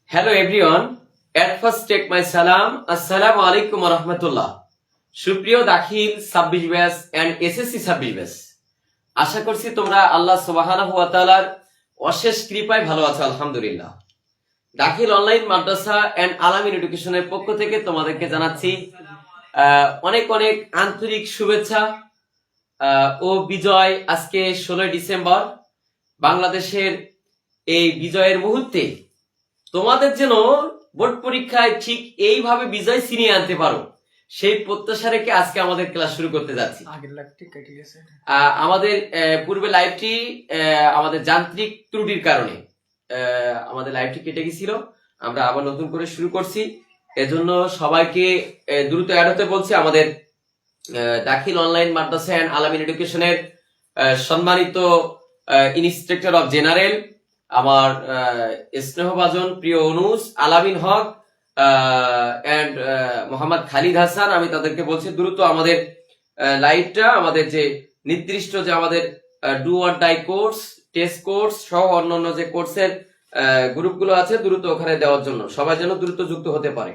Hello everyone. At first take my salam. Assalamu alaikum wa rahmatullah. সুপ্রিয় দাখিল 26 batch and SSC 26 batch, আশা করছি তোমরা আল্লাহ সুবহানাহু ওয়া তাআলার অশেষ কৃপায় ভালো আছো আলহামদুলিল্লাহ। দাখিল অনলাইন মাদ্রাসা এন্ড আলামিন এডুকেশনের পক্ষ থেকে তোমাদেরকে জানাচ্ছি অনেক অনেক আন্তরিক শুভেচ্ছা ও বিজয়। আজকে 16 ডিসেম্বর, বাংলাদেশের এই বিজয়ের মুহূর্তে তোমাদের যেন বোর্ড পরীক্ষায় ঠিক এইভাবে বিজয় ছিনিয়ে আনতে পারো, সেই প্রত্যাশা রেখে আজকে আমাদের ক্লাস শুরু করতে যাচ্ছি। আমাদের পূর্বে লাইভটি আমাদের যান্ত্রিক ত্রুটির কারণে আমাদের লাইভটি কেটে গেছিল, আমরা আবার নতুন করে শুরু করছি। এজন্য সবাইকে দ্রুত অ্যাড হতে বলছি। আমাদের দাখিল অনলাইন মাদ্রাসা এন্ড আলামিন এডুকেশনের সম্মানিত ইন্সট্রাক্টর অফ জেনারেল, আমার স্নেহভাজন প্রিয় অনুজ আলামিন হক এন্ড মোহাম্মদ খালিদ হাসান, আমি তাদেরকে বলছি দ্রুত আমাদের লাইভটা, আমাদের যে নির্দিষ্ট যে আমাদের do or die course, test course সহ অন্যান্য যে কোর্সের গ্রুপগুলো আছে দ্রুত ওখানে দেওয়ার জন্য, সবাই যেন দ্রুত যুক্ত হতে পারে।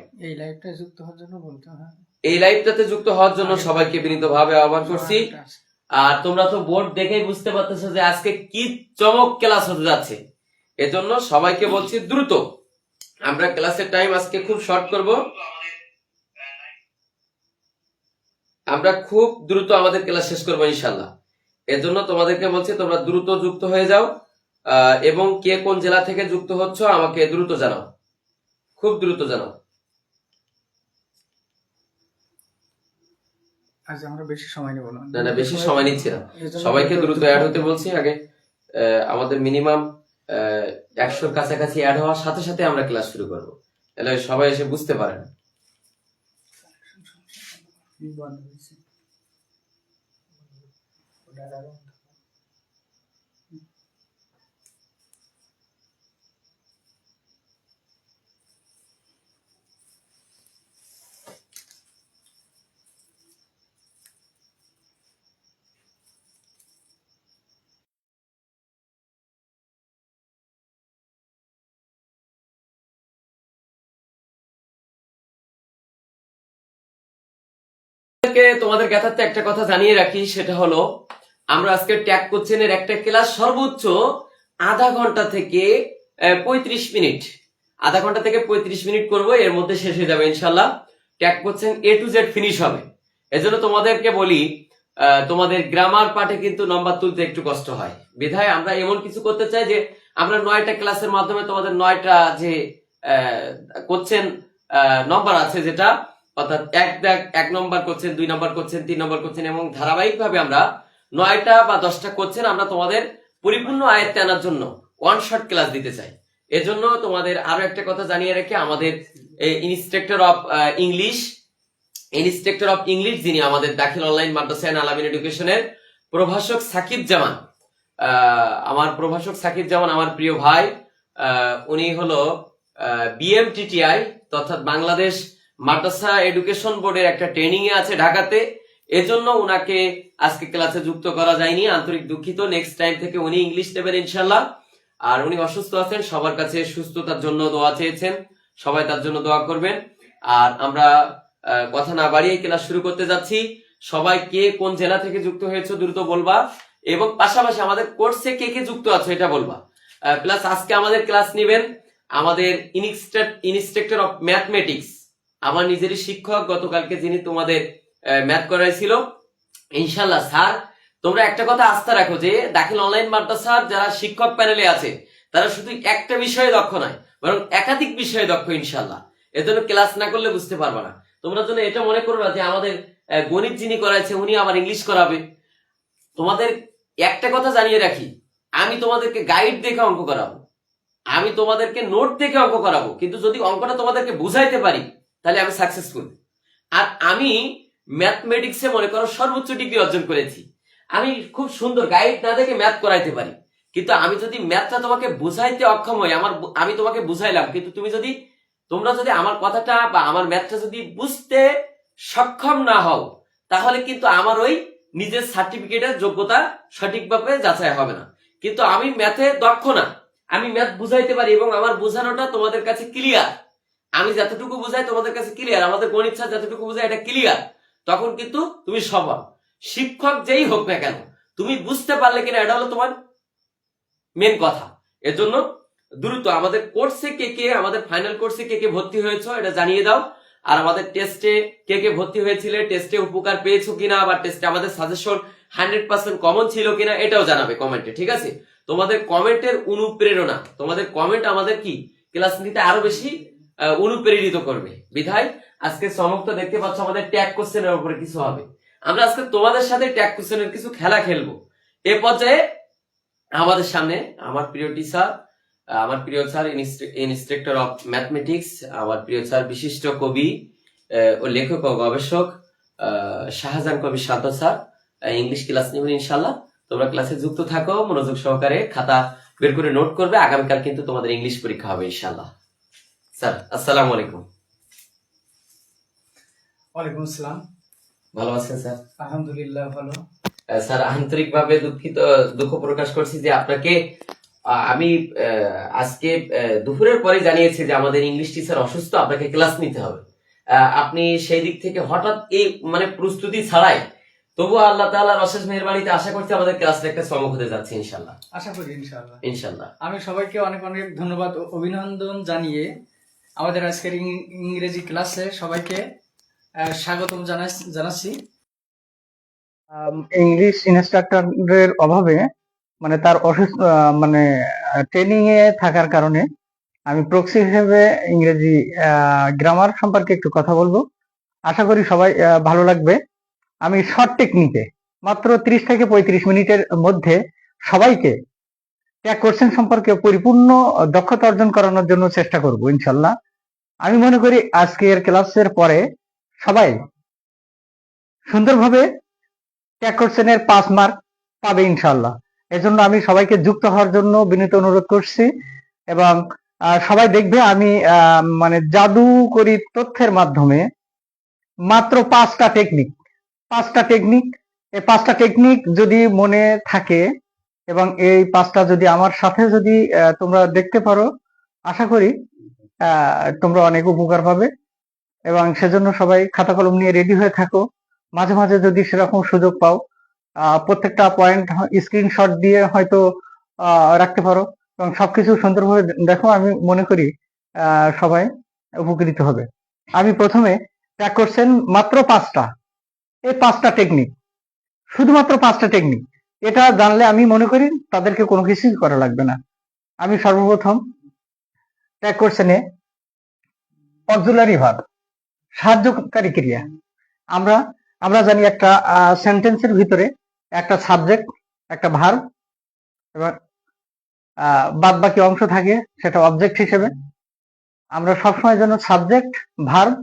এই লাইভটাতে যুক্ত হওয়ার জন্য সবাইকে বিনীতভাবে আহ্বান করছি। আর তোমরা তো বোর্ড দেখেই বুঝতে পারতেছো যে আজকে কি চমক ক্লাস হতে যাচ্ছে, এজন্য সবাইকে বলছি দ্রুত। আমরা ক্লাসের টাইম আজকে খুব শর্ট করব, আমরা খুব দ্রুত আমাদের ক্লাস শেষ করবো ইনশাল্লাহ। এজন্য তোমাদেরকে বলছি তোমরা দ্রুত যুক্ত হয়ে যাও, এবং কে কোন জেলা থেকে যুক্ত হচ্ছ আমাকে দ্রুত জানাও, খুব দ্রুত জানাও। আমরা বেশি সময় নেব না, বেশি সময় নিচ্ছি না, সবাইকে দ্রুত অ্যাড হতে বলছি। আগে আমাদের মিনিমাম 100-র কাছাকাছি অ্যাড হওয়ার সাথে সাথে আমরা ক্লাস শুরু করব, তাহলে সবাই এসে বুঝতে পারেন। তোমাদের জ্ঞাতার্থে একটা কথা জানিয়ে রাখি, সেটা হলো আমরা আজকে ট্যাগ কোশ্চেনের একটা ক্লাস সর্বোচ্চ আধা ঘন্টা থেকে 35 মিনিট, আধা ঘন্টা থেকে 35 মিনিট করব, এর মধ্যে শেষ হয়ে যাবে ইনশাল্লাহ। Tag question A to Z finish হবে। এজন্য তোমাদেরকে বলি, তোমাদের গ্রামার পাঠে কিন্তু নম্বর তুলতে একটু কষ্ট হয়, বিধায় আমরা এমন কিছু করতে চাই যে আমরা 9টা ক্লাসের মাধ্যমে তোমাদের 9টা যে কোশ্চেন নম্বর আছে, যেটা অর্থাৎ 1 নম্বর কোশ্চেন, 2 নম্বর কোশ্চেন, 3 নম্বর কোশ্চেন, এবং ধারাবাহিকভাবে আমরা 9টা বা 10টা কোশ্চেন আমরা তোমাদের পরিপূর্ণ আয়ত্তে আনার জন্য ওয়ান শট ক্লাস দিতে চাই। এজন্য তোমাদের আরো একটা কথা জানিয়ে রেখে, আমাদের ইন্সট্রাক্টর অফ ইংলিশ যিনি আমাদের দাখিল অনলাইন মাদ্রাসা এন্ড আলামিন এডুকেশনের প্রভাষক সাকিব জামান, আমার প্রভাষক সাকিব জামান আমার প্রিয় ভাই, উনি হলো BMTTI অর্থাৎ বাংলাদেশ মাদ্রাসা এডুকেশন বোর্ডের একটা ট্রেনিং এ আছে ঢাকাতে, এজন্য উনাকে আজকে ক্লাসে যুক্ত করা যায়নি, আন্তরিক দুঃখিত। নেক্সট টাইম থেকে উনি ইংলিশ নেবেন ইনশাল্লাহ। আর উনি অসুস্থ আছেন, সবার কাছে সুস্থতার জন্য দোয়া চেয়েছেন, সবাই তার জন্য দোয়া করবেন। আর আমরা কথা না বাড়িয়ে ক্লাস শুরু করতে যাচ্ছি। সবাই কে কোন জেলা থেকে যুক্ত হয়েছে দ্রুত বলবা, এবং পাশাপাশি আমাদের কোর্সে কে কে যুক্ত আছে এটা বলবা। প্লাস আজকে আমাদের ক্লাস নেবেন আমাদের ইনস্ট্রাক্টর অফ ম্যাথমেটিক্স, আমার নিজেরই শিক্ষক, গতকালকে যিনি তোমাদের ম্যাথ করাইছিল। ইনশাল্লাহ স্যার, তোমরা একটা কথা আস্থা রাখো যে দাখিল অনলাইন মাদ্রাসার যারা শিক্ষক প্যানেলে আছে তারা শুধু একটা বিষয়ে দক্ষ নয়, বরং একাধিক বিষয়ে দক্ষ ইনশাল্লাহ। এজন্য ক্লাস না করলে বুঝতে পারবে না। তোমরা যেন এটা মনে করো না যে আমাদের গণিত যিনি করাইছে উনি আবার ইংলিশ করাবে। তোমাদের একটা কথা জানিয়ে রাখি, আমি তোমাদেরকে গাইড দেখে অঙ্ক করাবো, আমি তোমাদেরকে নোট দেখে অঙ্ক করাবো, কিন্তু যদি অঙ্কটা তোমাদেরকে বুঝাইতে পারি তাহলে আমি সাকসেসফুল। আর আমি ম্যাথমেটিক্সে মনে করো সর্বোচ্চ ডিগ্রি অর্জন করেছি, আমি খুব সুন্দর গাইড না দেখে ম্যাথ করাইতে পারি, কিন্তু আমি যদি ম্যাথটা তোমাকে বুঝাইতে অক্ষম হই, আমি তোমাকে বুঝাইলাম, কিন্তু তোমরা যদি আমার কথাটা বা আমার ম্যাথটা যদি বুঝতে সক্ষম না হও, তাহলে কিন্তু আমার ওই নিজের সার্টিফিকেটের যোগ্যতা সঠিকভাবে যাচাই হবে না। কিন্তু আমি ম্যাথে দক্ষ না, আমি ম্যাথ বুঝাইতে পারি এবং আমার বোঝানোটা তোমাদের কাছে ক্লিয়ার, আমি যতটুকু বুঝাই তোমাদের কাছে ক্লিয়ার, আমাদের গণিত স্যার যতটুকু বুঝাই এটা ক্লিয়ার, তখন কিন্তু তুমি সফল। শিক্ষক যেই হোক না কেন, তুমি বুঝতে পারলে কিনা এটা হলো তোমার মেন কথা। এর জন্য দ্রুত আমাদের কোর্সে কে কে, আমাদের ফাইনাল কোর্সে কে কে ভর্তি হয়েছো এটা জানিয়ে দাও। আর আমাদের টেস্টে কে কে ভর্তি হয়েছিলে, টেস্টে উপকার পেয়েছো কিনা, বা টেস্টে আমাদের সাজেশন 100% কমন ছিল কিনা এটাও জানাবে কমেন্টে, ঠিক আছে? তোমাদের কমেন্টের অনুপ্রেরণা, তোমাদের কমেন্ট আমাদের কি ক্লাস নিতে আরো বেশি অনুপ্রেরিত করবে। বিধায় আজকে চমক তো দেখতে পাচ্ছ, আমাদের ট্যাগ কোশ্চেনের উপরে কিছু হবে। আমরা আজকে তোমাদের সাথে ট্যাগ কোশ্চেনের কিছু খেলা খেলবো। এ পর্যায়ে আমাদের সামনে আমার প্রিয় টিচার, আমার প্রিয় স্যার ইনস্ট্রাক্টর অফ ম্যাথমেটিক্স, আমার প্রিয় স্যার বিশিষ্ট কবি ও লেখক ও গবেষক শাহজাহান কবি শান্ত স্যার ইংলিশ ক্লাস নেবেন ইনশাল্লাহ। তোমরা ক্লাসে যুক্ত থাকো, মনোযোগ সহকারে খাতা বের করে নোট করবে। আগামীকাল কিন্তু তোমাদের ইংলিশ পরীক্ষা হবে ইনশাল্লাহ। স্যার আসসালামু আলাইকুম। ওয়ালাইকুম আসসালাম। ভালো আছেন স্যার? আলহামদুলিল্লাহ ভালো। স্যার আন্তরিকভাবে দুঃখ প্রকাশ করছি যে আপনাকে আমি আজকে দুপুরের পরে জানিয়েছি যে আমাদের ইংলিশ টিচার অসুস্থ, আপনাকে ক্লাস নিতে হবে। আপনি সেই দিক থেকে হঠাৎ এই মানে প্রস্তুতি ছাড়াই, তবু আল্লাহ তাআলার অশেষ মেহেরবানিতে আশা করছি আমাদের ক্লাসটা একটা চমক হতে যাচ্ছে ইনশাল্লাহ। আশা করি ইনশাআল্লাহ। ইনশাল্লাহ আমি সবাইকে অনেক অনেক ধন্যবাদ ও অভিনন্দন জানিয়ে আমাদের আজকের ইংরেজি ক্লাসে সবাইকে স্বাগতম জানাচ্ছি। ইংলিশ ইনস্ট্রাক্টরের অভাবে মানে তার অসুস্থ মানে ট্রেনিং এ থাকার কারণে আমি প্রক্সি হিসেবে ইংরেজি গ্রামার সম্পর্কে একটু কথা বলবো। আশা করি সবাই ভালো লাগবে। আমি শর্ট টেকনিকে মাত্র 30 থেকে 35 মিনিটের মধ্যে সবাইকে ট্যাগ কোশ্চেন সম্পর্কে পরিপূর্ণ দক্ষতা অর্জন করানোর জন্য চেষ্টা করব ইনশাল্লাহ। আমি মনে করি আজকের ক্লাসের পরে সবাই সুন্দরভাবে ট্যাগ কোশ্চেনের 5 মার্ক পাবে ইনশাল্লাহ। এজন্য আমি সবাইকে যুক্ত হওয়ার জন্য বিনীত অনুরোধ করছি এবং সবাই দেখবে আমি মানে জাদুকরী তথ্যের মাধ্যমে মাত্র 5টা টেকনিক, এই 5টা টেকনিক যদি মনে থাকে এবং এই 5টা যদি আমার সাথে যদি তোমরা দেখতে পারো, আশা করি তোমরা অনেক উপকার পাবে এবং সেজন্য সবাই খাতা কলম নিয়ে রেডি হয়ে থাকো। মাঝে মাঝে যদি সেরকম সুযোগ পাও, প্রত্যেকটা পয়েন্ট স্ক্রিনশট দিয়ে হয়তো রাখতে পারো এবং সবকিছু সুন্দরভাবে দেখো। আমি মনে করি সবাই উপকৃত হবে। আমি প্রথমে ট্যাগ কোশ্চেন মাত্র 5টা, এই 5টা টেকনিক, শুধুমাত্র 5টা টেকনিক, এটা জানলে আমি মনে করি তাদেরকে কোনো কিছুই করা লাগবে না। আমি সর্বপ্রথম ট্যাগ কোশ্চেনে অক্সিলারি ভার্ব, সাহায্যকারী ক্রিয়া। আমরা জানি একটা সেন্টেন্সের ভিতরে একটা সাবজেক্ট, একটা ভার্ব এবং বাদ বাকি অংশ থাকে সেটা অবজেক্ট হিসেবে। আমরা সবসময় যেন সাবজেক্ট, ভার্ব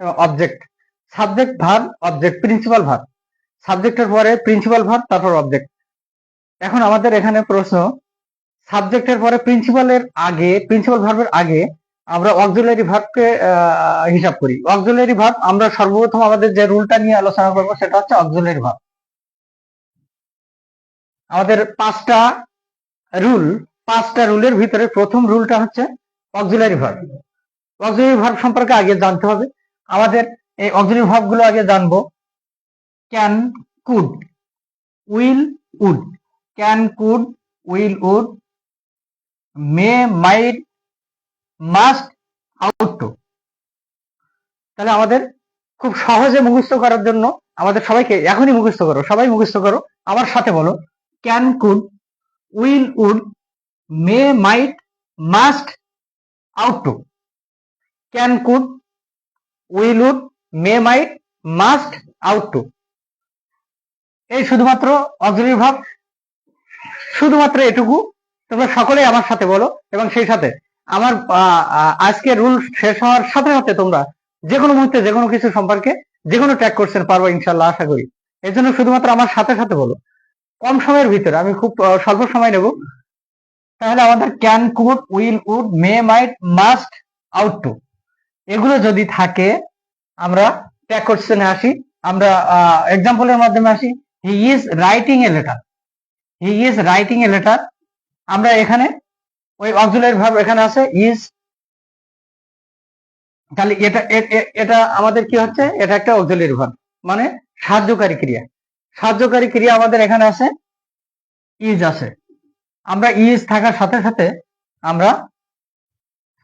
এবং object, subject, verb, object, principal verb, সাবজেক্টের পরে প্রিন্সিপাল ভার্ব, তারপর অবজেক্ট। এখন আমাদের এখানে প্রশ্ন, সাবজেক্টের পরে প্রিন্সিপাল ভার্বের আগে আমরা অক্সিলারি ভার্বকে হিসাব করি। অক্সিলারি ভার্ব আমরা সর্বপ্রথম আমাদের যে রুলটা নিয়ে আলোচনা করবো সেটা হচ্ছে অক্সিলারি ভার্ব। আমাদের 5টা রুলের ভিতরে প্রথম রুলটা হচ্ছে অক্সিলারি ভার্ব। অক্সিলারি ভার্ব সম্পর্কে আগে জানতে হবে। আমাদের এই অক্সিলারি ভার্ব গুলো আগে জানবো। Can, could, will, would. Can, could, will, would, may, might, must, out to. তাহলে আমাদের খুব সহজে মুখস্থ করার জন্য আমাদের সবাইকে এখনই মুখস্থ করো, সবাই মুখস্থ করো, আমার সাথে বলো। Can, could, will, would, may, might, must, out to. Can, could, will, would, may, might, must, out to. এই শুধুমাত্র অক্সিলারি ভার্ব, শুধুমাত্র এটুকু তোমরা সকলেই আমার সাথে বলো এবং সেই সাথে আমার আজকে রুল শেষ হওয়ার সাথে সাথে তোমরা যে কোনো মুহূর্তে যে কোনো কিছু সম্পর্কে যে কোনো ট্যাগ কোশ্চেন পারবো ইনশাল্লাহ, আশা করি। এর জন্য শুধুমাত্র আমার সাথে সাথে বলো। কম সময়ের ভিতরে, আমি খুব স্বল্প সময় নেব। তাহলে আমাদের can, could, will, would, may, might, must, out to, এগুলো যদি থাকে আমরা ট্যাগ কোশ্চেনে আসি। আমরা এক্সাম্পলের মাধ্যমে আসি। He is writing a letter, he is writing a letter. আমরা এখানে ওই অক্সিলারি ভার্ব এখানে আছে ইজ, তাহলে এটা আমাদের কি হচ্ছে, এটা একটা অক্সিলারি ভার্ব, মানে সাহায্যকারী ক্রিয়া। সাহায্যকারী ক্রিয়া আমাদের এখানে আছে ইজ আছে। আমরা ইজ থাকার সাথে সাথে আমরা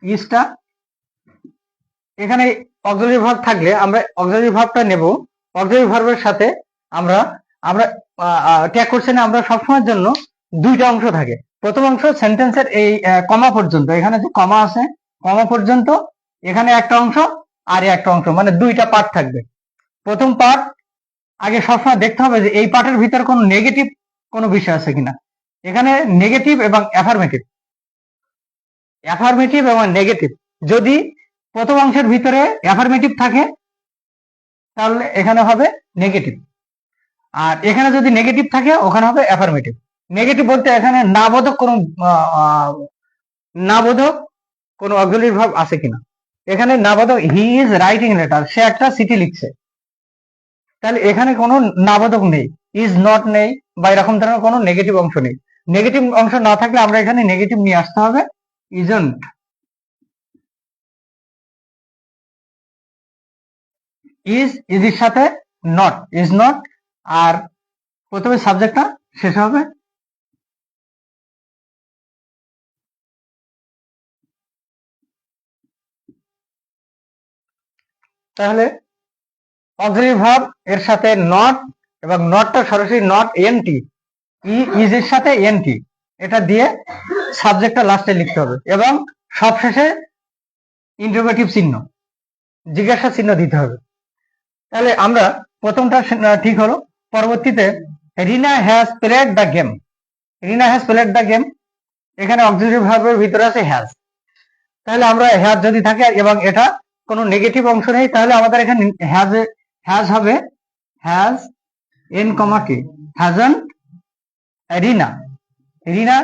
ইজটা এখানে অক্সিলারি ভার্ব থাকলে আমরা অক্সিলারি ভার্বটা নেব। অক্সিলারি ভার্বের সাথে আমরা আমরা ট্যাগ কোশ্চেনে আমরা সবসময়ের জন্য দুইটা অংশ থাকে। প্রথম অংশ সেন্টেন্সের এই কমা পর্যন্ত, এখানে যে কমা আছে কমা পর্যন্ত, এখানে একটা অংশ আর একটা অংশ, মানে দুইটা পার্ট থাকবে। প্রথম পার্ট আগে সবসময় দেখতে হবে যে এই পার্টের ভিতরে কোনো নেগেটিভ কোনো বিষয় আছে কিনা। এখানে নেগেটিভ এবং অ্যাফার্মেটিভ, অ্যাফার্মেটিভ এবং নেগেটিভ। যদি প্রথম অংশের ভিতরে অ্যাফার্মেটিভ থাকে তাহলে এখানে হবে নেগেটিভ, আর এখানে যদি নেগেটিভ থাকে ওখানে হবে অ্যাফার্মেটিভ। নেগেটিভ বলতে এখানে নাবোধক কোনো অক্সিলারি ভার্ব আছে কিনা। এখানে নাবোধক, হি ইজ রাইটিং লেটার, সে একটা চিঠি লিখছে, তাহলে এখানে কোনো নাবোধক নেই, ইজ নট নেই, বা এরকম ধরনের কোনো নেগেটিভ অংশ নেই। নেগেটিভ অংশ না থাকলে আমরা এখানে নেগেটিভ নিয়ে আসতে হবে, ইজন্ট। ইজ এর সাথে নট, ইজ নট, আর প্রথমে সাবজেক্টটা শেষ হবে তাহলে অক্সিলারি ভার্ব এর সাথে নট, এবং নটটা সরাসরি নট এনটি, ইজ এর সাথে এনটি, এটা দিয়ে সাবজেক্টটা লাস্টে লিখতে হবে, এবং সবশেষে ইন্টারোগেটিভ চিহ্ন, জিজ্ঞাসা চিহ্ন দিতে হবে। তাহলে আমরা প্রথমটা ঠিক হলো। পরবর্তীতে Reena has played the game, Reena has played the game, এখানে অক্সিলারি ভার্বের ভিতরে আছে হ্যাজ। তাহলে আমরা হ্যাজ যদি থাকে এবং এটা কোনো নেগেটিভ অংশ নেই, তাহলে আমাদের এখানে হ্যাজ হবে হ্যাজ এন কমা কে, হ্যাজন্ট রিনা, রিনা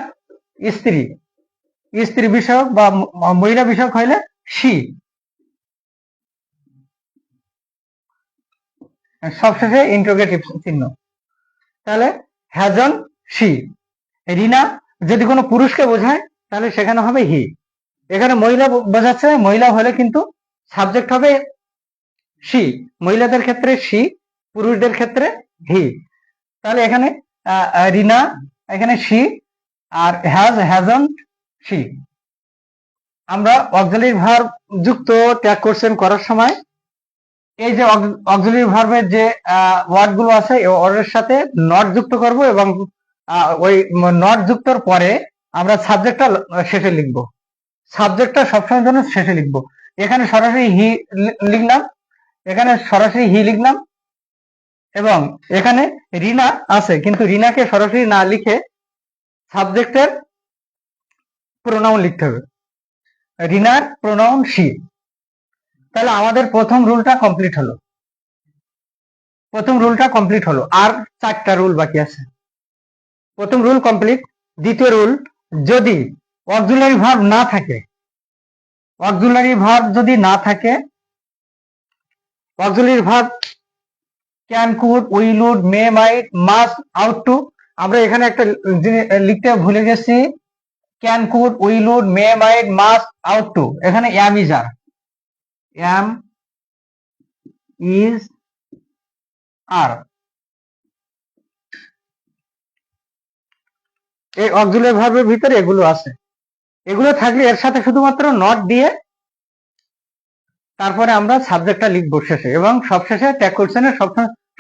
স্ত্রী, স্ত্রী বিষয়ক বা মহিলা বিষয়ক হইলে সি, সবশেষে ইন্টারোগেটিভ চিহ্ন। তাহলে হ্যাজন সি। রিনা যদি কোনো পুরুষকে বোঝায় তাহলে সেখানে হবে হি। এখানে মহিলা বোঝাচ্ছে, মহিলা হলে কিন্তু সাবজেক্ট হবে সি, মহিলাদের ক্ষেত্রে সি, পুরুষদের ক্ষেত্রে হি। তাহলে এখানে রিনা, এখানে সি, আর হ্যাজন্ট সি। আমরা অক্সিলারি ভার্ব যুক্ত ট্যাগ কোশ্চেন করার সময় এই যে অক্সিলারি ভার্বের যে ওয়ার্ড গুলো আছে এই ওয়ার্ডের সাথে নট যুক্ত করব, এবং ওই নট যুক্তর পরে আমরা সাবজেক্টটা শেষে লিখব। সাবজেক্টটা সবসময় জন্য শেষে লিখব। এখানে সরাসরি হি লিখলাম, এখানে সরাসরি হি লিখলাম, এবং এখানে রিনা আছে কিন্তু রিনাকে সরাসরি না লিখে সাবজেক্টের প্রোনাউন লিখতে হবে, রিনার প্রোনাউন সি। তাহলে আমাদের প্রথম রুলটা কমপ্লিট হলো, প্রথম রুলটা কমপ্লিট হলো, আর 4টা রুল বাকি আছে। প্রথম রুল কমপ্লিট। দ্বিতীয় রুল, যদি অক্সিলারি ভার্ব না থাকে, অক্সিলারি ভার্ব যদি না থাকে, auxiliary verb can, could, will, would, may, might, must, out to, আমরা এখানে একটা লিখতে ভুলে গেছি, can, could, will, would, may, might, must, out to, এখানে am is R, am is are, এই অক্সিলারি ভার্বের ভিতরে এগুলো আছে। এগুলো থাকলে এর সাথে শুধুমাত্র নট দিয়ে তারপরে আমরা সাবজেক্টটা লিখবো শেষে, এবং সবশেষে ট্যাগ কোশ্চেনের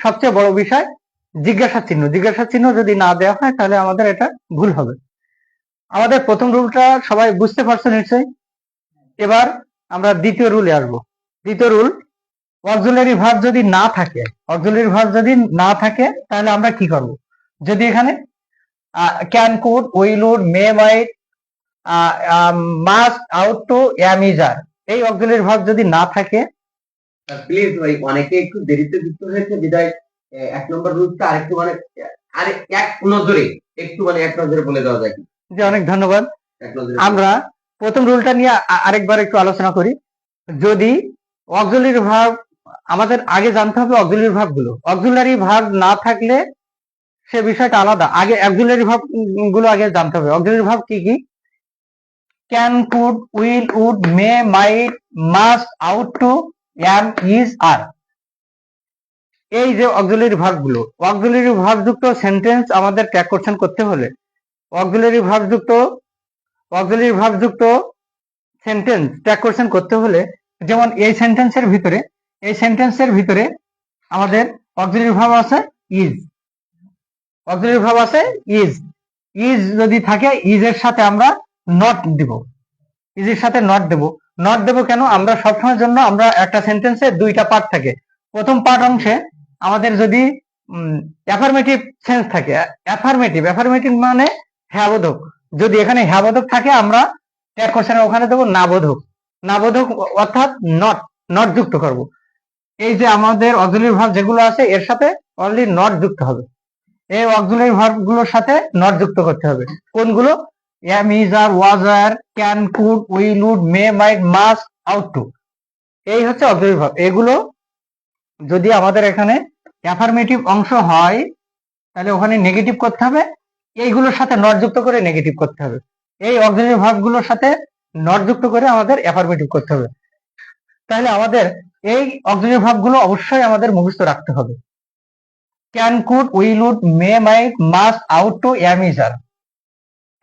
সবচেয়ে বড় বিষয় জিজ্ঞাসা চিহ্ন। জিজ্ঞাসা চিহ্ন যদি না দেওয়া হয় তাহলে আমাদের এটা ভুল হবে। আমাদের প্রথম রুলটা সবাই বুঝতে পারছো নিশ্চয়ই। এবার আমরা দ্বিতীয় রুলে আসবো। দ্বিতীয় রুল, অক্সিলারি ভার্ব যদি না থাকে, অক্সিলারি ভার্ব যদি না থাকে তাহলে আমরা কি করব? যদি এখানে can, could, will, would, may, might, must, out to, am is are, এই অক্সিলারি ভার্ব যদি না থাকে, প্লিজ ভাই, অনেকে একটু দেরিতে যুক্ত হয়েছে বিদায় 1 নম্বর রুলটা আরেকটু মানে এক নজরে বলে দেওয়া যায়। যে অনেক ধন্যবাদ। এক নজরে আমরা প্রথম রুলটা নিয়ে আরেকবার একটু আলোচনা করি। যদি অক্সিলারি ভার্ব, আমাদের আগে জানতে হবে অক্সিলারি ভার্ব গুলো। অক্সিলারি ভার্ব না থাকলে সে বিষয়টা আলাদা, আগে অক্সিলারি ভার্ব গুলো আগে জানতে হবে। অক্সিলারি ভার্ব কি কি? Can, could, will, would, may, might, must, out to, am, is, are. এই যে অক্সিলারি ভার্ব গুলো, অক্সিলারি ভার্ব যুক্ত সেন্টেন্স আমাদের ট্যাগ কোশ্চেন করতে হলে অক্সিলারি ভার্ব যুক্ত সেন্টেন্স ট্যাগ কোশ্চেন করতে হলে, যেমন এই সেন্টেন্সের ভিতরে আমাদের অক্সিলারি ভার্ব আছে ইজ, অক্সিলারি ভার্ব আছে ইজ। ইজ যদি থাকে, ইজ এর সাথে আমরা নট দিব, ইজের সাথে নট দেব। নট দেব কেন? আমরা সবসময়ের জন্য আমরা একটা সেন্টেন্সে দুইটা পার্ট থাকে। প্রথম পার্ট অংশে আমাদের যদি অ্যাফার্মেটিভ সেন্স থাকে, অ্যাফার্মেটিভ মানে হ্যাঁ বোধক, যদি এখানে হ্যাঁ বোধক থাকে আমরা ট্যাগ কোশ্চেনের ওখানে দেবো না বোধক, অর্থাৎ নট যুক্ত করব। এই যে আমাদের অক্সিলারি ভার্ব যেগুলো আছে এর সাথে অনলি নট যুক্ত হবে। এই অক্সিলারি ভার্ব গুলোর সাথে নট যুক্ত করতে হবে। কোনগুলো? Am, is, are, was, were, can, could, will, would, may, might, must, out to. এই হচ্ছে অক্সিলারি ভার্ব। এগুলো যদি আমাদের এখানে অ্যাফার্মেটিভ অংশ হয় তাহলে ওখানে নেগেটিভ করতে হবে, এইগুলোর সাথে নট যুক্ত করে নেগেটিভ করতে হবে। এই অক্সিলারি ভার্ব গুলোর সাথে নট যুক্ত করে আমাদের অ্যাফার্মেটিভ করতে হবে। তাহলে আমাদের এই অক্সিলারি ভার্ব গুলো অবশ্যই আমাদের মুখস্থ রাখতে হবে। Can, could, will, would, may, might, must, out to, am, is, are.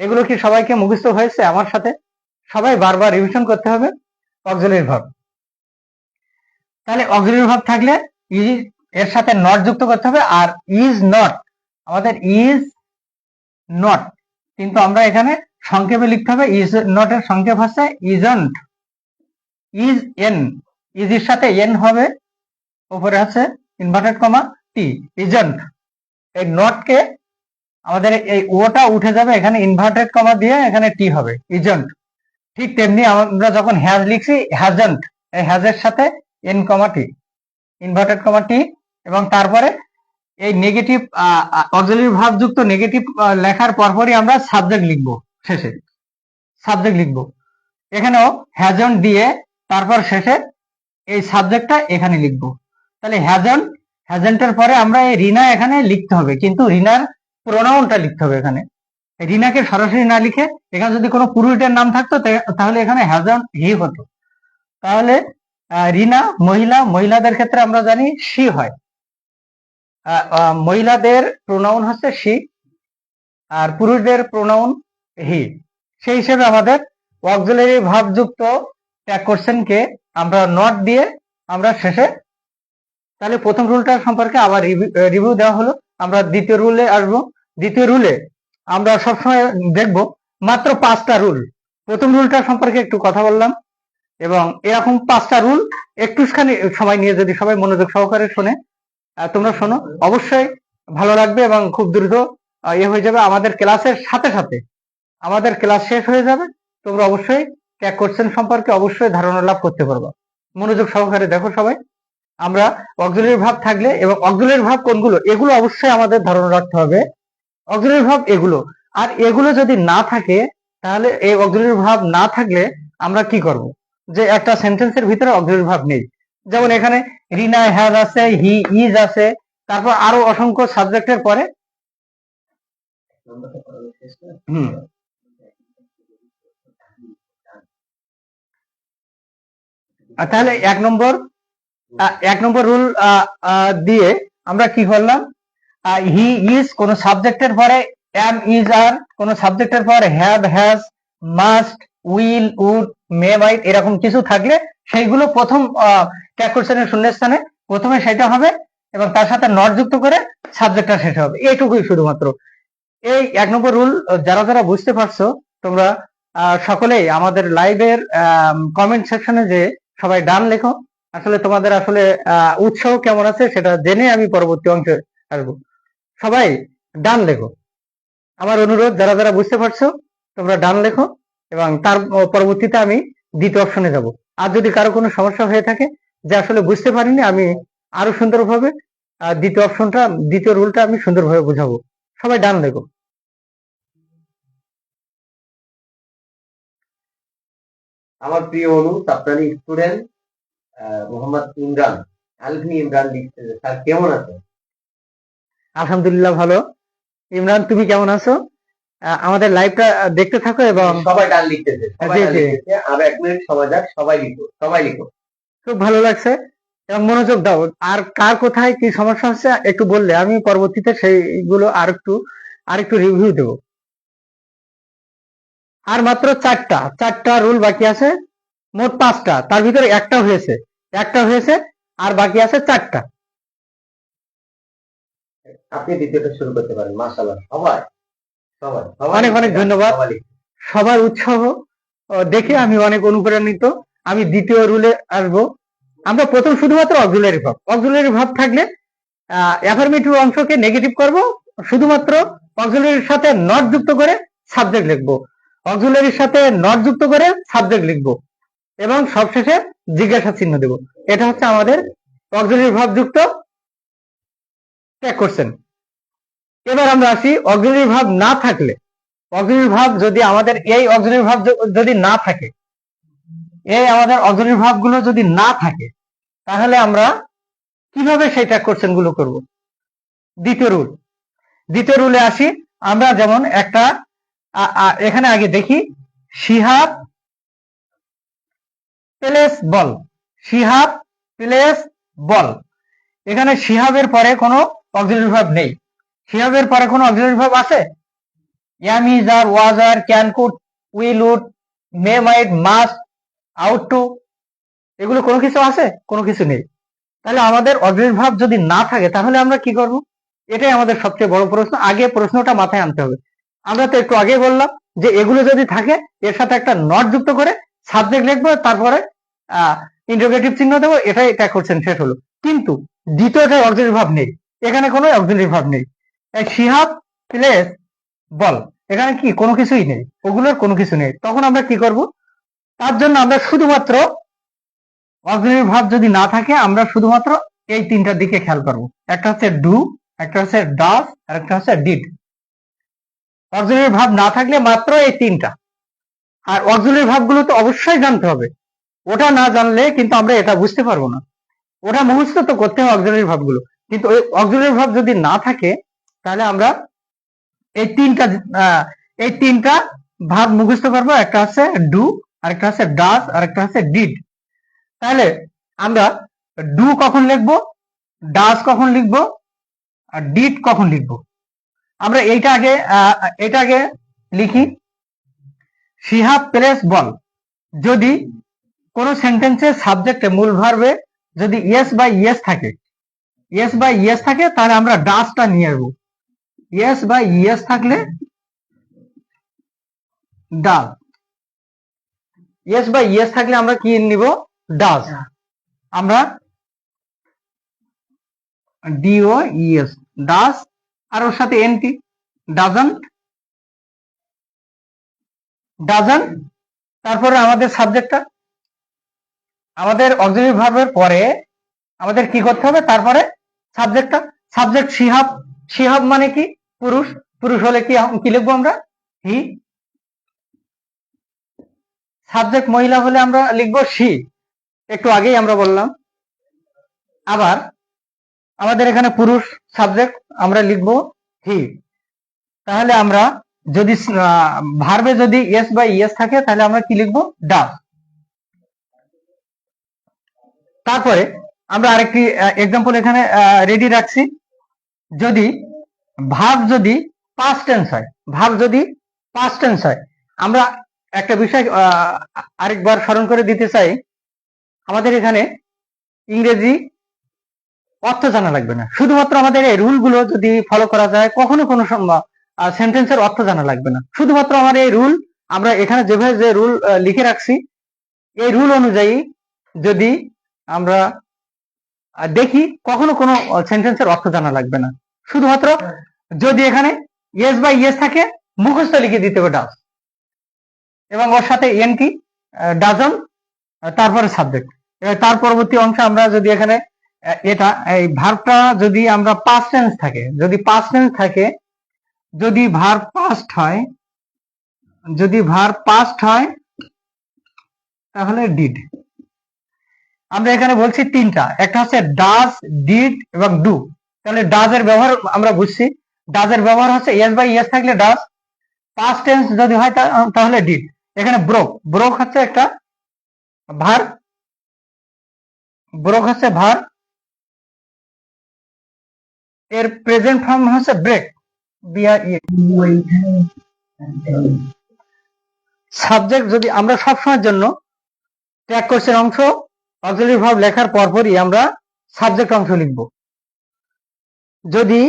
এগুলো কি সবাইকে মুখস্থ হয়েছে আমার সাথে? সবাই বারবার রিভিশন করতে হবে অক্সিলারি ভার্ব। তাহলে অক্সিলারি ভার্ব থাকলে ইজ এর সাথে নট যুক্ত করতে হবে। আর ইজ নট, আমাদের ইজ নট, কিন্তু আমরা এখানে সংক্ষেপে লিখতে হবে। ইজ নট এর সংক্ষেপ হচ্ছে ইজন্ট, ইজ এন, ইজ এর সাথে এন হবে, উপরে আছে ইনভার্টেড কমা টি, ইজন্ট। এই নট কে আমাদের এই ওটা উঠে যাবে, এখানে ইনভার্টেড কমা দিয়ে এখানে টি হবে, ইজন্ট। ঠিক তেমনি আমরা যখন হ্যাজ লিখছি, হ্যাজন্ট, এই হ্যাজের সাথে এন কমা টি, ইনভার্টেড কমা টি, এবং তারপরে এই নেগেটিভ অক্সিলারি ভার্ব যুক্ত নেগেটিভ লেখার পরপরই আমরা সাবজেক্ট লিখবো, শেষে সাবজেক্ট লিখবো। এখানেও হ্যাজন্ট দিয়ে তারপর শেষে এই সাবজেক্টটা এখানে লিখবো। তাহলে হ্যাজন্টের পরে আমরা এই রিনা এখানে লিখতে হবে, কিন্তু রিনার প্রোনাউনটা লিখতে হবে এখানে। রিনাকে সরাসরি না লিখে এখানে যদি কোনো পুরুষের নাম থাকতো তাহলে এখানে হ্যাজন্ট হি হতো। তাহলে রিনা মহিলা, মহিলাদের ক্ষেত্রে আমরা জানি সি হয়। মহিলাদের প্রোনাউন হচ্ছে সি, আর পুরুষদের প্রোনাউন হি। সেই হিসেবে আমাদের অক্সিলারি ভার্ব যুক্ত ট্যাগ কোশ্চেনকে আমরা নট দিয়ে আমরা শেষে, তাহলে প্রথম রুলটা সম্পর্কে আবার রিভিউ দেওয়া হলো। আমরা দ্বিতীয় রুলে আসবো। দ্বিতীয় রুলে আমরা সবসময় দেখব মাত্র 5টা রুল। প্রথম রুলটা সম্পর্কে একটু কথা বললাম, এবং এরকম 5টা রুল একটুখানি সময় নিয়ে যদি সবাই মনোযোগ সহকারে শোনে, তোমরা শোনো, অবশ্যই ভালো লাগবে এবং খুব দ্রুত হয়ে যাবে। আমাদের ক্লাসের সাথে সাথে আমাদের ক্লাস শেষ হয়ে যাবে, তোমরা অবশ্যই ট্যাগ কোশ্চেন সম্পর্কে অবশ্যই ধারণা লাভ করতে পারবা। মনোযোগ সহকারে দেখো সবাই। আমরা অক্সিলারি ভার্ব থাকলে, এবং অক্সিলারি ভার্ব কোনগুলো এগুলো অবশ্যই আমাদের ধারণা রাখতে হবে। অক্সিলারি ভার্ব এগুলো, আর এগুলো যদি না থাকে তাহলে এই অক্সিলারি ভার্ব না থাকলে আমরা কি করব? যে একটা সেন্টেন্সের ভিতরে অক্সিলারি ভার্ব নেই, যেমন এখানে রিনা হ্যাজ আছে, হি ইজ আছে, তারপর আরো অসংখ্য সাবজেক্টের পরে তাহলে 1 নম্বর রুল দিয়ে আমরা কি করলাম? হি ইজ কোন সাবজেক্টের পরে, এম, ইজ, আর কোন সাবজেক্টের পরে, have, has, must, will, would, may, might এরকম কিছু থাকলে সেইগুলো প্রথম ট্যাগ কোশ্চেনের শূন্যস্থানে প্রথমে সেটা হবে, এবং তার সাথে নট যুক্ত করে সাবজেক্টটা শেষ হবে। এইটুকুই শুধুমাত্র। এই 1 নম্বর রুল যারা যারা বুঝতে পারছো তোমরা সকলেই আমাদের লাইভের কমেন্ট সেকশনে যে সবাই ডান লেখো। আসলে তোমাদের আসলে উৎসাহ কেমন আছে সেটা জেনে আমি পরবর্তী অংশে আসবো। সবাই ডান লেখো। আমার অনুরোধ, যারা যারা বুঝতে পারছো তোমরা ডান লেখো, এবং তার পরবর্তীতে আমি দ্বিতীয় অপশনে যাব। আর যদি কারো কোনো সমস্যা হয়ে থাকে যে আসলে বুঝতে পারিনি, আমি আরো সুন্দরভাবে দ্বিতীয় রুলটা আমি সুন্দরভাবে বুঝাবো। সবাই ডান লেখো। আমার প্রিয় অনু সাপ্তানি স্টুডেন্ট মোহাম্মদ ইমরান, আলভি ইমরান লিখছে, স্যার কেমন আছেন? আলহামদুলিল্লাহ ভালো। ইমরান, তুমি কেমন আছো? আমাদের লাইভটা দেখতে থাকো এবং সবাই ডান লিখতেছে, সবাই জি, ডান জি। লিখতেছে। আর 1 মিনিট সময় যাক, সবাই লিখো, সবাই লিখো। খুব ভালো লাগছে এবং মনোযোগ দাও। আর কার কোথায় কি সমস্যা হচ্ছে একটু বললে আমি পরবর্তীতে সেইগুলো আরেকটু রিভিউ দেবো। আর মাত্র চারটা রুল বাকি আছে, মোট 5টা, তার ভিতরে একটা হয়েছে আর বাকি আছে 4টা। আপনি দ্বিতীয়টা শুরু করতে পারেন। মাশাআল্লাহ, সবাই সবাই সবাই অনেক অনেক লিখছে, ধন্যবাদ। সবাই লিখছে। সবার উৎসাহ দেখে আমি অনেক অনুপ্রাণিত। আমি দ্বিতীয় রুলে আসবো। আমরা প্রথম শুধুমাত্র অক্সিলারি ভাব থাকলে অ্যাফার্মেটিভ অংশকে নেগেটিভ করব, শুধুমাত্র অক্সিলারির সাথে নট যুক্ত করে সাবজেক্ট লিখবো, অক্সিলারির সাথে নট যুক্ত করে সাবজেক্ট লিখবো এবং সবশেষে জিজ্ঞাসা চিহ্ন দেব। এটা হচ্ছে আমাদের অক্সিলারি ভাব যুক্ত ট্যাগ করছেন। এবার আমরা আসি অক্সিলারি ভাব না থাকলে। অক্সিলারি ভাব যদি আমাদের এই অক্সিলারি ভাব যদি না থাকে, এই আমাদের অক্সিলারি ভাবগুলো যদি না থাকে, তাহলে আমরা কিভাবে সেই ট্যাগ কোশ্চেন গুলো করব? দ্বিতীয় রুলে আসি। আমরা যেমন একটা এখানে আগে দেখি শিহাব প্লেস বল। এখানে শিহাবের পরে কোনো অক্সিলারি ভার্ব নেই। শিহাবের পরে কোনো অক্সিলারি ভার্ব আছে? Am, is, are, was, were, can, could, will, would, may, might, must, out to, এগুলো কোনো কিছু আছে? কোনো কিছু নেই। তাহলে আমাদের অক্সিলারি ভার্ব যদি না থাকে তাহলে আমরা কি করব? এটাই আমাদের সবচেয়ে বড় প্রশ্ন। আগে প্রশ্নটা মাথায় আনতে হবে। আমরা তো একটু আগে বললাম যে এগুলো যদি থাকে এর সাথে একটা নট যুক্ত করে সাবজেক্ট লিখবো, তারপরে ইন্টারোগেটিভ চিহ্ন দেবো, এটাই ট্যাগ করছেন শেষ হলো। কিন্তু দ্বিতীয়টায় অক্সিলারি ভার্ব নেই, এখানে কোনো অক্সিলারি ভার্ব নেই। শিহাব প্লেস বল, এখানে কি কোনো কিছুই নেই, ওগুলোর কোনো কিছু নেই। তখন আমরা কি করব? তার জন্য আমরা শুধুমাত্র অক্সিলারি ভার্ব যদি না থাকে আমরা শুধুমাত্র এই 3টার দিকে খেয়াল করব। একটা হচ্ছে ডু, একটা হচ্ছে ডাজ, আর একটা হচ্ছে ডিড। অক্সিলারি ভার্ব না থাকলে মাত্র এই 3টা। আর অক্সিলারি ভার্বগুলো তো অবশ্যই জানতে হবে। ওটা না জানলে কিন্তু আমরা এটা বুঝতে পারবো না। ওটা মুখস্থ তো করতে হবে অক্সিলারি ভার্বগুলো, কিন্তু ওই অক্সিলারি ভার্ব যদি না থাকে তাহলে আমরা এই তিনটা ভার্ব মুখস্থ করবো। একটা হচ্ছে ডু, আরেকটা হচ্ছে ডাজ, আরেকটা হচ্ছে ডিড। তাহলে আমরা ডু কখন লিখবো, ডাজ কখন লিখবো, আর ডিড কখন লিখবো? আমরা এটা আগে লিখি। শিহাব প্লেস বল, যদি কোন সেন্টেন্সের সাবজেক্টে মূল ভার্বে যদি ইয়েস বা ইয়েস থাকে তাহলে আমরা ডাজটা নিয়ে আসবো। ইয়েস বা ইয়েস থাকলে ডাজ, ইয়েস বা ইয়েস থাকলে আমরা কি নিব? ডাজ। আমরা ডিও ইএস, ডাজ, আর ওর সাথে এনটি, ডাজন্ট। তারপরে আমাদের সাবজেক্টটা, আমাদের অক্সিলারি ভার্বের পরে আমাদের কি করতে হবে? তারপরে সাবজেক্টটা। সাবজেক্ট শিহাব মানে কি? পুরুষ হলে কি লিখবো আমরা? হি। সাবজেক্ট মহিলা হলে আমরা লিখবো শি, একটু আগেই আমরা বললাম। আবার আমাদের এখানে পুরুষ সাবজেক্ট, আমরা লিখবো হি। তাহলে আমরা যদি ভার্বে যদি ইয়েস বা ইয়েস থাকে তাহলে আমরা কি লিখবো? ডাজ। তারপরে আমরা আরেকটি এক্সাম্পল এখানে রেডি রাখছি। যদি ভার্ব যদি পাস্ট টেন্স হয়, আমরা একটা বিষয় আরেকবার স্মরণ করে দিতে চাই। আমাদের এখানে ইংরেজি অর্থ জানা লাগবে না, শুধুমাত্র আমাদের এই রুল গুলো যদি ফলো করা যায় কখনো কোনো সেন্টেন্সের অর্থ জানা লাগবে না। শুধুমাত্র আমার এই রুল, আমরা এখানে যেভাবে যে রুল লিখে রাখছি, এই রুল অনুযায়ী যদি আমরা দেখি কখনো কোনো সেন্টেন্সের অর্থ জানা লাগবে না। শুধুমাত্র যদি এখানে ইয়েস বা ইয়েস থাকে মুখস্থ লিখে দিতে হবে ডাজ, এবং ওর সাথে এনটি, ডাজন, তারপরে সাবজেক্ট। তার পরবর্তী অংশে আমরা যদি এখানে এটা এই ভার্বটা যদি আমরা পাস্ট টেন্স থাকে, যদি ভার্ব পাস্ট হয় তাহলে ডিড। আমরা এখানে বলছি 3টা, একটা হচ্ছে ডাজ, ডিড এবং ডু। তাহলে ডাজ এর ব্যবহার আমরা বুঝছি। ডাজ এর ব্যবহার হচ্ছে ইয়েস বাই ইয়েস থাকলে ডাজ, পাস্ট টেন্স যদি হয় তাহলে ডিড। এখানে ব্রোক, ব্রোক হচ্ছে একটা ভার, ব্রোক হচ্ছে ভার, এর প্রেজেন্ট ফর্ম হচ্ছে ব্রেক, সাবজেক্ট যদি আমরা সবসময়ের জন্য ট্যাগ কোশ্চেন অংশ অক্সিলারি ভার্ব লেখার পরপরই আমরা সাবজেক্ট অংশ লিখব। যদি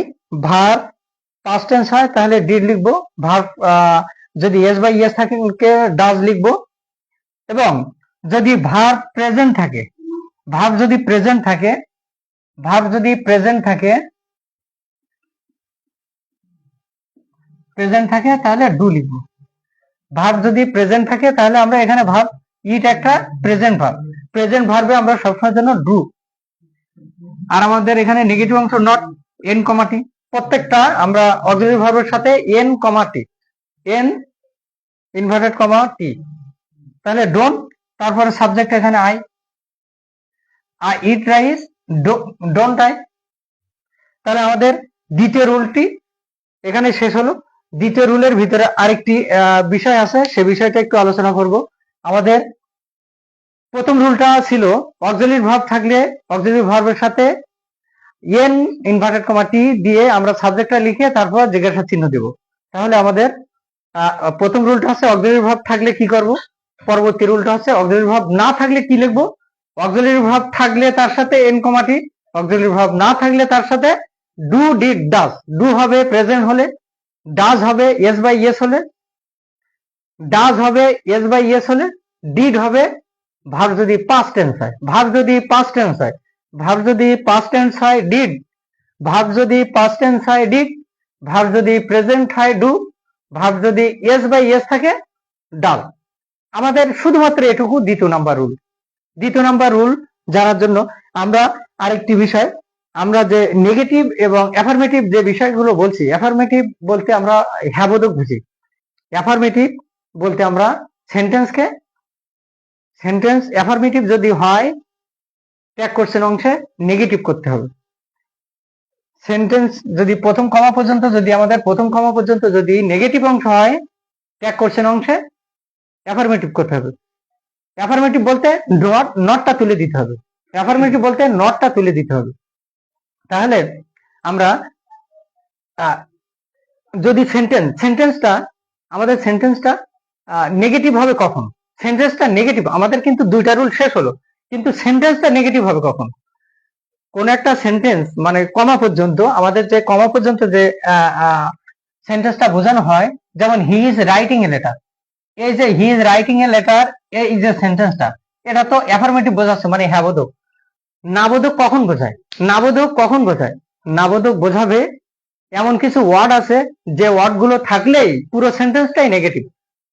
ভার্ব পাস্ট টেন্স হয় তাহলে ডিড লিখবো, ভার্ব যদি এস বাই এস থাকে ডাজ লিখবো, এবং যদি ভার্ব প্রেজেন্ট থাকে, ভার্ব যদি প্রেজেন্ট থাকে, ভার্ব যদি প্রেজেন্ট থাকে, প্রেজেন্ট থাকে তাহলে ডু লিখবো। ভার্ব যদি প্রেজেন্ট থাকে তাহলে আমরা এখানে ভার্ব ইট একটা প্রেজেন্ট ভার্ব, প্রেজেন্ট ভার্বে আমরা সবসময়ের জন্য ডু। আর আমাদের এখানে নেগেটিভ অংশ নট, এন কমা টি, প্রত্যেকটা আমরা অক্সিলারি ভার্বের সাথে এন কমা টি, এন ইনভার্টেড কমা টি, তাহলে ডোন্ট, তারপরে সাবজেক্ট এখানে I eat rice, don't I. তাহলে আমাদের দ্বিতীয় রুলটি এখানে শেষ হলো। দ্বিতীয় রুলের ভিতরে আরেকটি বিষয় আছে, সে বিষয়টা একটু আলোচনা করব। আমাদের প্রথম রুলটা ছিল অক্সিলারি ভার্ব থাকলে অক্সিলারি ভার্বের সাথে এন ইনভার্টেড কমা টি দিয়ে আমরা সাবজেক্টটা লিখে তারপর জিজ্ঞাসা চিহ্ন দেব। তাহলে আমাদের প্রথম রুলটা হচ্ছে অক্সিলারি ভার্ব থাকলে কি করব, পরবর্তী রুলটা হচ্ছে অক্সিলারি ভার্ব না থাকলে কি লিখবো। অক্সিলারি ভার্ব থাকলে তার সাথে এন কমা টি, অক্সিলারি ভার্ব না থাকলে তার সাথে ডু ডিড ডাজ, ডু হবে প্রেজেন্ট হলে, ডাজ হবে এস বাই এস হলে, ডাজ হবে এস বাই এস হলে, ডিড হবে ভার্ব যদি পাস্ট টেন্স হয়, ভার্ব যদি পাস্ট টেন্স হয়, ভার্ব যদি পাস্ট টেন্স হয় ডিড, ভার্ব যদি পাস্ট টেন্স হয় ডিড, ভার্ব যদি প্রেজেন্ট হয় ডু, ভার্ব যদি এস বাই এস থাকে ডাল। আমাদের শুধুমাত্র এটুকু দ্বিতীয় নাম্বার রুল। দ্বিতীয় নাম্বার রুল জানার জন্য আমরা আরেকটি বিষয়, আমরা যে নেগেটিভ এবং অ্যাফার্মেটিভ যে বিষয়গুলো বলছি, অ্যাফার্মেটিভ বলতে আমরা হ্যাবোধক বুঝি, অ্যাফার্মেটিভ বলতে আমরা সেন্টেন্সকে, সেন্টেন্স অ্যাফার্মেটিভ যদি হয় ট্যাগ কোশ্চেন অংশে নেগেটিভ করতে হবে। সেন্টেন্স যদি প্রথম কমা পর্যন্ত, যদি আমাদের প্রথম কমা পর্যন্ত যদি নেগেটিভ অংশ হয় ট্যাগ কোশ্চেন অংশে অ্যাফার্মেটিভ করতে হবে। অ্যাফার্মেটিভ বলতে নটটা তুলে দিতে হবে, অ্যাফার্মেটিভ বলতে নটটা তুলে দিতে হবে। তাহলে আমরা যদি সেন্টেন্সটা আমাদের সেন্টেন্সটা নেগেটিভ হবে কখন, সেন্টেন্সটা নেগেটিভ, আমাদের কিন্তু দুইটা রুল শেষ হলো, কিন্তু সেন্টেন্সটা নেগেটিভ হবে কখন। কোন একটা সেন্টেন্স মানে কমা পর্যন্ত, আমাদের যে কমা পর্যন্ত যে সেন্টেন্সটা বোঝানো হয়, যেমন he is writing a letter, এই যে he is writing a letter, এই যে সেন্টেন্সটা, এটা তো অ্যাফার্মেটিভ বোঝাচ্ছে, মানে হ্যাঁ বোধক। নাবোধক কখন বোঝায়, নাবোধক কখন বোঝায়, নাবোধক বোঝাবে এমন কিছু ওয়ার্ড আছে যে ওয়ার্ড গুলো থাকলেই পুরো সেন্টেন্সটাই নেগেটিভ।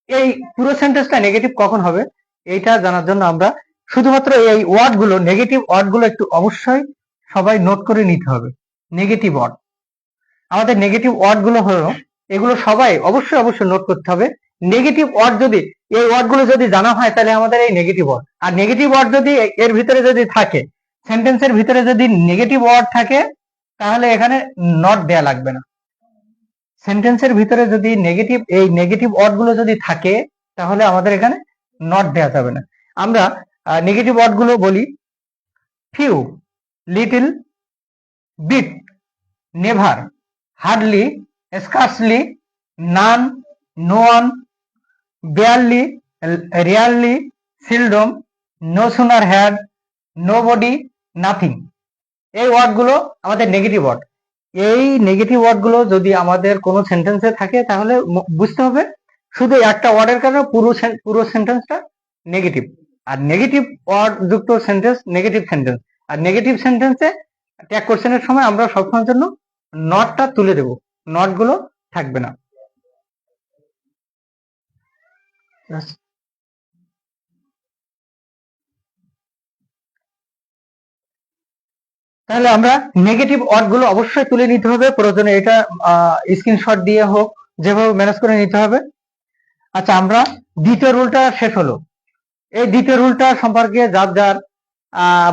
এই পুরো সেন্টেন্সটা নেগেটিভ কখন হবে এইটা জানার জন্য আমরা শুধুমাত্র এই ওয়ার্ড গুলো, নেগেটিভ ওয়ার্ড গুলো একটু অবশ্যই সবাই নোট করে নিতে হবে। নেগেটিভ ওয়ার্ড, আমাদের নেগেটিভ ওয়ার্ড গুলো হলো এগুলো সবাই অবশ্যই নোট করতে হবে। নেগেটিভ ওয়ার্ড যদি, এই ওয়ার্ড গুলো যদি জানা হয় তাহলে আমাদের এই নেগেটিভ ওয়ার্ড, আর নেগেটিভ ওয়ার্ড যদি এর ভিতরে যদি থাকে, সেন্টেন্সের ভিতরে যদি নেগেটিভ ওয়ার্ড থাকে তাহলে এখানে নট দেয়া লাগবে না। সেন্টেন্সের ভিতরে যদি নেগেটিভ, এই নেগেটিভ ওয়ার্ড গুলো যদি থাকে তাহলে আমাদের এখানে নট দেয়া যাবে না। আমরা নেগেটিভ ওয়ার্ড গুলো বলি: few, little, bit, never, hardly, scarcely, none, no one, barely, rarely, seldom, no sooner had, nobody, nothing. এই ওয়ার্ড গুলো আমাদের নেগেটিভ ওয়ার্ড। এই নেগেটিভ ওয়ার্ড গুলো যদি আমাদের কোনো সেন্টেন্সে থাকে তাহলে বুঝতে হবে শুধু একটা ওয়ার্ডের কারণে পুরো সেন্টেন্সটা নেগেটিভ। আর নেগেটিভ ওয়ার্ড যুক্ত সেন্টেন্স নেগেটিভ সেন্টেন্স। আর নেগেটিভ সেন্টেন্সে ট্যাগ কোশ্চেনের সময় আমরা সবসময়ের জন্য নটটা তুলে দেব, নট গুলো থাকবে না। তাহলে আমরা নেগেটিভ ওয়ার্ড গুলো অবশ্যই তুলে নিতে হবে, প্রয়োজনে এটা স্ক্রিনশট দিয়ে হোক, যেভাবে ম্যানেজ করে নিতে হবে। আচ্ছা, আমরা দ্বিতীয় রুলটা শেষ হলো। এই দ্বিতীয় রুলটা সম্পর্কে যার যার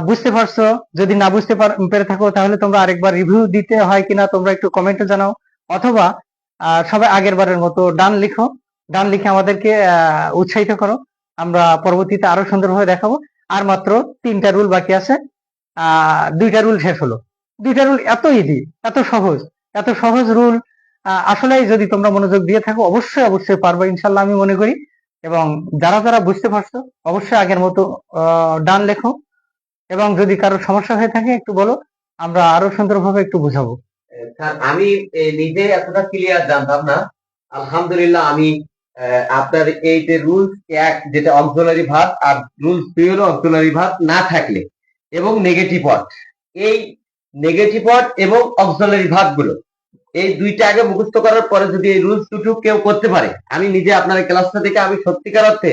বুঝতে পারছো, যদি না বুঝতে পেরে থাকো তাহলে তোমরা আরেকবার রিভিউ দিতে হয় কিনা তোমরা একটু কমেন্টে জানাও, অথবা সবাই আগের বারের মতো ডান লিখো, ডান লিখে আমাদেরকে উৎসাহিত করো। আমরা পরবর্তীতে আরো সুন্দরভাবে দেখাবো। আর মাত্র 3টা রুল বাকি আছে। 2টা রুল শেষ হলো। 2টা রুল এত ইজি, এত সহজ রুল। আসলে যদি তোমরা মনোযোগ দিয়ে থাকো অবশ্যই অবশ্যই পারবে ইনশাল্লাহ আমি মনে করি। এবং যারা যারা বুঝতে পারছো অবশ্যই আগের মতো ডান লেখো। এবং যদি কারো সমস্যা হয়ে থাকে একটু বলো, আমরা আরো সুন্দরভাবে একটু বুঝাবো। স্যার আমি নিজে এতটা ক্লিয়ার জানতাম না। আলহামদুলিল্লাহ আমি আপনার এই যে রুলস এক যেটা অক্সিলারি ভার্ব আর রুলস 2 হলো অক্সিলারি ভার্ব না থাকলে এবং নেগেটিভ ওয়ার্ড, এই নেগেটিভ ওয়ার্ড এবং অক্সিলারি ভার্ব গুলো এই দুইটা আগে মুখস্থ করার পরে যদি এই রুলস দুটো কেউ করতে পারে, আমি নিজে আপনার এই ক্লাসটা থেকে আমি সত্যিকার অর্থে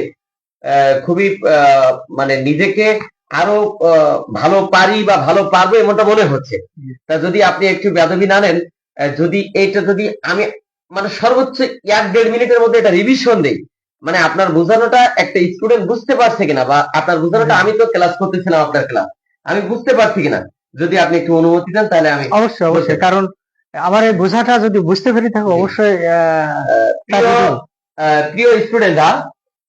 খুবই মানে নিজেকে আরো ভালো পারি বা ভালো পারবো এমনটা মনে হচ্ছে। তা যদি আপনি একটু বেদবি না নেন, যদি এইটা যদি আমি মানে সর্বোচ্চ 1-1.5 মিনিটের মধ্যে এটা রিভিশন দেই, মানে আপনার বোঝানোটা একটা স্টুডেন্ট বুঝতে পারছে কিনা বা আপনার বোঝানোটা আমি তো ক্লাস করতেছিলাম আপনার ক্লাস আমি বুঝতে পারছি কিনা, যদি আপনি একটু অনুমতি দেন তাহলে আমি অবশ্যই অবশ্যই, কারণ আমার এই বোঝাটা যদি বুঝতে পেরে থাকো অবশ্যই। প্রিয় স্টুডেন্টরা,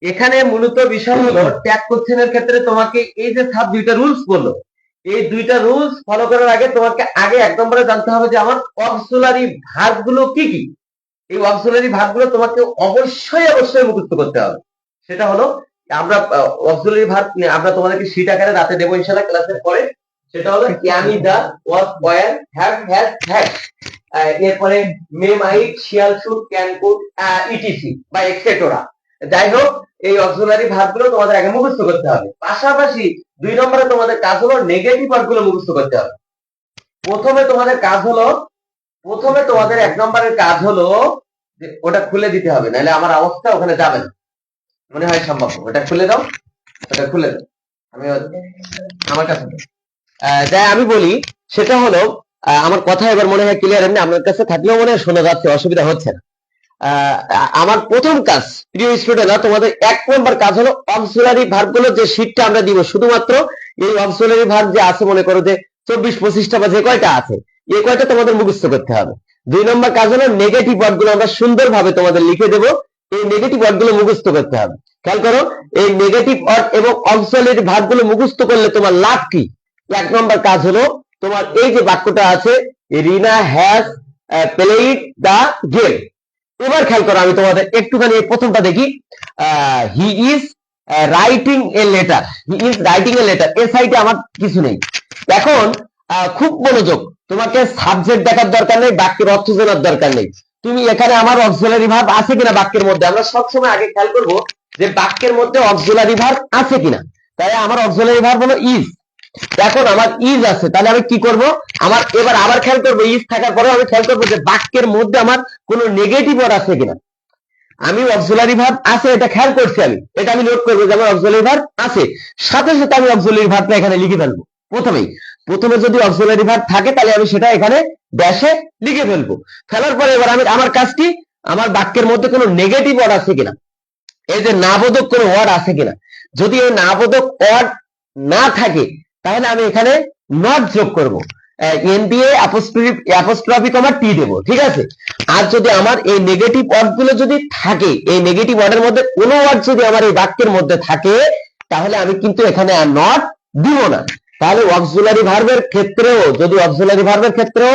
এখানে মূলত বিষয় হলো ট্যাগ কোশ্চেনের ক্ষেত্রে তোমাকে এই যে সাব 2টা রুলস বললো, এই 2টা রুলস ফলো করার আগে তোমাকে আগে 1 নম্বরে জানতে হবে যে আমার অক্সিলারি ভার্ব গুলো কি কি। এই অক্সিলারি ভার্ব গুলো তোমাকে অবশ্যই অবশ্যই মুখস্থ করতে হবে। সেটা হলো আমরা অক্সিলারি ভার্ব আমরা তোমাদেরকে শীট আকারে রাতে দেবো ইনশাআল্লাহ ক্লাসের পরে। সেটা হলো can, dare, was, were, have, has, had. এরপরে মে, মাইট, শিয়াল, শুড, ক্যান, কুড, ইটিসি বা এক্সেটরা। যাই হোক, এই অক্সিলারি ভার্ব গুলো তোমাদের আগে মুখস্থ করতে হবে। পাশাপাশি 2 নম্বরে তোমাদের কাজ হলো নেগেটিভ ওয়ার্ড গুলো মুখস্থ করতে হবে। প্রথমে তোমাদের 1 নম্বরের কাজ হলো যে ওটা খুলে দিতে হবে, নাহলে আমার অবস্থা ওখানে যাবে না, মনে হয় সম্ভব। ওটা খুলে দাও, ওটা খুলে দাও, আমি আমার কাছে যাই আমি বলি। সেটা হলো আমার কথা এবার মনে হয় ক্লিয়ার, এমনি আপনার কাছে থাকলেও মনে হয় শোনা যাচ্ছে, অসুবিধা হচ্ছে না। আমার প্রথম কাজ প্রিয় স্টুডেন্টরা, তোমাদের 1 নম্বর কাজ হলো অক্সিলারি ভার্ব গুলো যে শীটটা আমরা দিব, শুধুমাত্র এই অক্সিলারি ভার্ব যে আছে মনে করো যে 24-25টা বা যে কয়টা আছে এই কয়টা তোমাদের মুখস্থ করতে হবে। 2 নম্বর কাজ হলো নেগেটিভ ওয়ার্ড গুলো আমরা সুন্দরভাবে তোমাদের লিখে দেব, এই নেগেটিভ ওয়ার্ড গুলো মুখস্থ করতে হবে। খেয়াল করো, এই নেগেটিভ ওয়ার্ড এবং অক্সিলারি ভার্ব গুলো মুখস্থ করলে তোমার লাভ কি। 1 নম্বর কাজ হলো তোমার এই যে বাক্যটা আছে, রিনা হ্যাজ প্লেইড দা গেম। এবার খেয়াল করো, আমি তোমাদের একটুখানি প্রথমটা দেখি। He is writing a letter, he is writing a letter. এর সাইডে আমার কিছু নেই। এখন খুব মনোযোগ, তোমাকে সাবজেক্ট দেখার দরকার নেই, বাক্যের অর্থ জানার দরকার নেই। তুমি এখানে আমার অক্সিলারি ভার্ব আছে কিনা বাক্যের মধ্যে, আমরা সবসময় আগে খেয়াল করবো যে বাক্যের মধ্যে অক্সিলারি ভার্ব আছে কিনা। তাই আমার অক্সিলারি ভার্ব হলো ইজ। এখন আমার ইজ আছে, তাহলে আমি কি করব, আমার এবার আবার খেয়াল করবো ইজ থাকার পরে আমি খেয়াল করবো যে বাক্যের মধ্যে আমার কোনো নেগেটিভ ওয়ার্ড আছে কিনা। আমি অক্সিলারি ভার্ব আছে এটা খেয়াল করছি, আমি এটা আমি নোট করবো যে আমার অক্সিলারি ভার্ব আছে, সাথে সাথে আমি অক্সিলারি ভার্বটা এখানে লিখে ফেলবো। প্রথমে যদি অক্সিলারি ভার্ব থাকে তাহলে আমি সেটা এখানে ড্যাশে লিখে ফেলবো। ফেলার পরে এবার আমি আমার কাজ কি, আমার বাক্যের মধ্যে কোনো নেগেটিভ ওয়ার্ড আছে কিনা, এই যে নাবোধক কোনো ওয়ার্ড আছে কিনা। যদি এই নাবোধক ওয়ার্ড না থাকে তাহলে আমি এখানে নট যোগ করব, এন দিয়ে অ্যাপোস্ট্রফি কমা টি দেবো, ঠিক আছে। আর যদি আমার এই নেগেটিভ ওয়ার্ড গুলো যদি থাকে, এই নেগেটিভ ওয়ার্ডের মধ্যে কোনো ওয়ার্ড যদি আমার এই বাক্যের মধ্যে থাকে তাহলে আমি কিন্তু এখানে আর নট দিব না। তাহলে অক্সিলারি ভার্বের ক্ষেত্রেও, যদি অক্সিলারি ভার্বের ক্ষেত্রেও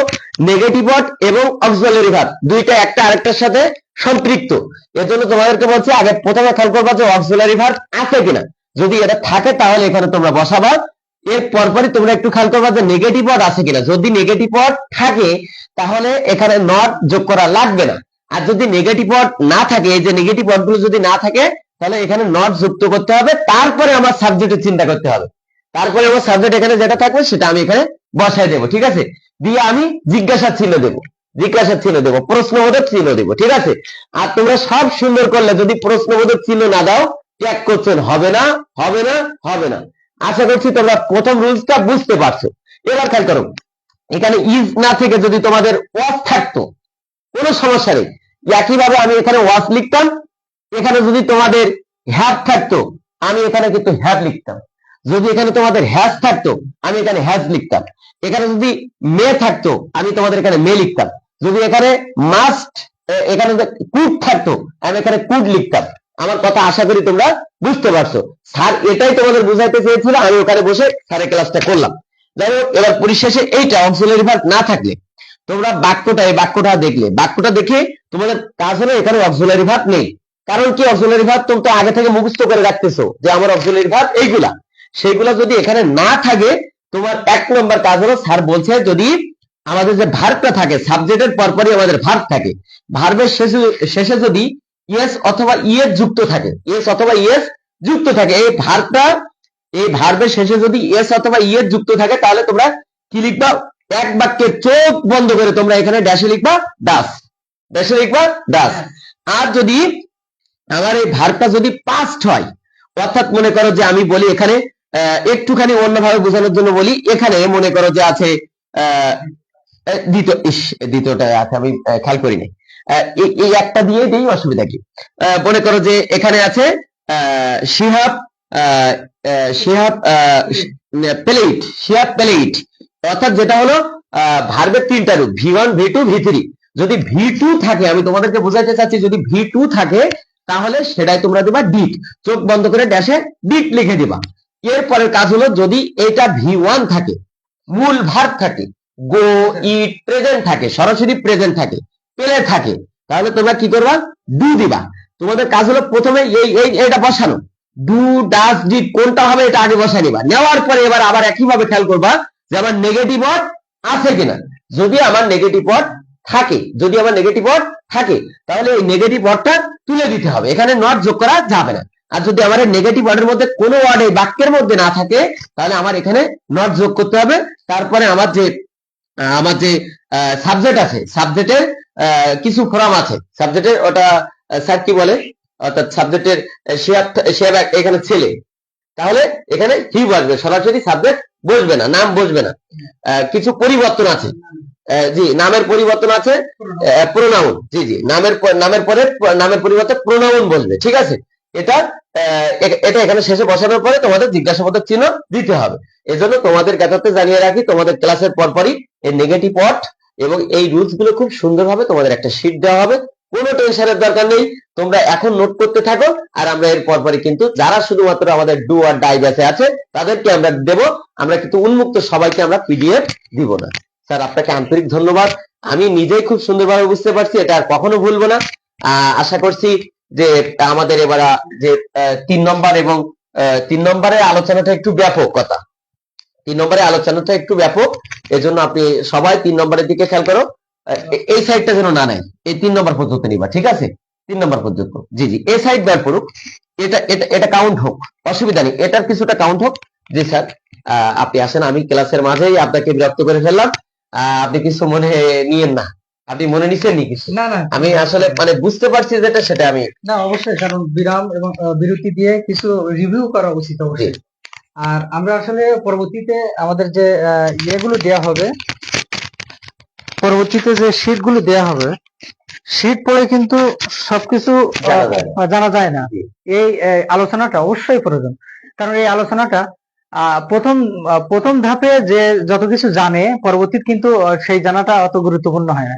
নেগেটিভ ওয়ার্ড এবং অক্সিলারি ভার্ব দুইটা একটা আরেকটার সাথে সম্পৃক্ত। এজন্য তোমাদেরকে বলছি আগে প্রথমে খেয়াল করবা যে অক্সিলারি ভার্ব আছে কিনা। যদি এটা থাকে তাহলে এখানে তোমরা বসাবা, এর পরপরই তোমরা একটু খেয়াল করবা যে নেগেটিভ ওয়ার্ড আছে কিনা। যদি নেগেটিভ ওয়ার্ড থাকে তাহলে এখানে নট যোগ করা লাগবে না। আর যদি নেগেটিভ ওয়ার্ড না থাকে, এই যে নেগেটিভ ওয়ার্ড গুলো যদি না থাকে তাহলে এখানে নট যুক্ত করতে হবে, তারপরে আমার সাবজেক্টের চিন্তা করতে হবে। তারপরে আমার সাবজেক্ট এখানে যেটা থাকবে সেটা আমি এখানে বসায় দেবো, ঠিক আছে। দিয়ে আমি জিজ্ঞাসা চিহ্ন দেবো, প্রশ্নবোধক চিহ্ন দেবো, ঠিক আছে। আর তোমরা সব সুন্দর করলে যদি প্রশ্নবোধক চিহ্ন না দাও ট্যাগ কোশ্চেন হবে না, হবে না, হবে না। আশা করছি তোমরা প্রথম রুলসটা বুঝতে পারছো। এবার খেয়াল করো, এখানে ইজ না থেকে যদি তোমাদের ওয়াজ থাকতো কোনো সমস্যা নেই, একইভাবে আমি এখানে ওয়াজ লিখতাম। এখানে যদি তোমাদের হ্যাভ থাকতো আমি এখানে কিন্তু হ্যাভ লিখতাম। যদি এখানে তোমাদের হ্যাজ থাকতো আমি এখানে হ্যাজ লিখতাম। এখানে যদি মে থাকতো আমি তোমাদের এখানে মে লিখতাম। যদি এখানে মাস্ট এখানে যে কুড থাকতো আমি এখানে কুড লিখতাম। আমার কথা আশা করি তোমরা বুঝতে পারছো। স্যার এটাই তোমাদের বুঝাইতে চেয়েছিল, আমি ওখানে বসে স্যারের ক্লাসটা করলাম। যাই হোক, এবার পরিশেষে এইটা অক্সিলারি ভার্ব না থাকলে তোমরা এই বাক্যটা দেখলে, বাক্যটা দেখে তোমাদের কাজ হলো এখানে অক্সিলারি ভার্ব নেই। কারণ কি, অক্সিলারি ভার্ব তুমি তো আগে থেকে মুখস্থ করে রাখতেছো যে আমার অক্সিলারি ভার্ব এইগুলা, সেইগুলা যদি এখানে না থাকে, তোমার 1 নম্বর কাজ হলো, স্যার বলছে যদি আমাদের যে ভার্বটা থাকে, সাবজেক্টের পরপরই আমাদের ভার্ব থাকে, ভার্বের শেষে যদি ইয়েস অথবা ইএস যুক্ত থাকে, এই ভার্বের শেষে যদি ইয়েস অথবা ইএস যুক্ত থাকে, তাহলে তোমরা কি লিখবা, এক বাক্যে চোখ বন্ধ করে তোমরা এখানে ড্যাশে লিখবা ডাস, আর যদি আমার এই ভার্বটা যদি পাস্ট হয়, অর্থাৎ মনে করো যে আমি বলি এখানে একটুখানি অন্যভাবে বোঝানোর জন্য বলি, এখানে মনে করো যে আছে দ্বিতীয়টা আছে আমি খেয়াল করি নাই, এই একটা দিয়ে দিই, অসুবিধা কি, মনে করো যে এখানে আছে শিহাব প্লেট, অর্থাৎ যেটা হলো ভার্বের 3টা রূপ, V1 V2 V3। যদি V2 থাকে, আমি তোমাদেরকে বোঝাতে চাচ্ছি, যদি V2 থাকে তাহলে সেটাই তোমরা দিবা ডিড, চোখ বন্ধ করে ড্যাশে ডিড লিখে দিবা। এরপরের কাজ হলো যদি এটা V1 থাকে, মূল ভার্ব থাকে, গো, ইট, প্রেজেন্ট থাকে, সরাসরি প্রেজেন্ট থাকে, পেলে থাকে, তাহলে তোমরা কি করবা, ডু দিবা। তোমাদের কাজ হলো প্রথমে এটা বসানো, ডু, ডাস, ডিড কোনটা হবে এটা আগে বসাই নিবা। নেওয়ার পরে এবার আবার একইভাবে খেয়াল করবা যে আমার নেগেটিভ ওয়ার্ড আছে কিনা। যদি আমার নেগেটিভ ওয়ার্ড থাকে, তাহলে এই নেগেটিভ ওয়ার্ডটা তুলে দিতে হবে, এখানে নট যোগ করা যাবে না। আর যদি আমার নেগেটিভ ওয়ার্ডের মধ্যে কোনো ওয়ার্ড এই বাক্যের মধ্যে না থাকে, তাহলে আমার এখানে নট যোগ করতে হবে। তারপরে আমার যে সাবজেক্ট আছে, সাবজেক্টের কিছু ফর্ম আছে, সাবজেক্টের ওটা স্যার কি বলে, অর্থাৎ সাবজেক্টের এখানে ছেলে, তাহলে এখানে হি বসবে, সরাসরি সাবজেক্ট বসবে না, নাম বসবে না। কিছু পরিবর্তন আছে, জি, নামের পরিবর্তন আছে, প্রোনাউন, জি, নামের পরিবর্তে প্রোনাউন বসবে, ঠিক আছে। এটা এখানে শেষে বসানোর পরে তোমাদের জিজ্ঞাসাবোধক চিহ্ন দিতে হবে। এজন্য তোমাদের জ্ঞাতার্থে জানিয়ে রাখি, তোমাদের ক্লাসের পরপরই এই নেগেটিভ ওয়ার্ড এবং এই রুলস গুলো খুব সুন্দরভাবে তোমাদের একটা শীট দেওয়া হবে, কোনো টেনশনের দরকার নেই। তোমরা এখন নোট করতে থাকো, আর আমরা এর পরপরই কিন্তু যারা শুধুমাত্র আমাদের ডু আর ডাই ব্যাচে আছে তাদেরকে আমরা দেব, আমরা কিন্তু উন্মুক্ত সবাইকে আমরা পিডিএফ দিব না। স্যার আপনাকে আন্তরিক ধন্যবাদ, আমি নিজেই খুব সুন্দরভাবে বুঝতে পারছি, এটা আর কখনো ভুলবো না। আশা করছি যে আমাদের এবার যে 3 নম্বর এবং 3 নম্বরের আলোচনাটা একটু ব্যাপক কথা, 3 নম্বরের আলোচনাটা একটু ব্যাপক, এজন্য আপনি সবাই 3 নম্বরের দিকে খেয়াল করো, এই সাইডটা যেন না নেয়, এই 3 নম্বর পর্যন্ত নিবা, ঠিক আছে, 3 নম্বর পর্যন্ত, জি, এই সাইড বের করুক, এটা কাউন্ট হোক, অসুবিধা নেই, এটার কিছুটা কাউন্ট হোক। জি স্যার, আপনি আসেন, আমি ক্লাসের মাঝেই আপনাকে বিরক্ত করে ফেললাম, আপনি কিছু মনে নিয়েন না, আপনি মনে নিছেন নি কিছু? না, আমি আসলে মানে বুঝতে পারছি যেটা, সেটা আমি না, অবশ্যই, কারণ বিরাম এবং বিরতি দিয়ে কিছু রিভিউ করা উচিত অবশ্যই। আর আমরা আসলে পরবর্তীতে আমাদের যে ইয়েগুলো দেয়া হবে, পরবর্তীতে যে শীট গুলো দেয়া হবে, শীট পড়ে কিন্তু সবকিছু জানা যায় না। এই আলোচনাটা অবশ্যই প্রয়োজন, কারণ এই আলোচনাটা প্রথম ধাপে যে যত কিছু জানে, পরবর্তী কিন্তু সেই জানাটা অত গুরুত্বপূর্ণ হয় না।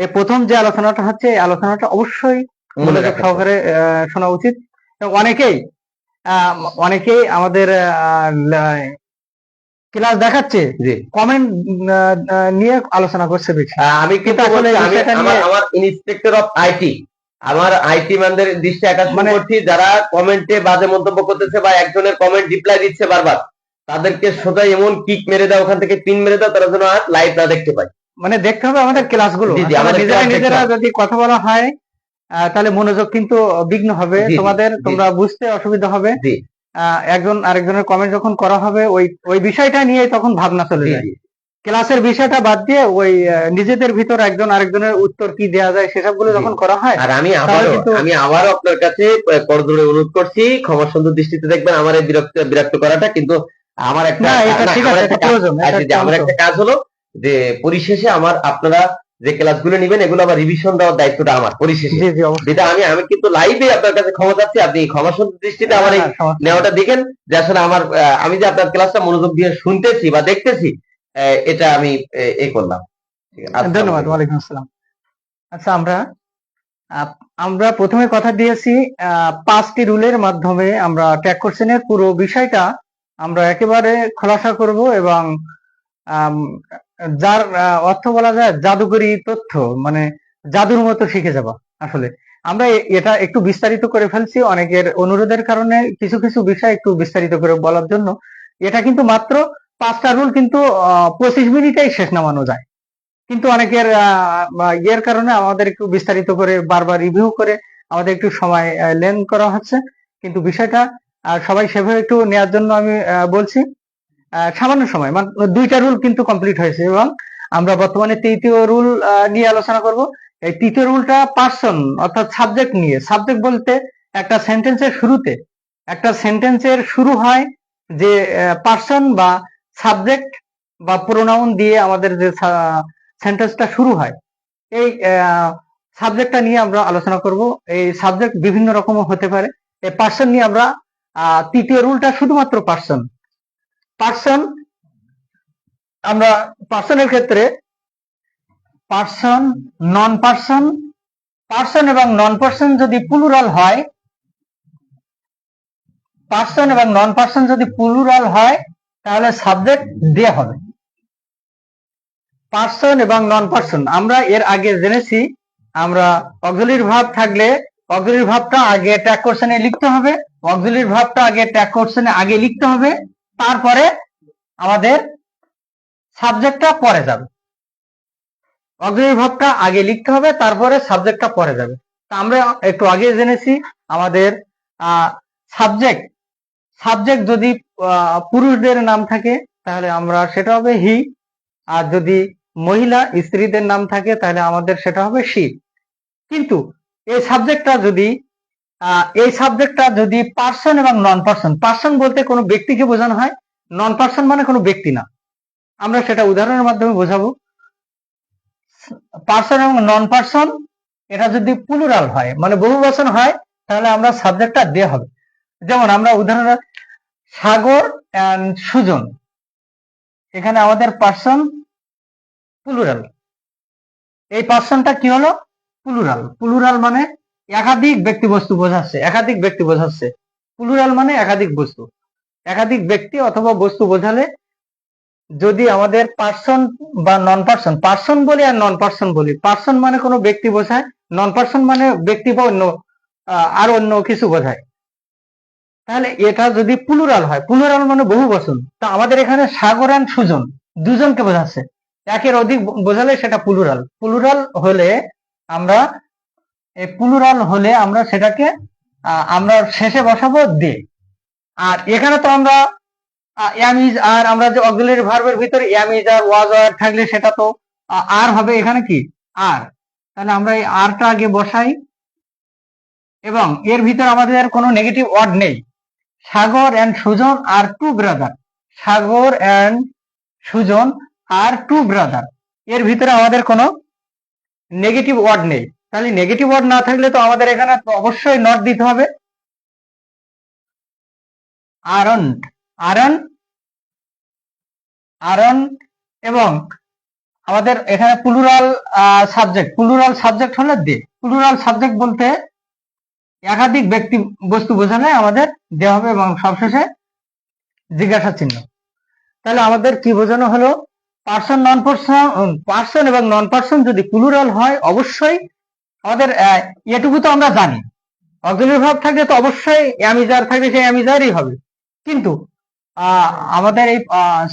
এই প্রথম যে আলোচনাটা হচ্ছে, এই আলোচনাটা অবশ্যই মনোযোগ সহকারে শোনা উচিত। অনেকেই আমাদের ক্লাস দেখাচ্ছে, কমেন্ট নিয়ে আলোচনা করছে বেশি। আমি কিন্তু আসলে আমার ইন্সপেক্টর অফ আইটি, আমার আইটি ম্যানদের দৃষ্টি আকর্ষণ করছি, যারা কমেন্টে বাজে মন্তব্য করতেছে বা একজনের কমেন্ট রিপ্লাই দিচ্ছে বারবার, তাদেরকে সোজা এমন কিক মেরে দাও, ওখান থেকে পিন মেরে দাও, তারা যেন আর লাইভ না দেখতে পায়। মানে দেখতে হবে আমাদের ক্লাসগুলো, নিজেরা যদি কথা বলা হয় তাহলে মনোযোগ কিন্তু বিঘ্ন হবে, তোমরা বুঝতে অসুবিধা হবে। একজন আরেকজনের কমেন্ট যখন করা হবে, ওই বিষয়টা নিয়ে তখন ভাবনা চলে যায়। ক্লাসের বিষয়টা বাদ দিয়ে ওই নিজেদের ভিতর একজন আরেকজনের উত্তর কি দেওয়া যায় সেসব গুলো যখন করা হয়। আর আমি আবারও আপনার কাছে করজোড়ে অনুরোধ করছি, ক্ষমা সুন্দর দৃষ্টিতে দেখবেন আমার এই বিরক্ত করাটা, কিন্তু আমার একটা কাজ হলো যে পরিশেষে আপনারা যে ক্লাসগুলো নেবেন, এগুলো আবার রিভিশন দেওয়ার দায়িত্বটা আমার পরিশেষে, যেটা আমি কিন্তু লাইভে আপনার কাছে ক্ষমা চাচ্ছি, আপনি ক্ষমা সুন্দর দৃষ্টিতে আমার এই নেওয়াটা দেখেন, যে আসলে আমি যে আপনার ক্লাসটা মনোযোগ দিয়ে শুনতেছি বা দেখতেছি, এটা আমি করলাম। ধন্যবাদ, ওয়ালাইকুম আসসালাম। আচ্ছা, আমরা আহ, আমরা প্রথমে কথা দিয়েছি 5টি রুলের মাধ্যমে আমরা ট্যাগ কোশ্চেনের পুরো বিষয়টা আমরা একেবারে খোলাসা করব এবং আম, যার অর্থ বলা যায় জাদুকরি তথ্য, মানে জাদুর মতো শিখে যাবা। আসলে আমরা এটা একটু বিস্তারিত করে ফেলছি অনেকের অনুরোধের কারণে, কিছু কিছু বিষয় একটু বিস্তারিত করে বলার জন্য। এটা কিন্তু মাত্র 5টা রুল, কিন্তু 25 মিনিটেই শেষ নামানো যায়, কিন্তু অনেকের ইয়ের কারণে আমাদের একটু বিস্তারিত করে বারবার রিভিউ করে আমাদের একটু সময় লেন করা হচ্ছে। কিন্তু বিষয়টা সবাই সেভাবে একটু নেওয়ার জন্য আমি বলছি। সামান্য সময়, মানে 2টা রুল কিন্তু কমপ্লিট হয়েছে এবং আমরা বর্তমানে 3য় রুল নিয়ে আলোচনা করব। এই 3য় রুলটা পার্সন অর্থাৎ সাবজেক্ট নিয়ে। সাবজেক্ট বলতে একটা সেন্টেন্সের শুরুতে, একটা সেন্টেন্সের শুরু হয় যে পার্সন বা সাবজেক্ট বা প্রোনাউন দিয়ে আমাদের যে সেন্টেন্সটা শুরু হয়, এই সাবজেক্টটা নিয়ে আমরা আলোচনা করব। এই সাবজেক্ট বিভিন্ন রকম হতে পারে। এই পার্সন নিয়ে আমরা 3য় রুলটা শুধুমাত্র পার্সন। পার্সন, আমরা পার্সনের ক্ষেত্রে পার্সন, নন পার্সন, পার্সন এবং নন পার্সন যদি প্লুরাল হয়, পার্সন এবং নন পার্সন যদি প্লুরাল হয় তাহলে সাবজেক্ট দে হবে। পার্সন এবং নন পার্সন আমরা এর আগে জেনেছি, আমরা অক্সিলারি ভার্ব থাকলে অক্সিলারি ভার্বটা আগে ট্যাগ কোশ্চেনে লিখতে হবে, অক্সিলারি ভার্বটা আগে ট্যাগ কোশ্চেনে আগে লিখতে হবে, তারপরে আমাদের সাবজেক্টটা পরে যাবে। অক্সিলারি ভার্বটা আগে লিখতে হবে, তারপরে সাবজেক্টটা পরে যাবে। তা আমরা একটু আগে জেনেছি আমাদের সাবজেক্ট, সাবজেক্ট যদি পুরুষদের নাম থাকে তাহলে আমরা সেটা হবে হি, আর যদি মহিলা স্ত্রীদের নাম থাকে তাহলে আমাদের সেটা হবে শি। কিন্তু এই সাবজেক্টটা যদি পার্সন এবং নন পার্সন, পার্সন বলতে কোনো ব্যক্তিকে বোঝানো হয়, নন পার্সন মানে কোনো ব্যক্তি না। আমরা সেটা উদাহরণের মাধ্যমে বোঝাবো। পার্সন এবং নন পার্সন এটা যদি প্লুরাল হয়, মানে বহুবচন হয়, তাহলে আমরা সাবজেক্টটা দে হবে। যেমন আমরা উদাহরণ, সাগর এন্ড সুজন, এখানে আমাদের পার্সন প্লুরাল। এই পার্সনটা কি হলো? প্লুরাল। প্লুরাল মানে একাধিক ব্যক্তি বস্তু বোঝাচ্ছে, একাধিক ব্যক্তি বোঝাচ্ছে। প্লুরাল মানে একাধিক বস্তু, একাধিক ব্যক্তি অথবা বস্তু বোঝালে যদি আমাদের পার্সন বা নন পার্সন, পার্সন বলি আর নন পার্সন বলি, পার্সন মানে কোনো ব্যক্তি বোঝায়, নন পার্সন মানে ব্যক্তি বা অন্য আর অন্য কিছু বোঝায়, তাহলে এটা যদি প্লুরাল হয়, প্লুরাল মানে বহু বচন, তা আমাদের এখানে সাগর এন্ড সুজন দুজনকে বোঝাচ্ছে, একের অধিক বোঝালে সেটা প্লুরাল। প্লুরাল হলে আমরা, এই প্লুরাল হলে আমরা সেটাকে আমরা শেষে বসাবো দে। আর এখানে তো আমরা এম ইজ আর, আমরা যে অক্সিলারি ভার্বের ভিতরে এম ইজ আর ওয়াজ আর থাকলে সেটা তো আর হবে, এখানে কি আর, তাহলে আমরা এই আরটা আগে বসাই এবং এর ভিতরে আমাদের কোনো নেগেটিভ ওয়ার্ড নেই। Sagar and Sujan are two brother, Sagar and Sujan are two brother, এর ভিতরে আমাদের কোনো নেগেটিভ ওয়ার্ড নেই। তাহলে নেগেটিভ ওয়ার্ড না থাকলে তো আমাদের এখানে অবশ্যই নট দিতে হবে। আরন্ট, আরন, আরন, এবং আমাদের এখানে প্লুরাল সাবজেক্ট, প্লুরাল সাবজেক্ট হলে দে। প্লুরাল সাবজেক্ট বলতে একাধিক ব্যক্তি বস্তু বোঝালে আমাদের দে হবে এবং সবশেষে জিজ্ঞাসা চিহ্ন। তাহলে আমাদের কি বোঝানো হলো? পার্সন, নন পার্সন, পার্সন এবং নন পার্সন যদি প্লুরাল হয় অবশ্যই আমাদের এটুকু তো আমরা জানি, অক্সিলারি ভার্ব থাকলে তো অবশ্যই অ্যামিজার থাকলে সেই অ্যামিজারই হবে। কিন্তু আমাদের এই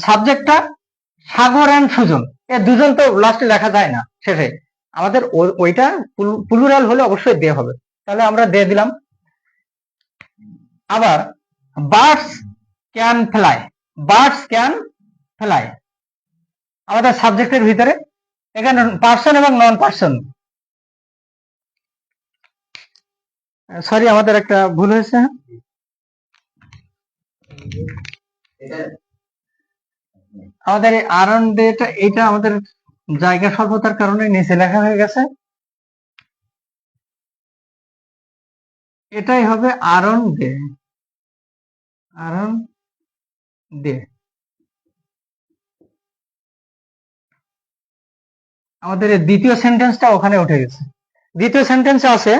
সাবজেক্টটা সাগর এন্ড সুজন, এ দুজন তো লাস্টে লেখা যায় না, শেষে আমাদের ওইটা প্লুরাল হলে অবশ্যই দে হবে, তাহলে আমরা দে দিলাম। আবার birds can fly, birds can fly আমাদের সাবজেক্টের ভিতরে, এখানে পার্সন এবং নন পার্সন, সরি আমাদের একটা ভুল হয়েছে, আমাদের এই আরন ডেটা, এটা আমাদের জায়গা স্বল্পতার কারণে নিচে লেখা হয়ে গেছে, এটাই হবে আরন ডে, আরন ডে। আমাদের এই দ্বিতীয় সেন্টেন্সটা ওখানে উঠে গেছে, দ্বিতীয় সেন্টেন্সে আছে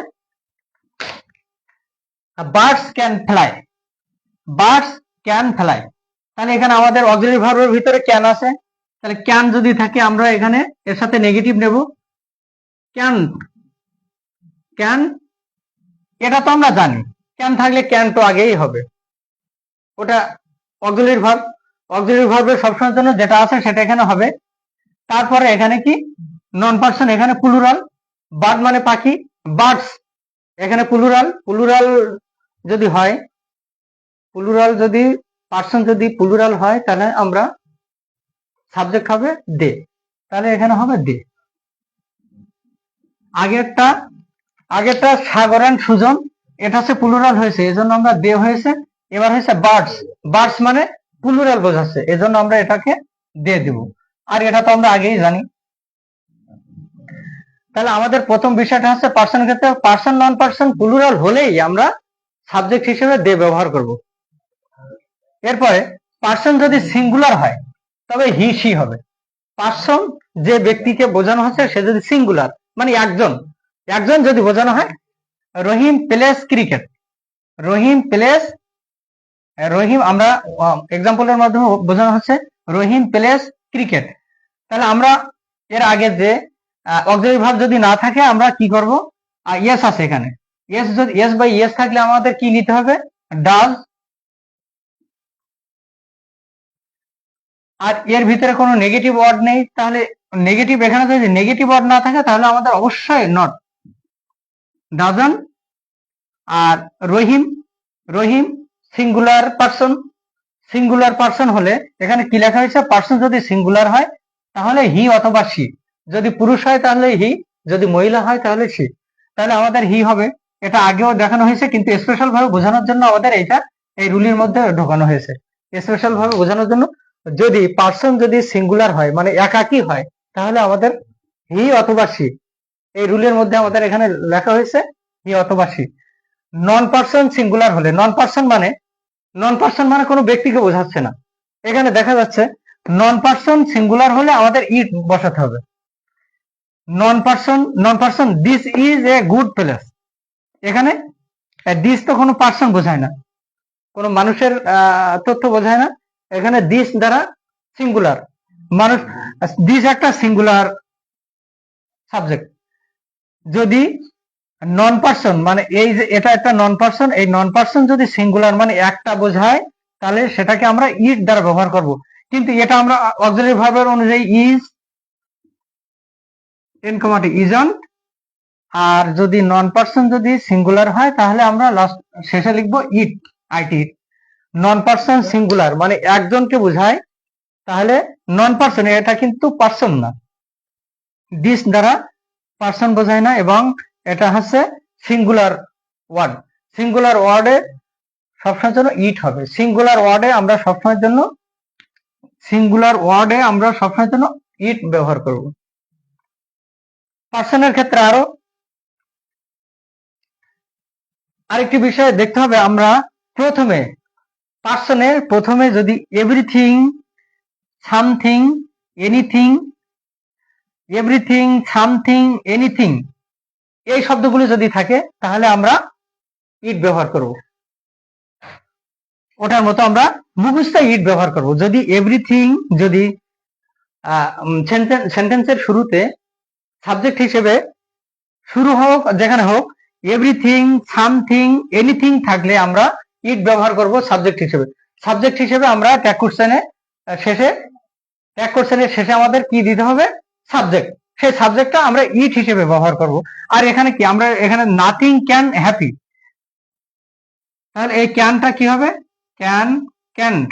birds can fly, birds can fly. তাহলে এখানে আমাদের অক্সিলারি ভার্বের ভিতরে ক্যান আছে, তাহলে ক্যান যদি থাকে আমরা এখানে এর সাথে নেগেটিভ নেব, ক্যান, ক্যান, এটা তো আমরা জানি ক্যান থাকলে ক্যান তো আগেই হবে, ওটা অক্সিলারি ভার্ব। অক্সিলারি ভার্বের সবসময়ের জন্য যেটা আছে সেটা এখানে হবে। তারপরে এখানে কি নন পার্সন, এখানে প্লুরাল, বার্ড মানে পাখি, বার্ডস এখানে প্লুরাল, প্লুরাল যদি হয়, প্লুরাল যদি পার্সন যদি প্লুরাল হয় তাহলে আমরা সাবজেক্ট হবে দে, তাহলে এখানে হবে দে। আগেরটা সাগর এন্ড সুজন, এটা হচ্ছে প্লুরাল হয়েছে এজন্য আমরা দে হয়েছে। এবার হয়েছে বার্ডস, বার্ডস মানে প্লুরাল বোঝাচ্ছে এজন্য আমরা এটাকে দে দিব, আর এটা তো আমরা আগেই জানি। তাহলে আমাদের প্রথম বিষয়টা হচ্ছে পার্সন ক্ষেত্রে পার্সন নন পার্সন প্লুরাল হলেই আমরা সাবজেক্ট হিসেবে দে ব্যবহার করব। এরপরে পার্সন যদি সিঙ্গুলার হয় তবে হি সি হবে। পার্সন যে ব্যক্তিকে বোঝানো হচ্ছে সে যদি সিঙ্গুলার মানে একজন, একজন যদি বোঝানো হয়, রহিম প্লেস ক্রিকেট, রহিম প্লেস, রহিম আমরা এক্সাম্পলের মাধ্যমে বোঝানো হচ্ছে রহিম প্লেস ক্রিকেট। তাহলে আমরা এর আগে যে অক্সিলারি ভার্ব যদি না থাকে আমরা কি করব, ইয়েস আছে এখানে, ইয়েস যদি ইয়েস বাই ইয়েস থাকলে আমাদের কি নিতে হবে, ডাজ। আর এর ভিতরে কোনো নেগেটিভ ওয়ার্ড নেই, তাহলে নেগেটিভ এখানে যদি নেগেটিভ ওয়ার্ড না থাকে তাহলে আমাদের অবশ্যই নট, ডাজন। আর Rahim, Rahim singular person, singular person হলে এখানে কি লেখা হয়েছে, পার্সন যদি সিঙ্গুলার হয় তাহলে হি অথবা সি, যদি পুরুষ হয় তাহলে হি, যদি মহিলা হয় তাহলে সি, তাহলে আমাদের হি হবে। এটা আগেও দেখানো হয়েছে কিন্তু স্পেশাল ভাবে বোঝানোর জন্য আমাদের এটা এই রুলের মধ্যে ঢোকানো হয়েছে, স্পেশাল ভাবে বোঝানোর জন্য। যদি পার্সন যদি সিঙ্গুলার হয় মানে একাকী হয় তাহলে আমাদের হি অথবা সি, এই রুলের মধ্যে আমাদের এখানে লেখা হয়েছে হি অথবা সি। নন পার্সন সিঙ্গুলার হলে, নন পার্সন মানে, নন পার্সন মানে কোনো ব্যক্তিকে বোঝাচ্ছে না, এখানে দেখা যাচ্ছে নন পার্সন সিঙ্গুলার হলে আমাদের ইট বসাতে হবে। None person this is a good place, এখানে দিস তো কোনো পার্সন বোঝায় না, কোনো মানুষের তথ্য বোঝায় না, এখানে দিস দ্বারা সিঙ্গুলার মানুষ, দিস একটা সিঙ্গুলার সাবজেক্ট। যদি নন পার্সন মানে এই যে এটা একটা নন পার্সন, এই নন পার্সন যদি সিঙ্গুলার মানে একটা বোঝায় তাহলে সেটাকে আমরা ইট দ্বারা ব্যবহার করব, কিন্তু এটা আমরা অক্সিলারি ভার্বের অনুযায়ী ইজ, ইনকমাটি ইজন্ট। আর যদি নন পার্সন যদি সিঙ্গুলার হয় তাহলে আমরা লাস্ট শেষে লিখবো ইট, আইটি। নন পার্সন সিঙ্গুলার মানে একজনকে বোঝায়, তাহলে নন পার্সন এটা কিন্তু পার্সন না, দিস দ্বারা পার্সন বোঝায় না, এবং এটা হচ্ছে সিঙ্গুলার ওয়ার্ড, সিঙ্গুলার ওয়ার্ডে সবসময়ের জন্য ইট হবে। সিঙ্গুলার ওয়ার্ডে আমরা সবসময়ের জন্য, সিঙ্গুলার ওয়ার্ডে আমরা সবসময়ের জন্য ইট ব্যবহার করব। পার্সনের ক্ষেত্রে আরো আরেকটি বিষয় দেখতে হবে, আমরা প্রথমে পার্সনের প্রথমে যদি everything, something, anything, everything, something, anything এই শব্দগুলো যদি থাকে তাহলে আমরা ইট ব্যবহার করব, ওটার মতো আমরা মুখস্থ ইট ব্যবহার করব। যদি এভরিথিং যদি সেন্টেন্সের শুরুতে সাবজেক্ট হিসেবে শুরু হোক যেখানে হোক, এভরিথিং, সামথিং, এনিথিং থাকলে আমরা ইট ব্যবহার করব সাবজেক্ট হিসেবে। সাবজেক্ট হিসেবে আমরা ট্যাগ কোশ্চেনের শেষে আমাদের কি দিতে হবে, সাবজেক্ট, সেই সাবজেক্টটা আমরা ইট হিসেবে ব্যবহার করব। আর এখানে কি আমরা এখানে নাথিং ক্যান হ্যাপি, তাহলে এই ক্যানটা কি হবে, ক্যান, ক্যান্ট,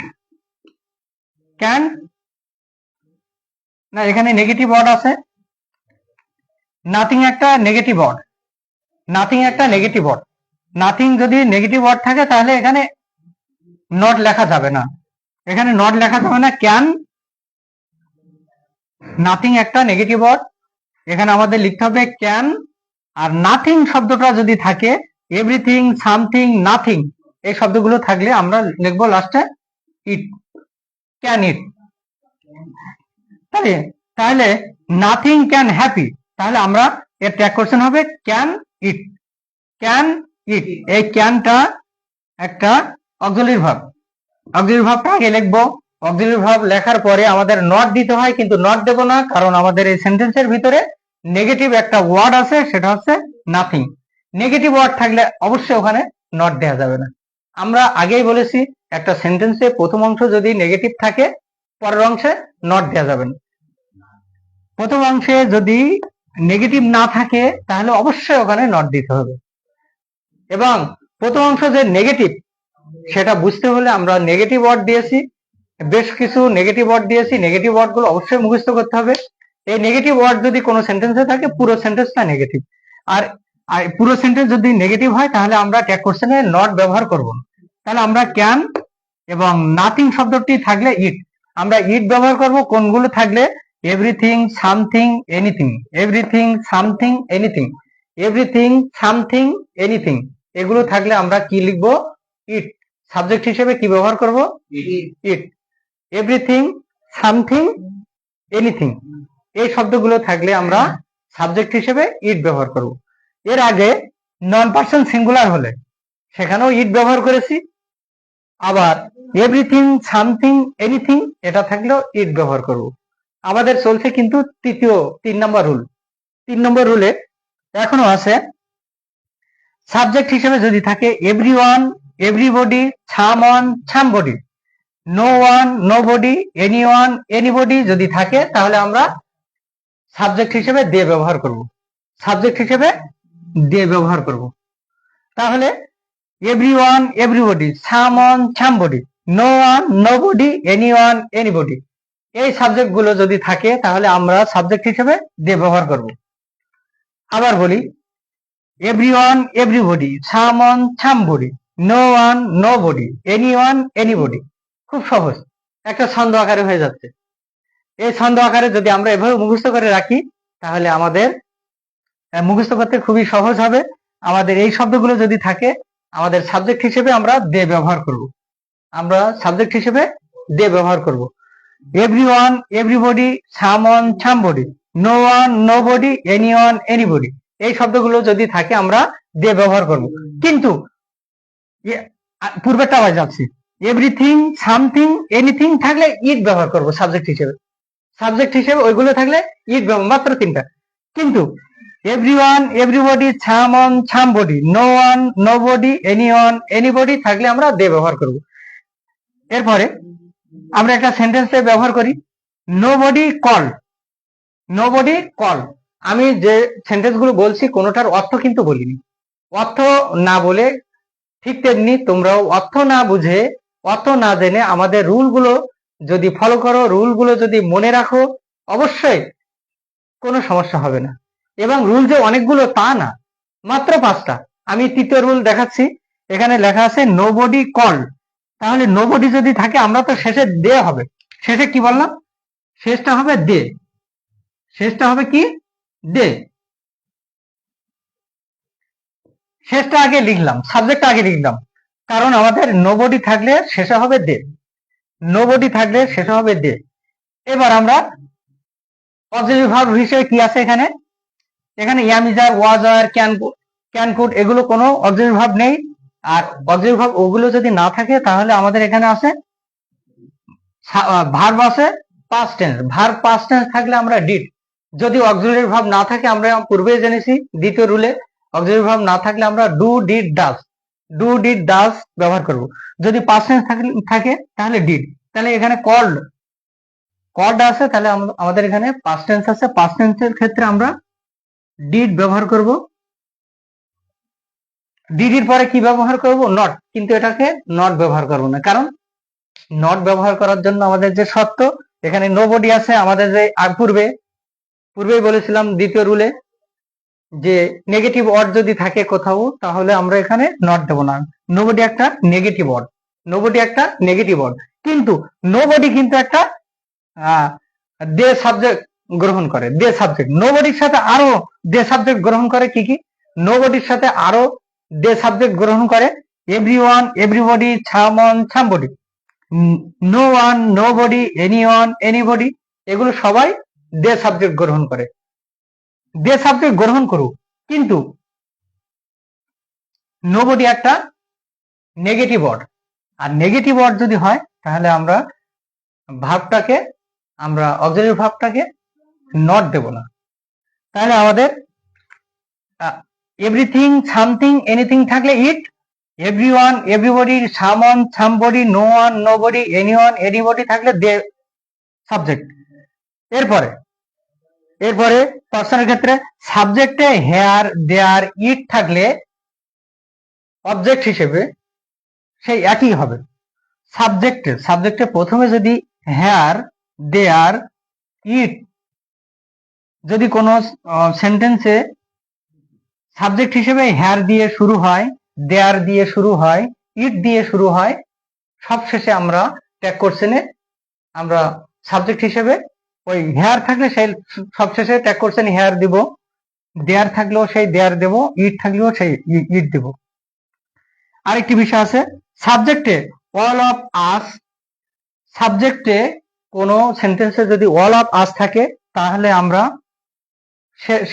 ক্যান না, এখানে নেগেটিভ ওয়ার্ড আছে, নাথিং একটা নেগেটিভ ওয়ার্ড, নাথিং একটা নেগেটিভ ওয়ার্ড, নাথিং যদি নেগেটিভ ওয়ার্ড থাকে তাহলে এখানে নট লেখা যাবে না, এখানে নট লেখা যাবে না, ক্যান, নাথিং একটা নেগেটিভ ওয়ার্ড, এখানে আমাদের লিখতে হবে ক্যান। আর নাথিং শব্দটা যদি থাকে, এভরিথিং, সামথিং, নাথিং এই শব্দগুলো থাকলে আমরা লিখবো লাস্টে ইট, ক্যান ইট। তাহলে নাথিং ক্যান হ্যাপি, তাহলে আমরা এর ট্যাগ কোশ্চেন হবে ক্যান ইট। ক্যান ইট, এই ক্যানটা একটা অক্সিলারি ভার্ব। অক্সিলারি ভার্বটা আগে লিখবো। অক্সিলারি ভার্ব লেখার পরে আমাদের নট দিতে হয়, কিন্তু নট দেবো না, কারণ আমাদের এই সেন্টেন্সের ভিতরে নেগেটিভ একটা ওয়ার্ড আছে, সেটা হচ্ছে নাথিং। নেগেটিভ ওয়ার্ড থাকলে অবশ্যই ওখানে নট দেওয়া যাবে না। আমরা আগেই বলেছি একটা সেন্টেন্সে প্রথম অংশ যদি নেগেটিভ থাকে পরের অংশে নট দেওয়া যাবে না। প্রথম অংশে যদি নেগেটিভ না থাকে তাহলে অবশ্যই ওখানে নট দিতে হবে। এবং প্রথম অংশ যে নেগেটিভ সেটা বুঝতে হলে আমরা নেগেটিভ ওয়ার্ড দিয়েছি, বেশ কিছু নেগেটিভ ওয়ার্ড দিয়েছি। নেগেটিভ ওয়ার্ড গুলো অবশ্যই মুখস্থ করতে হবে। এই নেগেটিভ ওয়ার্ড যদি কোনো সেন্টেন্সে থাকে পুরো সেন্টেন্সটা নেগেটিভ। আর আর পুরো সেন্টেন্স যদি নেগেটিভ হয় তাহলে আমরা ট্যাগ কোশ্চেনে নট ব্যবহার করব না। তাহলে আমরা ক্যান এবং নাথিং শব্দটি থাকলে ইট, আমরা ইট ব্যবহার করব। কোনগুলো থাকলে everything, something, anything. Everything, something, anything. Everything, something, anything, এগুলো থাকলে আমরা কি লিখবো? ইট। সাবজেক্ট হিসেবে কি ব্যবহার করব? ইট। এভরিথিং, সামথিং, এনিথিং, এই শব্দগুলো থাকলে আমরা সাবজেক্ট হিসেবে ইট ব্যবহার করব। এর আগে নন পার্সন সিঙ্গুলার হলে সেখানেও ইট ব্যবহার করেছি। আবার এভরিথিং, সামথিং, এনিথিং এটা থাকলেও ইট ব্যবহার করব। আমাদের চলছে কিন্তু তিন নম্বর রুল। 3 নম্বর রুলে এখনো আছে সাবজেক্ট হিসেবে যদি থাকে everyone, everybody, someone, somebody, no one, nobody, anyone, anybody যদি থাকে তাহলে আমরা সাবজেক্ট হিসেবে দে ব্যবহার করব। সাবজেক্ট হিসেবে দে ব্যবহার করব। তাহলে everyone, everybody, someone, somebody, no one, nobody, anyone, anybody, এই সাবজেক্ট গুলো যদি থাকে তাহলে আমরা সাবজেক্ট হিসেবে দে ব্যবহার করব। আবার বলি everyone, everybody, someone, somebody, no one, nobody, anyone, anybody. খুব সহজ, একটা ছন্দ আকারে হয়ে যাচ্ছে। এই ছন্দ আকারে যদি আমরা এভাবে মুখস্থ করে রাখি তাহলে আমাদের মুখস্থ করতে খুবই সহজ হবে। আমাদের এই শব্দগুলো যদি থাকে আমাদের সাবজেক্ট হিসেবে আমরা দে ব্যবহার করব। আমরা সাবজেক্ট হিসেবে দে ব্যবহার করব। Everyone, everybody, someone, somebody, no one, nobody, anyone, anybody, এই শব্দগুলো যদি থাকে আমরা দে ব্যবহার করব। কিন্তু পূর্বেরটা আবার যাচ্ছি, এভরিথিং, সামথিং, এনিথিং থাকলে ইট ব্যবহার করব সাবজেক্ট হিসেবে। সাবজেক্ট হিসেবে ওইগুলো থাকলে ইট ব্যবহার, মাত্র 3টা। কিন্তু everyone, everybody, someone, somebody, no one, nobody, anyone, anybody থাকলে আমরা দে ব্যবহার করব। এরপরে আমরা একটা সেন্টেন্সে ব্যবহার করি নোবডি কল। নোবডি কল, আমি যে সেন্টেন্স গুলো বলছি কোনোটার অর্থ কিন্তু বলিনি। অর্থ না বলে ঠিক তেমনি তোমরাও অর্থ না বুঝে, অর্থ না জেনে আমাদের রুলগুলো যদি ফলো করো, রুলগুলো যদি মনে রাখো, অবশ্যই কোনো সমস্যা হবে না। এবং রুল যে অনেকগুলো তা না, মাত্র 5টা। আমি 3য় রুল দেখাচ্ছি। এখানে লেখা আছে নোবডি কল। তাহলে নোবডি যদি থাকে আমরা তো শেষে দে হবে। শেষে কি বললাম? শেষটা হবে দে। শেষটা হবে কি? দে। শেষটা আগে লিখলাম, সাবজেক্টটা আগে লিখলাম, কারণ আমাদের নোবডি থাকলে শেষে হবে দে। নোবডি থাকলে শেষে হবে দে। এবার আমরা অক্সিলারি ভার্ব হিসেবে কি আছে এখানে? এখানে am is are, was were, can could এগুলো কোনো অক্সিলারি ভার্ব নেই। আর অক্সিলারি ভার্ব ওগুলো যদি না থাকে তাহলে আমাদের এখানে আছে ভার্ব আছে past tense. Verb past tense থাকলে আমরা ডিড। যদি অক্সিলারি ভার্ব না থাকে আমরা পূর্বে জেনেছি 2য় রুলে অক্সিলারি ভার্ব না থাকলে আমরা do, did, does, do, did, does ব্যবহার করব। যদি পাস্ট টেন্স থাকে তাহলে ডিড। তাহলে এখানে কল্ড, কল্ড আছে, তাহলে আমাদের এখানে পাস্ট টেন্স আছে। পাস্ট টেন্সের ক্ষেত্রে আমরা ডিড ব্যবহার করব। ডিডির পরে কি ব্যবহার করব? নট। কিন্তু এটাকে নট ব্যবহার করব না, কারণ নট ব্যবহার করার জন্য আমাদের যে শর্ত, এখানে নোবডি আছে। আমাদের যে পূর্বেই বলেছিলাম 2য় রুলে যে নেগেটিভ ওয়ার্ড যদি থাকে কোথাও তাহলে আমরা এখানে নট দেব না। নোবডি একটা নেগেটিভ ওয়ার্ড, নোবডি একটা নেগেটিভ ওয়ার্ড। কিন্তু নোবডি কিন্তু একটা দে সাবজেক্ট গ্রহণ করে, দে সাবজেক্ট। নোবডির সাথে আরো দে সাবজেক্ট গ্রহণ করে কি কি? নোবডির সাথে আরো দে সাবজেক্ট গ্রহণ করে everyone, everybody, someone, somebody, no one, nobody, anyone, anybody, এগুলো সবাই দে সাবজেক্ট গ্রহণ করে। দে সাবজেক্ট গ্রহণ করুক, কিন্তু নোবডি একটা নেগেটিভ ওয়ার্ড, আর নেগেটিভ ওয়ার্ড যদি হয় তাহলে আমরা ভাবটাকে, আমরা অক্সিলারি ভাবটাকে নট দেব না। তাহলে আমাদের এভরিথিং, সামথিং, এনিথিং থাকলে it, everyone, everybody, someone, somebody, no one, nobody, anyone, anybody থাকলে দে সাবজেক্ট। এরপরে পার্সনের ক্ষেত্রে সাবজেক্টে হেয়ার, দেয়ার, ইট থাকলে অবজেক্ট হিসেবে সেই একই হবে। সাবজেক্টে প্রথমে যদি হেয়ার, দেয়ার, ইট, যদি কোনো সেন্টেন্সে সাবজেক্ট হিসেবে হেয়ার দিয়ে শুরু হয়, দেয়ার দিয়ে শুরু হয়, ইট দিয়ে শুরু হয়, সবশেষে আমরা ট্যাগ কোশ্চেনে আমরা সাবজেক্ট হিসেবে ওই হেয়ার থাকলে সেই সবশেষে ট্যাগ কোশ্চেন হেয়ার দিব, দেয়ার থাকলেও সেই দেয়ার দেব, ইট থাকলেও সেই ইট দেব। আরেকটি বিষয় আছে, সাবজেক্টে অল অফ আস, সাবজেক্টে কোনো সেন্টেন্সে যদি অল অফ আস থাকে তাহলে আমরা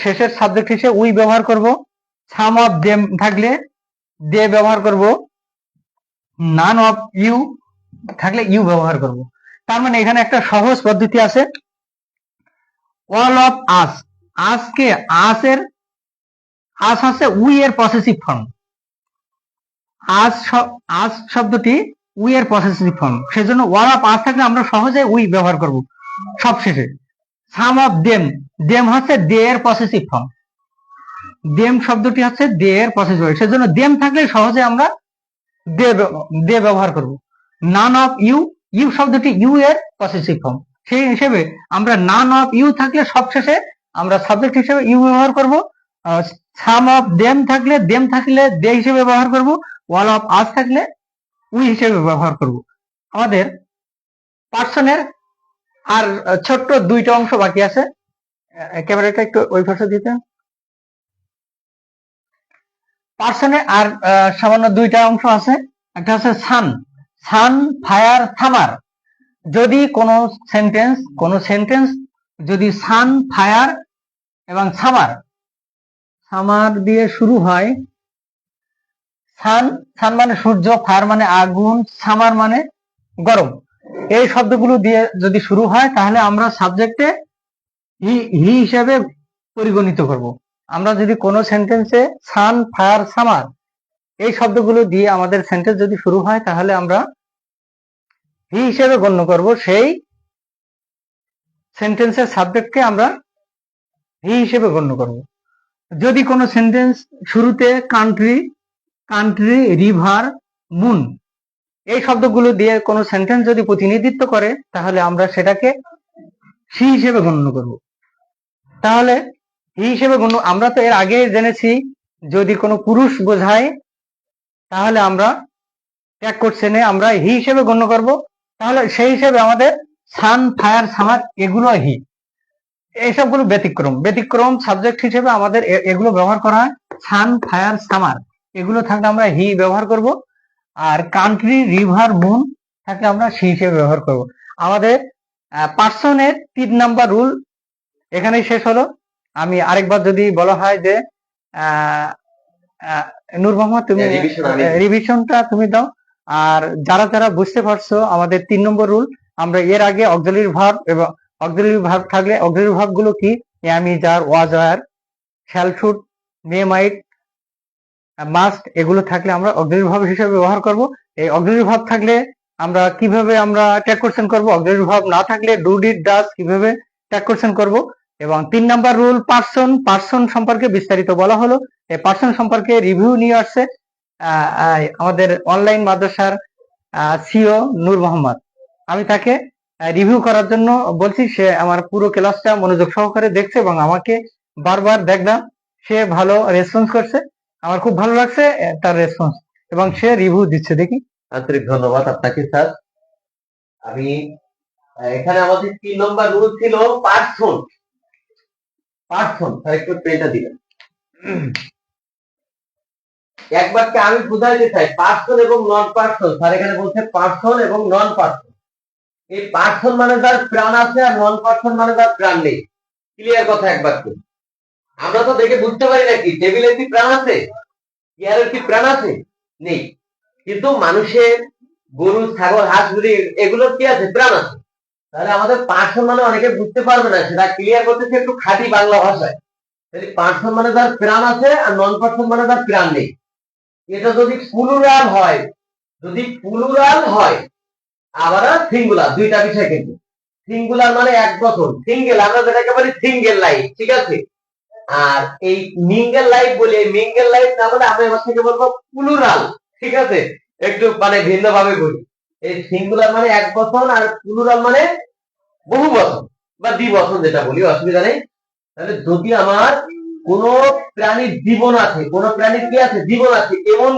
শেষের সাবজেক্ট হিসেবে উই ব্যবহার করব। সাম অফ দেম থাকলে দে ব্যবহার করব। নান অফ ইউ থাকলে ইউ ব্যবহার করব। তার মানে এখানে একটা সহজ পদ্ধতি আছে। অল অফ আস, আজকে আসের, আস হচ্ছে উই এর পসেসিভ ফর্ম, আজ শব্দটি উই এর পসেসিভ ফর্ম, সেজন্য অল অফ আস থাকলে আমরা সহজে উই ব্যবহার করব সবশেষে। সাম অফ দেম, দেম হচ্ছে দে এর পসেসিভ ফর্ম, দেম শব্দটি হচ্ছে দে এর পসেসিভ ফর্ম, সেজন্য দেম থাকলে সহজে আমরা দে ব্যবহার করব। নান অফ ইউ, ইউ শব্দটি ইউ এর পসেসিভ ফর্ম, সেই হিসেবে আমরা নান অফ ইউ থাকলে সবশেষে আমরা সাবজেক্ট হিসেবে ইউ ব্যবহার করব। সাম অফ দেম থাকলে দে হিসেবে ব্যবহার করব। অল অফ আস থাকলে উই হিসেবে ব্যবহার করব। আমাদের পার্সনের আর ছোট্ট দুইটা অংশ বাকি আছে, ক্যামেরাটা একটু ওই পাশে দিতে। পার্সনে আর সামান্য দুইটা অংশ আছে, একটা হচ্ছে সান, সান, ফায়ার, সামার। যদি কোনো সেন্টেন্স যদি সান, ফায়ার এবং সামার দিয়ে শুরু হয়, সান মানে সূর্য, ফায়ার মানে আগুন, সামার মানে গরম, এই শব্দগুলো দিয়ে যদি শুরু হয় তাহলে আমরা সাবজেক্টে হি হিসেবে পরিগণিত করব। আমরা যদি কোনো সেন্টেন্সে সান, ফায়ার, সামার এই শব্দগুলো দিয়ে আমাদের সেন্টেন্স যদি শুরু হয় তাহলে আমরা হি হিসেবে গণ্য করব, সেই সেন্টেন্সের সাবজেক্টকে আমরা হি হিসেবে গণ্য করব। যদি কোনো সেন্টেন্স শুরুতে কান্ট্রি, রিভার, মুন এই শব্দগুলো দিয়ে কোনো সেন্টেন্স যদি প্রতিনিধিত্ব করে তাহলে আমরা সেটাকে সি হিসেবে গণ্য করব। তাহলে হি হিসেবে গণ্য, আমরা তো এর আগে জেনেছি যদি কোনো পুরুষ বোঝায় তাহলে আমরা ট্যাগ কোশ্চেনে আমরা হি হিসেবে গণ্য করব। তাহলে সেই হিসেবে আমাদের সান, ফায়ার, সামার এগুলো হি, এইসবগুলো ব্যতিক্রম সাবজেক্ট হিসেবে আমাদের এগুলো ব্যবহার করা হয়। সান, ফায়ার, সামার এগুলো থাকলে আমরা হি ব্যবহার করব, আর কান্ট্রি, রিভার, মুন থাকলে আমরা সি হিসেবে ব্যবহার করব। আমাদের পার্সনের 3 নাম্বার রুল এখানেই শেষ হলো। আমি আরেকবার যদি বলা হয় যে নূর মোহাম্মদ তুমি রিভিশনটা তুমি দাও, আর যারা যারা বুঝতে পারছো আমাদের 3 নম্বর রুল, আমরা এর আগে অক্সিলারি ভার্ব এবং অক্সিলারি ভার্ব থাকলে অক্সিলারি ভার্ব গুলো কি, am, is, are, was, were, shall, should, may, might, must এগুলো থাকলে আমরা অক্সিলারি ভার্ব হিসেবে ব্যবহার করব। এই অক্সিলারি ভার্ব থাকলে আমরা কিভাবে আমরা ট্যাগ কোশ্চেন করব, অক্সিলারি ভার্ব না থাকলে ডু, ডিড, ডাজ কিভাবে ট্যাগ কোশ্চেন করব। এবং 3 নাম্বার রুল পার্সন সম্পর্কে বিস্তারিত বলা হলো। এই পার্সন সম্পর্কে রিভিউ নিয়ে আসছে আমাদের অনলাইন মাদ্রাসার সিও নূর মোহাম্মদ। আমি তাকে রিভিউ করার জন্য বলছি, সে আমার পুরো ক্লাসটা মনোযোগ সহকারে দেখছে এবং আমাকে বারবার দেখলাম, সে ভালো রেসপন্স করছে, আমার খুব ভালো লাগছে তার রেসপন্স, এবং সে রিভিউ দিচ্ছে। দেখি, আন্তরিক ধন্যবাদ আপনাকে স্যার। আমি এখানে আমাদের 3 নম্বর রুল ছিল পার্সন, স্যার একটু পেনটা দিবেন। একবারকে আমি বুঝাইতে চাই পার্সন এবং নন পার্সন। স্যার এখানে বলছে পার্সন এবং নন পার্সন। এই পার্সন মানে যার প্রাণ আছে আর নন পার্সন মানে যার প্রাণ নেই। ক্লিয়ার কথা একবার কি? আমরা তো দেখে বুঝতে পারি নাকি টেবিলের কি প্রাণ আছে, চেয়ারের কি প্রাণ আছে? নেই। কিন্তু মানুষের, গরু, ছাগল, হাঁস, মুরগি এগুলোর কি আছে? প্রাণ আছে। তাহলে আমাদের পার্সন মানে অনেকে বুঝতে পারবে না, সেটা ক্লিয়ার করতেছে একটু খাঁটি বাংলা ভাষায়। তাহলে পার্সন মানে তার প্রাণ আছে, আর নন পার্সন মানে তার প্রাণ নেই। এটা যদি প্লুরাল হয়, যদি প্লুরাল হয়, আবার সিঙ্গুলার, দুইটা বিষয় কিন্তু। সিঙ্গুলার মানে এক বচন, সিঙ্গেল আমরা যেটাকে বলি সিঙ্গেল লাইফ, ঠিক আছে। আর এই মিঙ্গেল লাইফ বলে, মিঙ্গেল লাইফ না বলে আমরা এবার থেকে বলবো প্লুরাল, ঠিক আছে। একটু মানে ভিন্ন ভাবে বলি। এই সিঙ্গুলার মানে এক বচন, আর প্লুরাল মানে বহু বচন বা দ্বিবচন যেটা বলি, অসুবিধা নেই। তাহলে যদি আমার কোন প্রাণীর জীবন আছে, কোন প্রাণীর কি আছে? জীবন আছে, এমন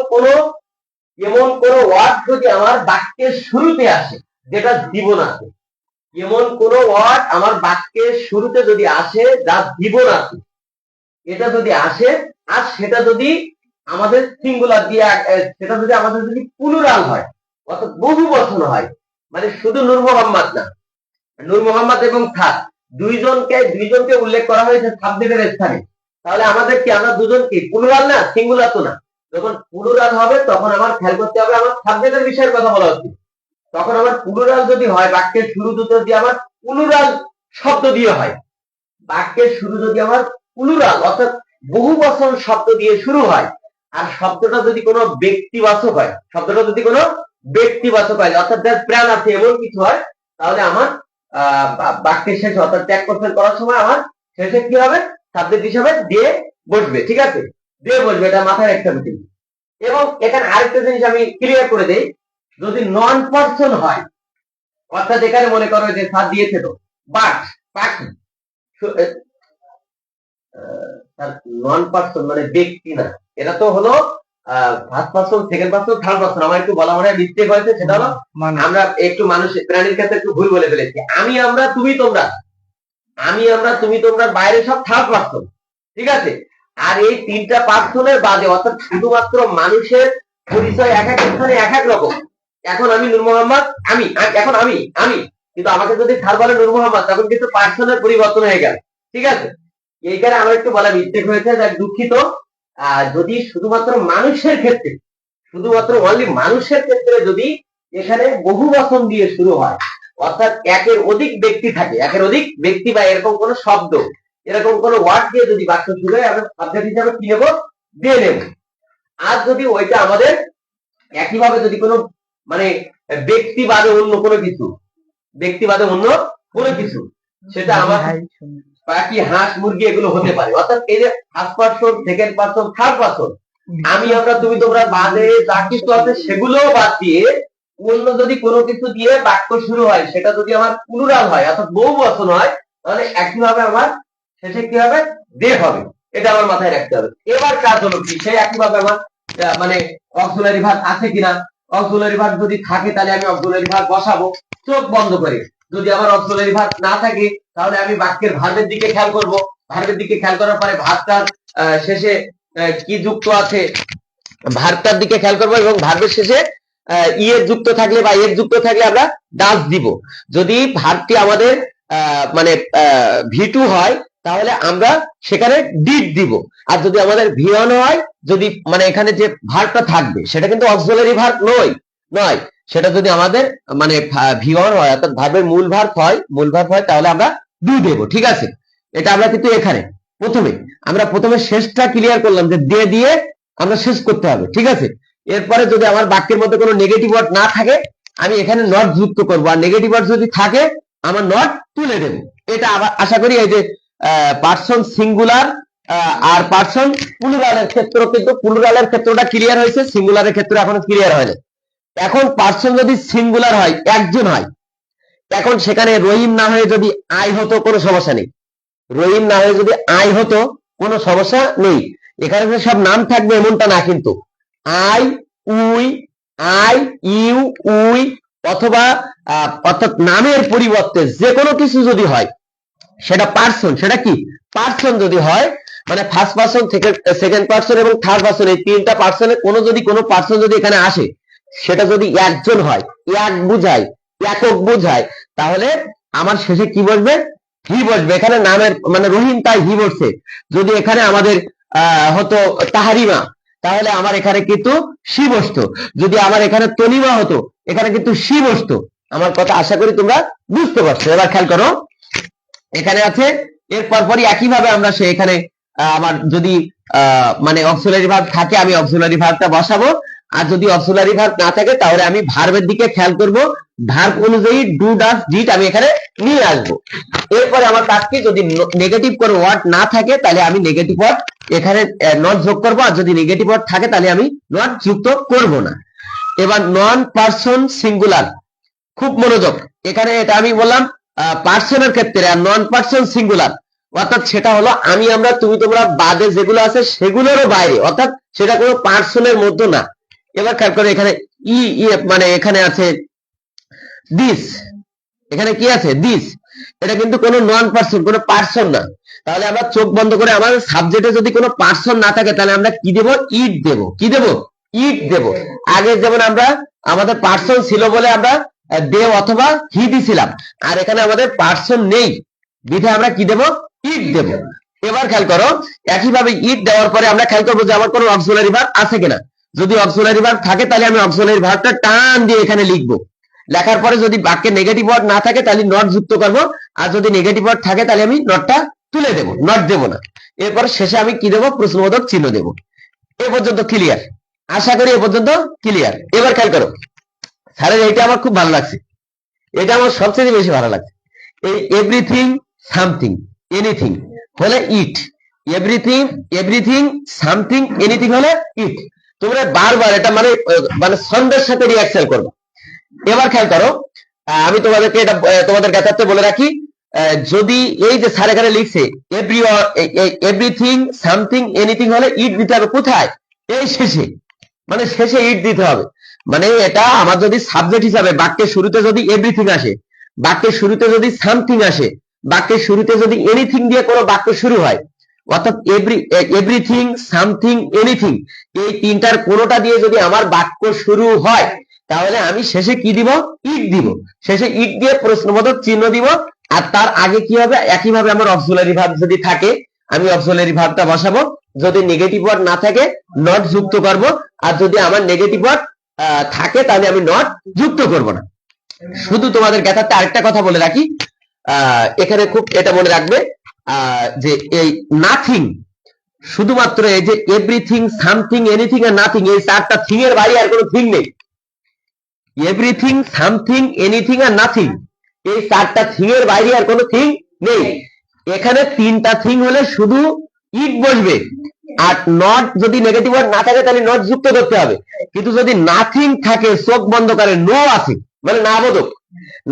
কোন ওয়ার্ড যদি আমার বাক্যের শুরুতে আসে যেটা জীবন আছে, এমন কোন ওয়ার্ড আমার বাক্যের শুরুতে যদি আসে যার জীবন আছে, এটা যদি আসে, আর সেটা যদি আমাদের সিঙ্গুলার দিয়ে, সেটা যদি আমাদের যদি প্লুরাল হয়, অর্থাৎ বহু বচন হয়, মানে শুধু নূর মোহাম্মদ না, নূর মোহাম্মদ এবং খান দুইজনকে উল্লেখ করা হয়েছে সাবজেক্টের স্থানে, তাহলে আমাদের কি, আমরা দুজন কি প্লুরাল না? সিঙ্গুলার তো না। যখন প্লুরাল হবে তখন আমার খেয়াল করতে হবে আমার সাবজেক্টের বিষয়ের কথা বলা হচ্ছে। তখন আমার প্লুরাল যদি হয়, বাক্যের শুরু যদি আমার প্লুরাল শব্দ দিয়ে হয়, বাক্যের শুরু যদি আমার প্লুরাল অর্থাৎ বহু বচন শব্দ দিয়ে শুরু হয়, আর শব্দটা যদি কোনো ব্যক্তিবাচক হয়, শব্দটা যদি কোনো ব্যক্তিবাচক হয়, অর্থাৎ যার প্রাণ আছে এমন কিছু হয়, তাহলে আমার বাক্যের শেষে অর্থাৎ ত্যাগ করছেন করার সময় আমার শেষে কি হবে? সাবজেক্ট হিসাবে দিয়ে বসবে, ঠিক আছে, দিয়ে বসবে, এটা মাথায় রাখতে হবে কিন্তু। এবং এখানে আরেকটা জিনিস আমি ক্লিয়ার করে দেই, যদি নন পার্সন হয়, অর্থাৎ এখানে মনে করো যে স্যার দিয়েছে তো বাট, পাখি, নন পার্সন মানে ব্যক্তি না, এটা তো হলো first person, second person, third person. আমার একটু বলা মনে হয় মিস্টেক হয়েছে, সেটা হলো আমরা একটু মানুষ প্রাণীর ক্ষেত্রে একটু ভুল বলে ফেলেছি। আমি, আমরা, তুমি, তোমরা, আমি, আমরা, তুমি, তোমরা বাইরে সব থার্ড পার্সন, ঠিক আছে। আর এই তিনটা পার্সনের বাদে, অর্থাৎ শুধুমাত্র মানুষের পরিচয় এক এক স্থানে এক এক রকম। এখন আমি নূর মোহাম্মদ, এখন আমি কিন্তু আমাকে যদি থার্ড বলে নূর মোহাম্মদ, তখন কিন্তু পার্সনের পরিবর্তন হয়ে গেল, ঠিক আছে। এইখানে আমার একটু বলা মিস্টেক হয়েছে, যাক দুঃখিত। যদি শুধুমাত্র মানুষের ক্ষেত্রে, শুধুমাত্র অনলি মানুষের ক্ষেত্রে যদি এখানে বহু বচন দিয়ে শুরু হয়, অর্থাৎ একের অধিক ব্যক্তি থাকে, একের অধিক ব্যক্তি বা এরকম কোন শব্দ, এরকম কোন ওয়ার্ড দিয়ে যদি বাক্য শুরু হয়, আমরা সাবজেক্ট হিসাবে কি নেব? দিয়ে নেব। আর যদি ওইটা আমাদের একইভাবে যদি কোনো মানে ব্যক্তিবাদে অন্য কোনো কিছু, ব্যক্তিবাদে অন্য কোনো কিছু, সেটা আমার পাখি, হাঁস, মুরগি এগুলো হতে পারে। অর্থাৎ এই যে first person, second person, third person, আমি, আমরা, তুমি, তোমরা বাদে যা কিছু আছে সেগুলো বাদ দিয়ে অন্য যদি কোনো কিছু দিয়ে বাক্য শুরু হয়, সেটা যদি আমার প্লুরাল হয় অর্থাৎ বহু বচন হয়, তাহলে একইভাবে আমার শেষে কি হবে? দে হবে। এটা আমার মাথায় রাখতে হবে। এবার কাজ হলো কি, সেই একইভাবে আমার মানে অক্সিলারি ভার্ব আছে কিনা, অক্সিলারি ভার্ব যদি থাকে তাহলে আমি অক্সিলারি ভার্ব বসাবো চোখ বন্ধ করে। যদি আমার অক্সিলারি ভার্ব না থাকে তাহলে আমি বাক্যের ভার্বের দিকে খেয়াল করব। ভার্বের দিকে খেয়াল করার পরে ভার্বটার শেষে কি যুক্ত আছে, ভার্বটার দিকে খেয়াল করবো, এবং ভার্বের শেষে ইয়ের যুক্ত থাকলে বা এর যুক্ত থাকলে আমরা ডাস দিব। যদি ভার্বটি আমাদের মানে ভি2 হয় তাহলে আমরা সেখানে ডিড দিব। আর যদি আমাদের ভি1 হয়, যদি মানে এখানে যে ভার্বটা থাকবে সেটা কিন্তু অক্সিলারি ভার্ব নয়, সেটা যদি আমাদের মানে ভি1 হয় অর্থাৎ ভার্বের মূল ভার্ব হয় তাহলে আমরা ডু দেব, ঠিক আছে। এটা আমরা কিন্তু এখানে প্রথমে শেষটা ক্লিয়ার করলাম যে দে দিয়ে আমরা শেষ করতে হবে, ঠিক আছে। এরপরে যদি আমার বাক্যের মধ্যে কোনো নেগেটিভ ওয়ার্ড না থাকে, আমি এখানে নট যুক্ত করব, আর নেগেটিভ ওয়ার্ড যদি থাকে আমার নট তুলে দেব। এটা আশা করি এই যে পার্সন সিঙ্গুলার আর পার্সন প্লুরালের ক্ষেত্র, কিন্তু প্লুরালের ক্ষেত্রটা ক্লিয়ার হয়েছে, সিঙ্গুলারের ক্ষেত্রে এখনো ক্লিয়ার হয়নি। এখন পার্সন যদি সিঙ্গুলার হয়, একজন হয়, এখন সেখানে রহিম না হয়ে যদি আই হতো কোনো সমস্যা নেই, রহিম না হয়ে যদি আই হতো কোনো সমস্যা নেই। এখানে যে সব নাম থাকবে এমনটা না, কিন্তু I, we, I, you, we অথবা অর্থাৎ নামের পরিবর্তে যে কোনো কিছু যদি হয় সেটা পার্সন, সেটা কি পার্সন যদি হয়, মানে ফার্স্ট পার্সন, সেকেন্ড পার্সন এবং থার্ড পার্সন, এই তিনটা পার্সনের কোনো পার্সন যদি এখানে আসে, সেটা যদি একজন হয়, এক বুঝায়, একক বুঝায়, তাহলে আমার শেষে কি বসবে? হি বসবে, এখানে নামের মানে রহিম তাই হি বসছে। যদি এখানে আমাদের হতো তাহারিমা, তাহলে আমার এখানে কিন্তু সি বসতো। যদি আমার এখানে তনিমা হতো, এখানে কিন্তু সি বসতো। আমার কথা আশা করি তোমরা বুঝতে পারছো। এবার খেয়াল করো, এখানে আছে এর পরপরই একইভাবে আমরা সে এখানে আমার যদি মানে অক্সিলারি ভার্ব থাকে, আমি অক্সিলারি ভার্বটা বসাবো। আর যদি অক্সিলারি ভার্ব না থাকে, তাহলে আমি ভার্বের দিকে খেয়াল করব, ভার্ব অনুযায়ী ডু ডাস ডিড আমি এখানে নিয়ে আসবো। এরপরে আমার কাজ কি, যদি নেগেটিভ কোনো ওয়ার্ড না থাকে, তাহলে আমি নেগেটিভ ওয়ার্ড এখানে নট যোগ করবো। আর যদি নেগেটিভ ওয়ার্ড থাকে, তাহলে আমি নট যুক্ত করব না। এবার নন পার্সন সিঙ্গুলার, খুব মনোযোগ। এখানে এটা আমি বললাম পার্সনের ক্ষেত্রে, আর নন পার্সন সিঙ্গুলার অর্থাৎ সেটা হলো আমি, আমরা, তুমি, তোমরা বাদে যেগুলো আছে সেগুলোরও বাইরে, অর্থাৎ সেটা কোনো পার্সনের মধ্যে না। এবার খেয়াল করে, এখানে মানে এখানে আছে দিস, এখানে কি আছে দিস, এটা কিন্তু কোনো নন পার্সন, কোনো পার্সন না। তাহলে আমরা চোখ বন্ধ করে, আমাদের সাবজেক্টে যদি কোনো পার্সন না থাকে, তাহলে আমরা কি দেব, ইট দেব। কি দেব, ইট দেব। আগে যেমন আমরা আমাদের পার্সন ছিল বলে আমরা দে অথবা হি দিছিলাম, আর এখানে আমাদের পার্সন নেই বিধে আমরা কি দেব, ইট দেব। এবার খেয়াল করো, একইভাবে ইট দেওয়ার পরে আমরা খেয়াল করবো যে আমার কোনো অক্সিলারি ভার্ব আছে কিনা। যদি অক্সিলারি ভার্ব থাকে, তাহলে আমি অক্সিলারি ভার্বটা টান দিয়ে এখানে লিখবো। লেখার পরে যদি বাক্যে নেগেটিভ ওয়ার্ড না থাকে, তাহলে নট যুক্ত করবো। আর যদি নেগেটিভ ওয়ার্ড থাকে, তাহলে আমি নটটা তুলে দেবো, নট দেবো না। এরপরে শেষে আমি কি দেবো, প্রশ্নবোধক চিহ্ন দেবো। এ পর্যন্ত ক্লিয়ার? আশা করি এ পর্যন্ত ক্লিয়ার। এবার খেয়াল করো, স্যারের এইটা আমার খুব ভালো লাগছে, এটা আমার সবচেয়ে বেশি ভালো লাগছে। এই এভরিথিং সামথিং এনিথিং হলে ইট, এভরিথিং সামথিং এনিথিং হলে ইট। তোমরা বারবার এটা মানে মানে ছন্দের সাথে রিঅ্যাকশন করবে। এবার খেয়াল করো, আমি তোমাদেরকে এটা তোমাদের জ্ঞাতার্থে বলে রাখি, যদি এই যে স্যার এখানে লিখছে এভরিথিং সামথিং এনিথিং হলে ইট দিতে হবে কোথায়, এই শেষে, মানে শেষে ইট দিতে হবে। মানে এটা আমার যদি সাবজেক্ট হিসাবে বাক্যের শুরুতে যদি এভরিথিং আসে, বাক্যের শুরুতে যদি সামথিং আসে, বাক্যের শুরুতে যদি এনিথিং দিয়ে কোনো বাক্য শুরু হয়, অর্থাৎ এভরিথিং সামথিং এনিথিং, এই তিনটার কোনোটা দিয়ে যদি আমার বাক্য শুরু হয়, তাহলে আমি শেষে কি দিব, ইট দিব। শেষে ইট দিয়ে প্রশ্নবোধক চিহ্ন দিব। আর তার আগে কি হবে, একইভাবে আমার অক্সিলারি ভার্ব যদি থাকে, আমি অক্সিলারি ভার্বটা বসাবো। যদি নেগেটিভ ওয়ার্ড না থাকে, নট যুক্ত করব। আর যদি আমার নেগেটিভ ওয়ার্ড থাকে, তাহলে আমি নট যুক্ত করব না। শুধু তোমাদের জ্ঞাতার্থে আরেকটা কথা বলে রাখি, এখানে খুব এটা মনে রাখবে যে এই নাথিং, শুধুমাত্র এই যে এভরিথিং সামথিং এনিথিং আর নাথিং, এই চারটা থিং এর বাইরে আর কোনো থিং নেই। এভরিথিং সামথিং এনিথিং আর নাথিং, এই চারটা থিং এর বাইরে আর কোনো থিং নেই। এখানে তিনটা থিং হলে শুধু ইট বসবে। আর নট যদি নেগেটিভ ওয়ার্ড না থাকে, তাহলে নট যুক্ত করতে হবে। কিন্তু যদি নাথিং থাকে, চোখ বন্ধ করে নো আছে মানে না বোধক,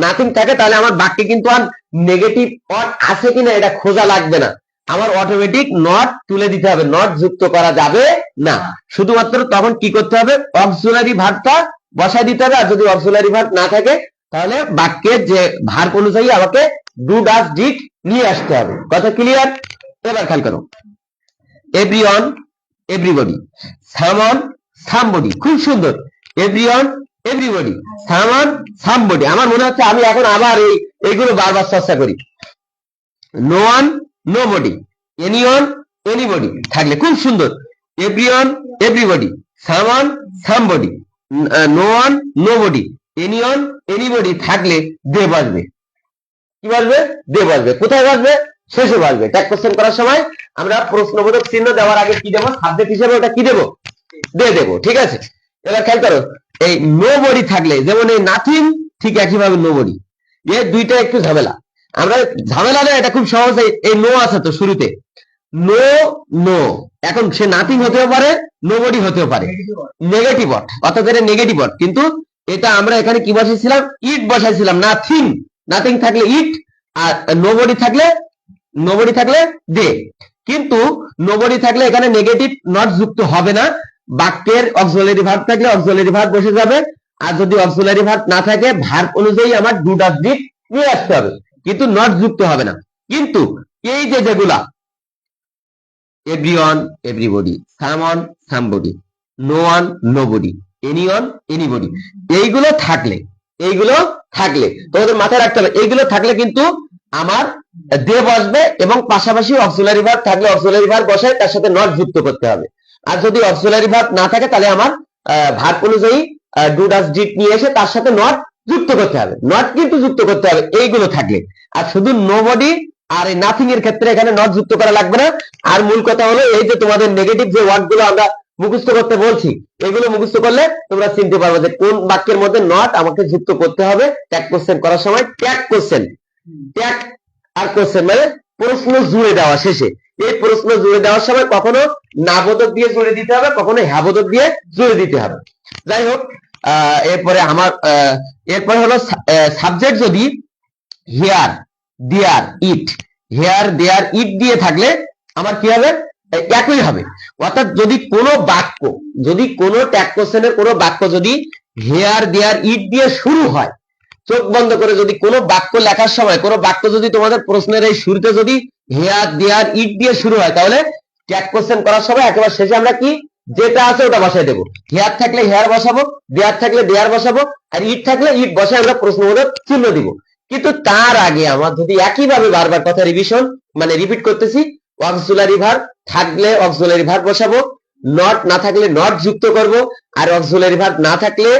নাথিং থাকে, তাহলে আমার বাক্যে কিন্তু আর নেগেটিভ ওয়ার্ড আছে কিনা এটা খোঁজা লাগবে না, আমার অটোমেটিক নট তুলে দিতে হবে, নট যুক্ত করা যাবে না। শুধুমাত্র তখন কি করতে হবে, অক্সিলারি ভার্বটা বসায় দিতে হবে। আর যদি অক্সিলারি ভার্ব না থাকে, তাহলে বাক্যের যে ভার্ব অনুযায়ী আমাকে ডু ডাস ডিড নিয়ে আসতে হবে। কথা ক্লিয়ার? এবার খেয়াল করো, এভরিওয়ান এভরিবডি, সামওয়ান সামবডি, খুব সুন্দর। Everyone everybody, someone somebody. আমার মনে হচ্ছে আমি এখন আবার এইগুলো বারবার চর্চা করি। No one nobody, anyone anybody থাকলে খুব সুন্দর। Everyone everybody, someone somebody, no one nobody, anyone anybody থাকলে দে বসবে। কি বসবে? দে বসবে। কোথায় বসবে? শেষে বসবে। ট্যাগ কোশ্চেন করার সময় আমরা প্রশ্নবোধক চিহ্ন দেওয়ার আগে কি দেবো, সাবজেক্ট হিসেবে ওটা কি দেবো, দে দেবো। ঠিক আছে? এবার খেয়াল করো, এই নো বডি থাকলে, যেমন এই নাথিং, ঠিক একইভাবে নো বডি, এই দুইটা একটু ঝামেলা। আমরা ঝামেলা না, এটা খুব সহজ। এই নো আছে তো শুরুতে, নো নো, এখন সে নাথিং হতেও পারে, নো বডি হতেও পারে, নেগেটিভ ওয়ার্ড, অর্থাৎ এটা নেগেটিভ ওয়ার্ড। কিন্তু এটা আমরা এখানে কি বসাইছিলাম, ইট বসাইছিলাম। নাথিং, নাথিং থাকলে ইট, আর নোবডি থাকলে দে। কিন্তু নোবডি থাকলে এখানে নেগেটিভ নট যুক্ত হবে না। বাক্যের অক্সিলারি ভার্ব থাকলে অক্সিলারি ভার্ব বসে যাবে। আর যদি অক্সিলারি ভার্ব না থাকে, ভার্ব অনুযায়ী আমার ডু ডাস ডিড নিয়ে আসতে হবে, কিন্তু নট যুক্ত হবে না। কিন্তু এই যে যেগুলা everyone everybody, someone somebody, no one nobody, anyone anybody, এইগুলো থাকলে তোমাদের মাথায় রাখতে হবে, এইগুলো থাকলে কিন্তু আমার দে বসবে এবং পাশাপাশি অক্সিলারি ভার্ব থাকলে অক্সিলারি ভার্ব বসায় তার সাথে নট যুক্ত করতে হবে। আর যদি অক্সিলারি ভার্ব না থাকে তাহলে আমার ভার্ব অনুযায়ী ডু ডাজ ডিড নিয়ে এসে তার সাথে নট যুক্ত করতে হবে। নট কিন্তু যুক্ত করতে হবে এইগুলো থাকলে। আর শুধু নোবডি আর এই নাথিং এর ক্ষেত্রে এখানে নট যুক্ত করা লাগবে না। আর মূল কথা হলো এই যে তোমাদের নেগেটিভ যে ওয়ার্ড গুলো আমরা মুখস্থ করতে বলছি, এগুলো মুখস্থ করলে তোমরা চিনতে পারবে যে কোন বাক্যের মধ্যে নট আমাকে যুক্ত করতে হবে। ট্যাগ কোশ্চেন করার সময় ট্যাগ কোশ্চেন, ট্যাগ আর কোশ্চেন মানে প্রশ্ন জুড়ে দেওয়া শেষে, এই প্রশ্ন জুড়ে দেওয়ার সময় কখনো না বোধক দিয়ে জুড়ে দিতে হবে, কখনো হ্যাঁ বোধক দিয়ে জুড়ে দিতে হবে। যাই হোক, এরপরে আমার এরপরে হলো সাবজেক্ট যদি হিয়ার দেয়ার ইট, হেয়ার দেয়ার ইট দিয়ে থাকলে আমার কি হবে, একই হবে। অর্থাৎ যদি কোনো বাক্য, যদি কোনো ট্যাগ কোশ্চেনের কোনো বাক্য যদি হেয়ার দেয়ার ইট দিয়ে শুরু হয়, চোখ বন্ধ করে যদি কোনো বাক্য লেখার সময় কোনো বাক্য যদি তোমাদের প্রশ্নের এই শুরুতে যদি হেয়ার দেয়ার ইট দিয়ে শুরু হয়, তাহলে ট্যাগ কোশ্চেন করার সময় একেবারে শেষে আমরা কি যেটা আছে ওটা বসাই দেবো। হেয়ার থাকলে হেয়ার বসাবো, দেয়ার থাকলে দেয়ার বসাবো, আর ইট থাকলে ইট বসায় আমরা প্রশ্নবোধক চিহ্ন দিব। কিন্তু তার আগে আমার যদি একইভাবে বারবার কথা রিভিশন মানে রিপিট করতেছি, অক্সিলারি ভার্ব থাকলে অক্সিলারি ভার্ব বসাবো, নট না থাকলে নট যুক্ত করব, আর অক্সিলারি ভার্ব না থাকলে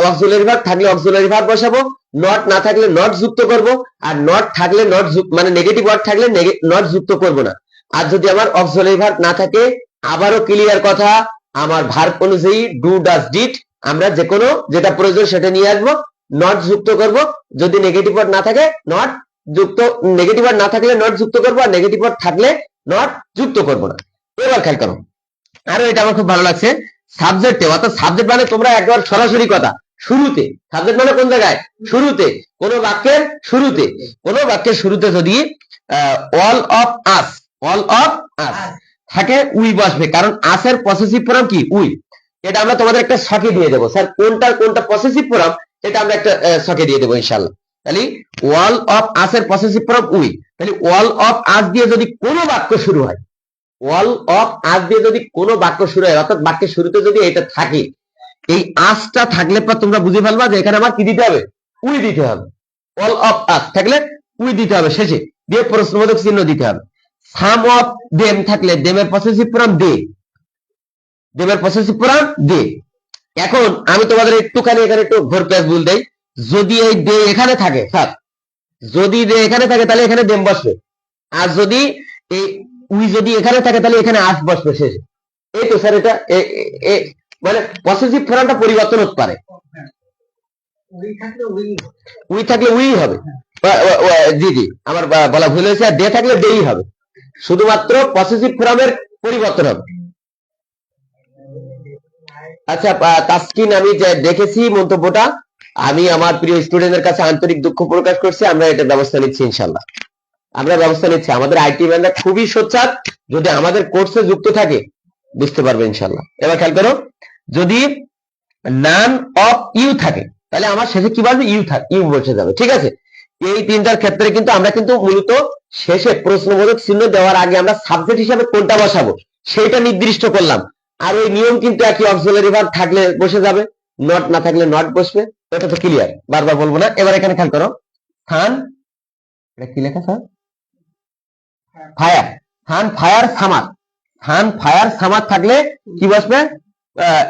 অক্সিলারি ভার্ব থাকলে অক্সিলারি ভার্ব বসাবো, নট না থাকলে নট যুক্ত করব, আর নট থাকলে নট মানে নেগেটিভ ওয়ার্ড থাকলে নট যুক্ত করব না। আর যদি আমার অক্সিলারি ভার্ব না থাকে, আবারও ক্লিয়ার কথা, আমার ভার্ব অনুযায়ী ডু ডাজ ডিড আমরা যে কোনো যেটা প্রয়োজন সেটা নিয়ে আসবো, নট যুক্ত করব। যদি নেগেটিভ ওয়ার্ড না থাকে নট যুক্ত, নেগেটিভ ওয়ার্ড না থাকলে নট যুক্ত করবো, আর নেগেটিভ ওয়ার্ড থাকলে নট যুক্ত করব না। এবার খেয়াল করো, আরো এটা আমার খুব ভালো লাগছে, সাবজেক্টে, অর্থাৎ সাবজেক্ট মানে তোমরা একবার সরাসরি কথা শুরুতে, সাবজেক্ট মানে কোন জায়গায় শুরুতে, কোন বাক্যের শুরুতে, কোন বাক্যের শুরুতে যদি all of us, all of us থাকে উই বসবে, কারণ আসের পসেসিভ ফর্ম কি উই। এটা আমরা তোমাদের একটা ছকে দিয়ে দেবো, স্যার কোনটা কোনটা পসেসিভ ফর্ম এটা আমরা একটা ছকে দিয়ে দেবো ইনশাআল্লাহ। তাহলে wall of আসের possessive form we, তাহলে ওয়াল অফ আস দিয়ে যদি কোনো বাক্য শুরু হয়, ওয়াল অফ আস দিয়ে যদি কোনো বাক্য শুরু হয়, অর্থাৎ বাক্যের শুরুতে যদি এটা থাকে, এই আসটা থাকলে পর তোমরা বুঝে ফেলবা যে এখানে আমার কি দিতে হবে, উই দিতে হবে। অল অফ আস থাকলে উই দিতে হবে শেষে, দিয়ে প্রশ্নবোধক চিহ্ন দিতে হবে। সাম অফ দেম থাকলে দেমের পসেসিভ ফর্ম দে, দেমের পসেসিভ ফর্ম দে। এখন আমি তোমাদের একটুখানি এখানে একটু ঘোর প্যাচ ভুল দেই, যদি এই দে এখানে থাকে স্যার, যদি দে এখানে থাকে তাহলে এখানে দেম বসবে, আর যদি এই উই যদি এখানে থাকে তাহলে এখানে আস বসবে শেষে। এই তো স্যার, এটা মানে পসেসিভ ফর্মটা পরিবর্তন হতে পারে, উই থাকলে উই হবে। জি জি, আমার বলা ভুল হয়েছে, আর দে থাকলে দেই হবে, শুধুমাত্র পসেসিভ ফর্মের পরিবর্তন হবে। আচ্ছা তাসকিন, আমি যে দেখেছি মন্তব্যটা, আমি আমার প্রিয় স্টুডেন্টের কাছে আন্তরিক দুঃখ প্রকাশ করছি, আমরা এটা ব্যবস্থা নিচ্ছি ইনশাল্লাহ, আমরা ব্যবস্থা নিচ্ছি। আমাদের আইটি ম্যানরা খুবই সোচ্চার, যদি আমাদের কোর্সে যুক্ত থাকে বুঝতে পারবে ইনশাল্লাহ। এবার খেয়াল করো, যদি নান অফ ইউ থাকে তাহলে আমার শেষে কি বলবে, ইউ থাকে, ইউ বসে যাবে, ঠিক আছে। এই তিনটার ক্ষেত্রে কিন্তু আমরা কিন্তু মূলত শেষে প্রশ্নবোধক চিহ্ন দেওয়ার আগে আমরা সাবজেক্ট হিসাবে কোনটা বসাবো সেটা নির্দিষ্ট করলাম। আর ওই নিয়ম কিন্তু একই, অক্সিলারি ভার্ব থাকলে বসে যাবে, নট না থাকলে নট বসবে, এটা তো ক্লিয়ার, বারবার বলবো না। এবার এখানে খেয়াল করো, থান, এটা কি লেখা স্যার, ফায়ার, থান ফায়ার সামার, থান ফায়ার সামার থাকলে কি বসবে,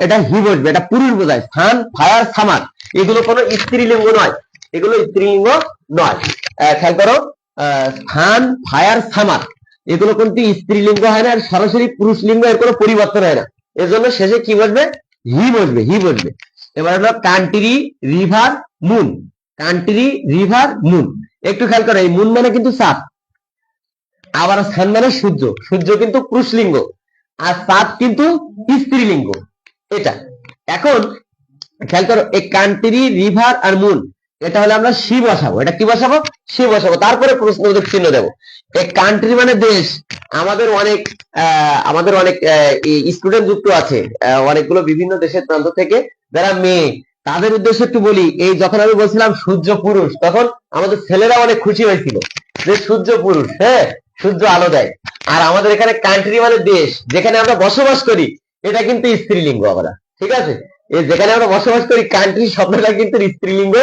এটা হি বসবে, এটা পুরুষ বোঝায়, থান ফায়ার সামার। এগুলো কোনো স্ত্রীলিঙ্গ নয়, এগুলো স্ত্রীলিঙ্গ নয়। খেয়াল করো, থান ফায়ার সামার এগুলো কিন্তু স্ত্রীলিঙ্গ হয় না, আর সরাসরি পুরুষ লিঙ্গ, এর কোনো পরিবর্তন হয় না, এর জন্য শেষে কি বসবে, হি বসবে, হি বসবে। এবার হলো country river moon, country river moon, একটু খেয়াল করো, এই মুন মানে কিন্তু চাঁদ, আবার সান মানে সূর্য, সূর্য কিন্তু পুরুষলিঙ্গ, আর চাঁদ কিন্তু স্ত্রীলিঙ্গ এটা। এখন খেয়াল করো, এই কান্ট্রি রিভার আর মুন এটা হলে আমরা সি বসাবো, এটা কি বসাবো, সি বসাবো, তারপরে প্রশ্নবোধক চিহ্ন দেবো। এই কান্ট্রি মানে দেশ, আমাদের অনেক স্টুডেন্ট যুক্ত আছে অনেকগুলো বিভিন্ন দেশের প্রান্ত থেকে, যারা মেয়ে, তাদের উদ্দেশ্যে একটু বলি, এই যখন আমি বলছিলাম সূর্য পুরুষ, তখন আমাদের ছেলেরা অনেক খুশি হয়েছিল যে সূর্য পুরুষ, হ্যাঁ সূর্য আলো দেয়। আর আমাদের এখানে কান্ট্রি মানে দেশ, যেখানে আমরা বসবাস করি, এটা কিন্তু স্ত্রীলিঙ্গ আমরা, ঠিক আছে, এই যেখানে আমরা বসবাস করি কান্ট্রি শব্দটা কিন্তু স্ত্রীলিঙ্গ,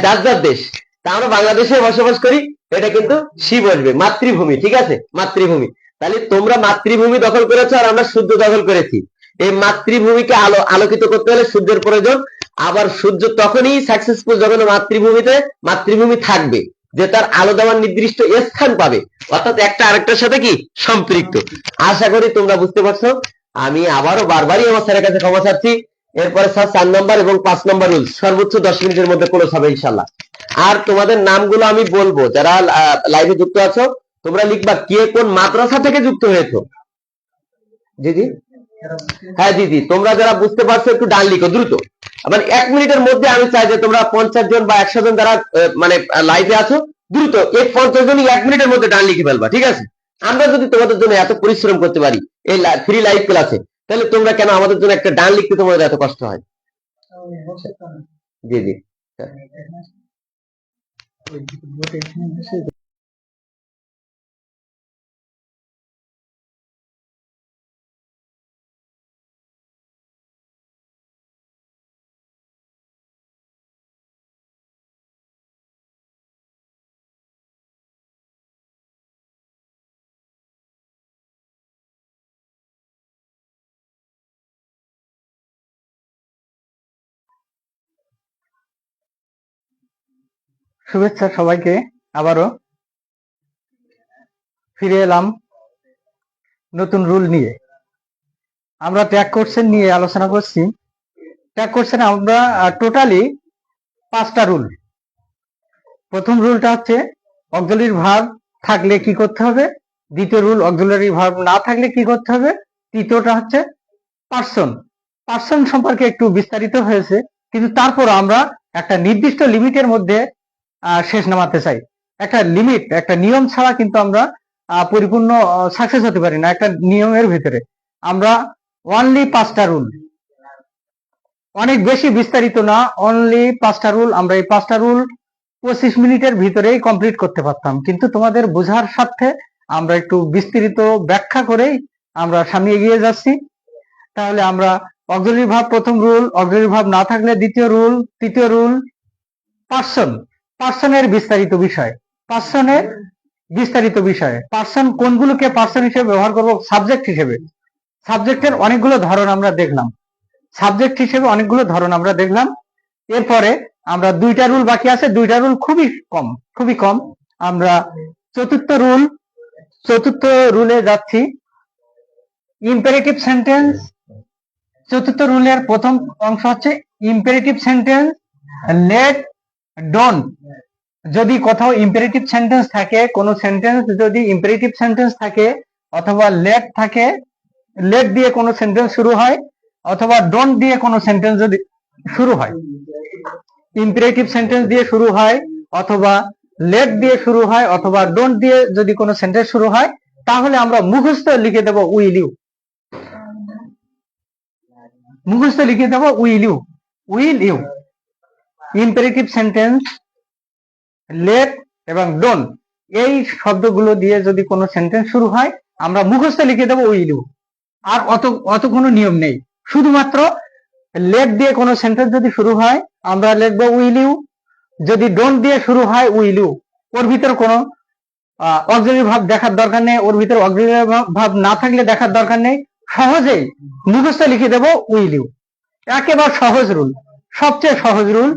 যার যার দেশ, তা আমরা বাংলাদেশে বসবাস করি, এটা কিন্তু সি বসবে, মাতৃভূমি। ঠিক আছে, মাতৃভূমি। তাহলে তোমরা মাতৃভূমি দখল করেছো আর আমরা সূর্য দখল করেছি। এই মাতৃভূমিকে আলোকিত করতে হলে সূর্যের প্রয়োজন। আবার সূর্য তখনই সাকসেসফুল যখন মাতৃভূমি থাকবে, যে তার আলো দেওয়ার নির্দিষ্ট স্থান পাবে, অর্থাৎ একটা আরেকটার সাথে কি সম্পৃক্ত। আশা করি তোমরা বুঝতে পারছো। আমি আবারও বারবারই আমার স্যারের কাছে ক্ষমা চাচ্ছি। এরপরে স্যার 4 নম্বর এবং 5 নম্বর রুল সর্বোচ্চ 10 মিনিটের মধ্যে ক্লোজ হবে ইনশাল্লাহ। আর তোমাদের নামগুলো আমি বলবো, যারা লাইভে যুক্ত আছো তোমরা লিখবা কে কোন মাদ্রাসা থেকে যুক্ত হয়েছো। জি জি, হ্যাঁ জি জি, তোমরা যারা বুঝতে পারছো একটু ডান লিখো দ্রুত। মানে 1 মিনিটের মধ্যে আমি চাই যে তোমরা 50 জন বা 100 জন যারা মানে লাইভে আছো দ্রুত এই 50 জনই 1 মিনিটের মধ্যে ডান লিখে ফেলবা। ঠিক আছে, আমরা যদি তোমাদের জন্য এত পরিশ্রম করতে পারি এই ফ্রি লাইভ ক্লাসে, তাহলে তোমরা কেন আমাদের জন্য একটা ডান লিখতে তোমাদের এত কষ্ট হয়? জি জি, শুভেচ্ছা সবাইকে। আবারও ফিরে এলাম নতুন রুল নিয়ে। আমরা ট্যাগ কোর্সের নিয়ে আলোচনা করছি। ট্যাগ কোর্সের আমরা টোটালি 5টা রুল। প্রথম রুলটা হচ্ছে অক্সিলারি ভার্ব থাকলে কি করতে হবে, দ্বিতীয় রুল অক্সিলারি ভার্ব না থাকলে কি করতে হবে, তৃতীয়টা হচ্ছে পার্সন। পার্সন সম্পর্কে একটু বিস্তারিত হয়েছে, কিন্তু তারপর আমরা একটা নির্দিষ্ট লিমিটের মধ্যে শেষ নামাতে চাই। একটা লিমিট, একটা নিয়ম ছাড়া কিন্তু আমরা পরিপূর্ণ সাকসেস হতে পারি না। একটা নিয়মের ভিতরে আমরা অনলি 5টা রুল, অনেক বেশি বিস্তারিত না, অনলি 5টা রুল। আমরা এই 5টা রুল 25 মিনিটের ভিতরেই কমপ্লিট করতে পারতাম, কিন্তু তোমাদের বোঝার স্বার্থে আমরা একটু বিস্তারিত ব্যাখ্যা করেই আমরা সামনে এগিয়ে যাচ্ছি। তাহলে আমরা অক্সিলারি ভার্ব প্রথম রুল, অক্সিলারি ভার্ব না থাকলে দ্বিতীয় রুল, তৃতীয় রুল পার্সন। পার্সনের বিস্তারিত বিষয়, পার্সনের বিস্তারিত বিষয়। পার্সন কোনগুলোকে পার্সন হিসেবে ব্যবহার করব? সাবজেক্ট হিসেবে। সাবজেক্টের অনেকগুলো ধরন আমরা দেখলাম, সাবজেক্ট হিসেবে অনেকগুলো ধরন আমরা দেখলাম। এরপরে আমরা 2টা রুল বাকি আছে, 2টা রুল খুবই কম, খুবই কম। আমরা চতুর্থ রুলে যাচ্ছি, ইম্পারেটিভ সেন্টেন্স। চতুর্থ রুলের প্রথম অংশ হচ্ছে ইম্পারেটিভ সেন্টেন্স, লেট, ডোন্ট। যদি কোথাও ইম্পারেটিভ সেন্টেন্স থাকে, কোনো সেন্টেন্স যদি ইম্পারেটিভ সেন্টেন্স থাকে অথবা লেট থাকে, লেট দিয়ে কোনো সেন্টেন্স শুরু হয় অথবা ডোন্ট দিয়ে কোনো সেন্টেন্স যদি শুরু হয়, ইম্পারেটিভ সেন্টেন্স দিয়ে শুরু হয় অথবা লেট দিয়ে শুরু হয় অথবা ডোন্ট দিয়ে যদি কোনো সেন্টেন্স শুরু হয়, তাহলে আমরা মুখস্থ লিখে দেব উইল ইউ। মুখস্থ লিখে দেব will you, will you. Imperative sentence, let এবং ডোন্ট, এই শব্দগুলো দিয়ে যদি কোনো সেন্টেন্স শুরু হয় আমরা মুখস্থ লিখে দেব উইল ইউ। আর অত কোনো নিয়ম নেই। শুধুমাত্র লেট দিয়ে কোনো সেন্টেন্স যদি শুরু হয় আমরা লিখবো উইল ইউ, যদি ডোন্ট দিয়ে শুরু হয় উইল ইউ। ওর ভিতর কোনো অক্সিলারি ভার্ব দেখার দরকার নেই, ওর ভিতর অক্সিলারি ভার্ব না থাকলে দেখার দরকার নেই, সহজেই মুখস্থ লিখে দেব উইল ইউ। একেবারে সহজ রুল, সবচেয়ে সহজ রুল।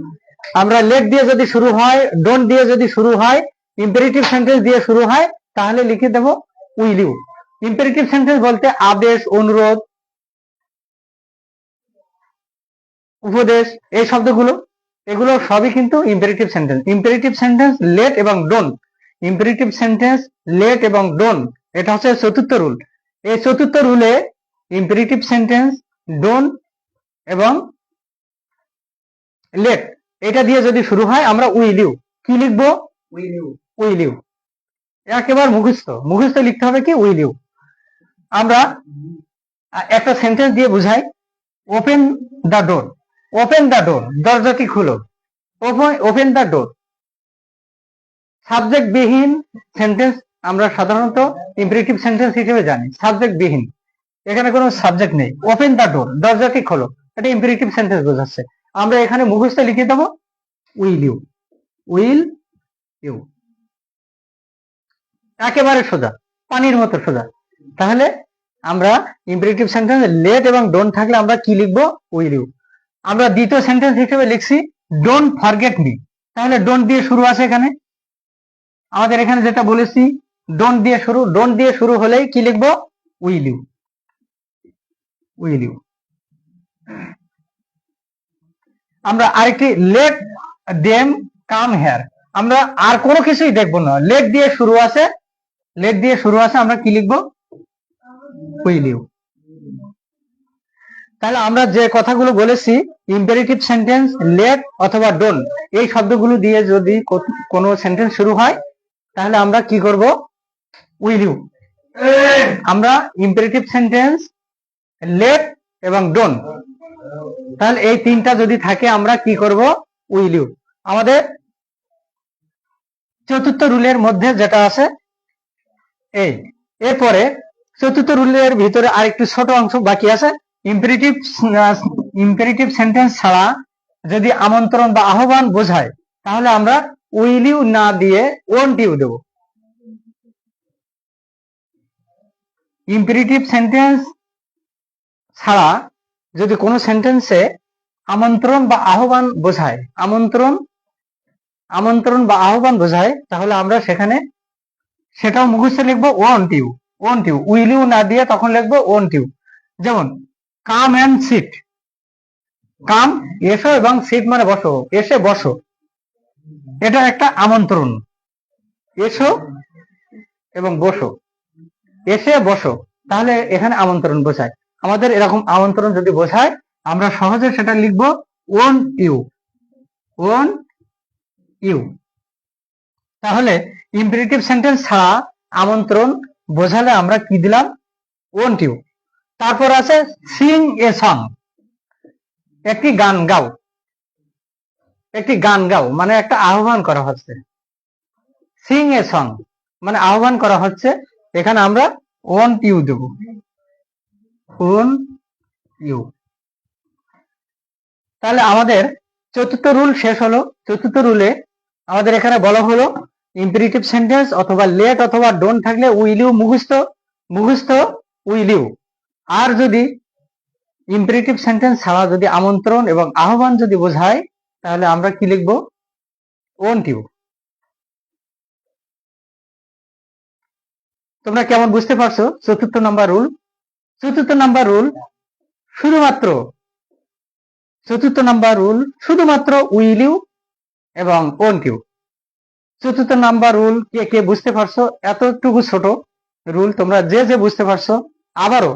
আমরা লেট দিয়ে যদি শুরু হয়, ডোন্ট দিয়ে যদি শুরু হয়, ইম্পারেটিভ সেন্টেন্স দিয়ে শুরু হয়, তাহলে লিখে দেব উইল ইউ। ইম্পারেটিভ সেন্টেন্স বলতে আদেশ, অনুরোধ, উপদেশ, এই শব্দগুলো, এগুলো সবই কিন্তু imperative sentence. Imperative sentence let এবং ডোন্ট, ইম্পারেটিভ সেন্টেন্স লেট এবং ডোন্ট, এটা হচ্ছে চতুর্থ রুল। এই চতুর্থ রুলে ইম্পারেটিভ সেন্টেন্স, ডোন্ট এবং লেট, এটা দিয়ে যদি শুরু হয় আমরা উইল ইউ। কি লিখবো? Will you, will you. একেবারে মুখস্থ লিখতে হবে কি উইল ইউ। আমরা একটা সেন্টেন্স দিয়ে বুঝাই, open the door. Open the door, দরজাটি খুলো। Open the door. সাবজেক্ট বিহীন সেন্টেন্স আমরা সাধারণত ইম্পারেটিভ সেন্টেন্স হিসেবে জানি, সাবজেক্ট বিহীন, এখানে কোনো সাবজেক্ট নেই। ওপেন দ্য ডোর, দরজাটি খোলো, এটা ইম্পারেটিভ সেন্টেন্স বোঝাচ্ছে। আমরা এখানে মুখস্থ লিখে দেবো উইল ইউ, উইল ইউ। একেবারে সোজা, পানির মতো সোজা। তাহলে আমরা ইম্পারেটিভ সেন্টেন্স লেট এবং ডোন্ট থাকলে আমরা কি লিখবো? Will you. আমরা দ্বিতীয় সেন্টেন্স হিসেবে লিখছি ডোন্ট ফরগেট মি। তাহলে ডোন্ট দিয়ে শুরু আছে এখানে, আমাদের এখানে যেটা বলেছি ডোন্ট দিয়ে শুরু, ডোন্ট দিয়ে শুরু হলেই কি লিখবো? Will you, will you. আমরা আরেকটি লেট দেম কাম হেয়ার, আমরা আর কোনো কিছুই দেখবো না, লেট দিয়ে শুরু আছে, লেট দিয়ে শুরু আছে, আমরা কি লিখবো? Will you. তাহলে আমরা যে কথাগুলো বলেছি ইম্পারেটিভ সেন্টেন্স লেট অথবা ডোন্ট এই শব্দগুলো দিয়ে যদি কোনো সেন্টেন্স শুরু হয় তাহলে আমরা কি করব? Will you. আমরা ইম্পারেটিভ সেন্টেন্স লেট এবং ডোন্ট, তাহলে এই তিনটা যদি থাকে আমরা কি করব? Will you. আমাদের চতুর্থ রুলের মধ্যে যেটা আছে এই, এরপরে চতুর্থ রুলের ভিতরে আরেকটি ছোট অংশ বাকি আছে। ইম্পারেটিভ সেন্টেন্স ছাড়া যদি আমন্ত্রণ বা আহ্বান বোঝায় তাহলে আমরা উইল ইউ না দিয়ে ওন্ট ইউ দেব। ইম্পারেটিভ সেন্টেন্স ছাড়া যদি কোনো সেন্টেন্সে আমন্ত্রণ বা আহ্বান বোঝায়, আমন্ত্রণ বা আহ্বান বোঝায় তাহলে আমরা সেখানে সেটাও মুখস্থ লিখবো won't you, won't you. Will you না দিয়ে তখন লিখবো ওন্ট ইউ। যেমন কাম অ্যান্ড সিট, কাম এসো এবং সিট মানে বসো, এসে বসো, এটা একটা আমন্ত্রণ, এসো এবং বসো, এসে বসো, তাহলে এখানে আমন্ত্রণ বোঝায়। আমাদের এরকম আমন্ত্রণ যদি বোঝায় আমরা সহজে সেটা লিখবো ওন্ট ইউ, ওন্ট ইউ। তাহলে ইম্পারেটিভ সেন্টেন্স ছাড়া আমন্ত্রণ বোঝালে আমরা কি দিলাম? Won't you. তারপর আছে সিং এ সং, একটি গান গাও, একটি গান গাও মানে একটা আহ্বান করা হচ্ছে। সিং এ সং মানে আহ্বান করা হচ্ছে, এখানে আমরা ওন্ট ইউ দেব, ওন্ট ইউ। তাহলে আমাদের চতুর্থ রুল শেষ হলো। চতুর্থ রুলে আমাদের এখানে বলা হলো ইম্পারেটিভ সেন্টেন্স অথবা লেট অথবা ডোন্ট থাকলে উইল ইউ মুখস্থ উইল ইউ। আর যদি ইম্পারেটিভ সেন্টেন্স ছাড়া যদি আমন্ত্রণ এবং আহ্বান যদি বোঝায় তাহলে আমরা কি লিখবো? Won't you. তোমরা কেমন বুঝতে পারছো চতুর্থ নাম্বার রুল? চতুর্থ নাম্বার রুল শুধুমাত্র উইল ইউ এবং ওন্ট ইউ। চতুর্থ নাম্বার রুল কে কে বুঝতে পারছো? এতটুকু ছোট রুল তোমরা যে যে বুঝতে পারছো আবারও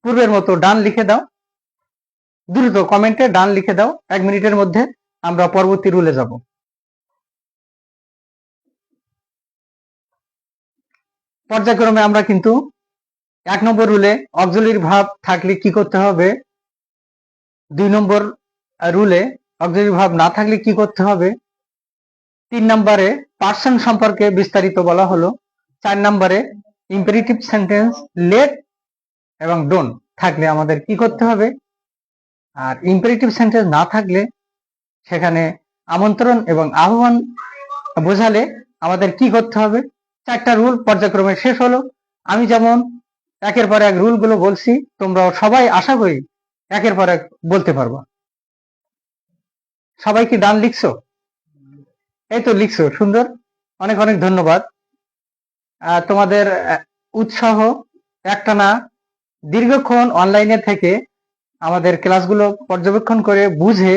পূর্বের মতো ডান লিখে দাও, দ্রুত কমেন্টে ডান লিখে দাও। 1 মিনিটের মধ্যে আমরা পরবর্তী রুলে যাব। পর্যায়ক্রমে আমরা কিন্তু 1 নম্বর রুলে অক্সিলারি ভার্ব থাকলে কি করতে হবে, 2 নম্বর রুলে অক্সিলারি ভার্ব না থাকলে কি করতে হবে, 3 নম্বরে পার্সন সম্পর্কে বিস্তারিত বলা হলো, 4 নম্বরে ইম্পারেটিভ সেন্টেন্স লেট এবং ডোন্ট থাকলে আমাদের কি করতে হবে, আর ইম্পারেটিভ সেন্টেন্স না থাকলে সেখানে আমন্ত্রণ এবং আহ্বান বোঝালে আমাদের কি করতে হবে। 4টা রুল পর্যায়ক্রমে শেষ হলো। আমি যেমন একের পর এক রুলগুলো বলছি তোমরাও সবাই আশা করি একের পর এক বলতে পারবা। সবাই কি ডান লিখছো? এই তো লিখছো, সুন্দর, অনেক অনেক ধন্যবাদ। তোমাদের উৎসাহ একটানা দীর্ঘক্ষণ অনলাইনে থেকে আমাদের ক্লাসগুলো পর্যবেক্ষণ করে বুঝে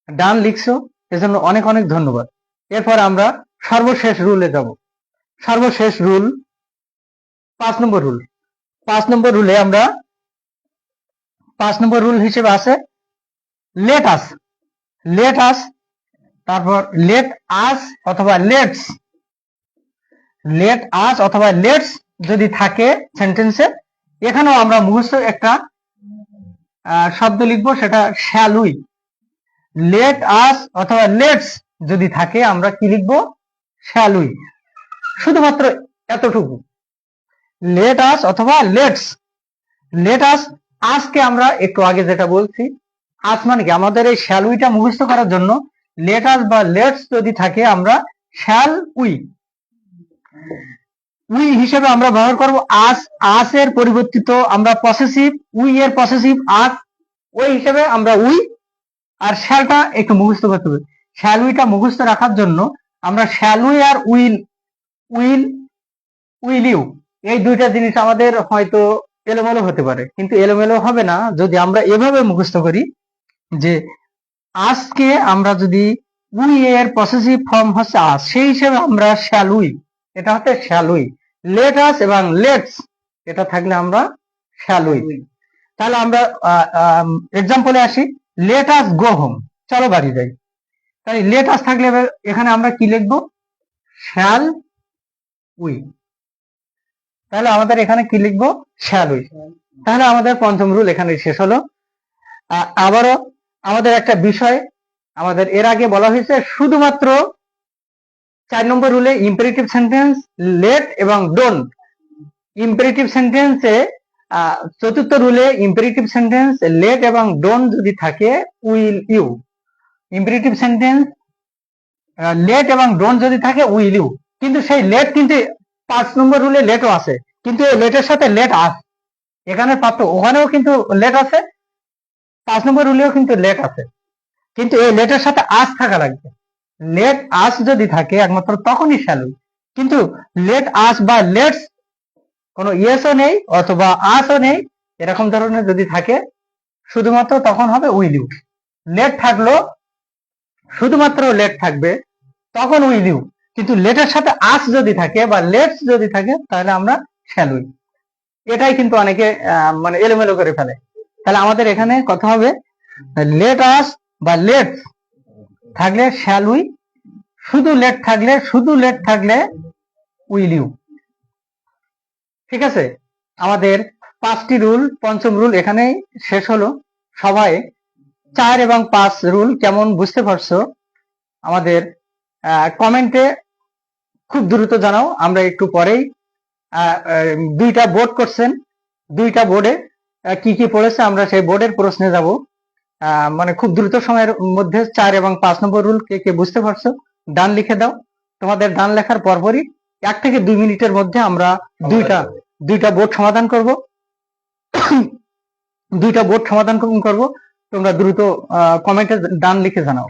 ডান লিখছো, এজন্য অনেক অনেক ধন্যবাদ। এরপর আমরা সর্বশেষ রুলে যাব। সর্বশেষ রুল 5 নম্বর রুল। 5 নম্বর রুলে আমরা 5 নম্বর রুল হিসেবে আছে লেট আস, লেট আস, তারপর লেট আস অথবা লেটস, লেট আস অথবা লেটস যদি থাকে সেন্টেন্সে এখানেও আমরা মুখস্থ একটা শব্দ লিখবো, সেটা শ্যাল উই। লেট আস অথবা লেটস যদি থাকে আমরা কি লিখবো? Shall we. শুধুমাত্র এতটুকু, লেট আস অথবা লেটস। লেট আস, আজকে আমরা একটু আগে যেটা বলছি আজ মানে কি আমাদের এই শ্যাল উইটা মুখস্থ করার জন্য লেট আস বা লেটস যদি থাকে আমরা শ্যাল উই। উই হিসেবে আমরা ব্যবহার করব আস। আস এর পরিবর্তিত আমরা পসেসিভ, উই এর পসেসিভ আস, ওই হিসেবে আমরা উই। আর শ্যালটা একটু মুখস্থ করতে হবে। শ্যাল উইটা মুখস্থ রাখার জন্য আমরা শ্যাল উই আর উইল, উইল, উইল ইউ, এই দুইটা জিনিস আমাদের হয়তো এলোমেলো হতে পারে, কিন্তু এলোমেলো হবে না যদি আমরা এভাবে মুখস্থ করি যে আজকে আমরা যদি উই এর পসেসিভ ফর্ম হচ্ছে আস, সেই হিসেবে আমরা শ্যাল উই, এটা হচ্ছে শ্যাল উই। লেট আস এবং লেটস এটা থাকলে আমরা শ্যাল উই। তাহলে আমরা এক্সাম্পলে আসি। লেট আস গো হোম, চলো বাড়ি যাই। তাহলে লেট আস থাকলে এখানে আমরা কি লিখবো? Shall we. তাহলে আমাদের এখানে কি লিখবো? Shall we. তাহলে আমাদের পঞ্চম রুল এখানে শেষ হলো। আবারও আমাদের একটা বিষয় আমাদের এর আগে বলা হয়েছে, শুধুমাত্র 4 নম্বর রুলে ইম্পারেটিভ সেন্টেন্স লেট এবং ডোন্ট। ইম্পারেটিভ সেন্টেন্সে চতুর্থ রুলে ইম্পারেটিভ সেন্টেন্স লেট এবং ডোন্ট যদি থাকে will you. Imperative sentence let এবং ডোন্ট যদি থাকে উইল ইউ। কিন্তু সেই লেট কিন্তু 5 নম্বর রুলে লেটও আছে, কিন্তু এই লেটের সাথে লেট আস, এখানে পাত্র ওখানেও কিন্তু লেট আছে, 5 নম্বর রুলেও কিন্তু লেট আছে, কিন্তু এই লেটের সাথে আস থাকা লাগবে। লেট আস যদি থাকে একমাত্র তখনই শ্যাল উই। কিন্তু লেট আস বা লেটস কোনো ইয়েসও নেই অথবা আসও নেই, এরকম ধরনের যদি থাকে শুধুমাত্র তখন হবে উইল ইউ। লেট থাকলো শুধুমাত্র লেট থাকবে তখন উইল ইউ, কিন্তু লেটের সাথে আস যদি থাকে বা লেটস যদি থাকে তাহলে আমরা শ্যাল উই। এটাই কিন্তু অনেকে মানে এলোমেলো করে ফেলে। তাহলে আমাদের এখানে কথা হবে লেট আস বা লেটস থাকলে শ্যাল উই, শুধু লেট থাকলে উইল ইউ। ঠিক আছে, আমাদের 5টি রুল, পঞ্চম রুল এখানেই শেষ হলো। সবাই 4 এবং 5 রুল কেমন বুঝতে পারছো আমাদের কমেন্টে খুব দ্রুত জানাও। আমরা একটু পরেই 2টা বোর্ড করছেন, 2টা বোর্ডে কি কি পড়েছে আমরা সেই বোর্ডের প্রশ্নে যাব। মানে খুব দ্রুত সময়ের মধ্যে 4 এবং 5 নম্বর রুল কে কে বুঝতে পারছো ডান লিখে দাও। তোমাদের ডান লেখার পরপরই 1 থেকে 2 মিনিটের মধ্যে আমরা দুইটা বোর্ড সমাধান করব। 2টা বোর্ড সমাধান করব, তোমরা দ্রুত কমেন্টে ডান লিখে জানাও।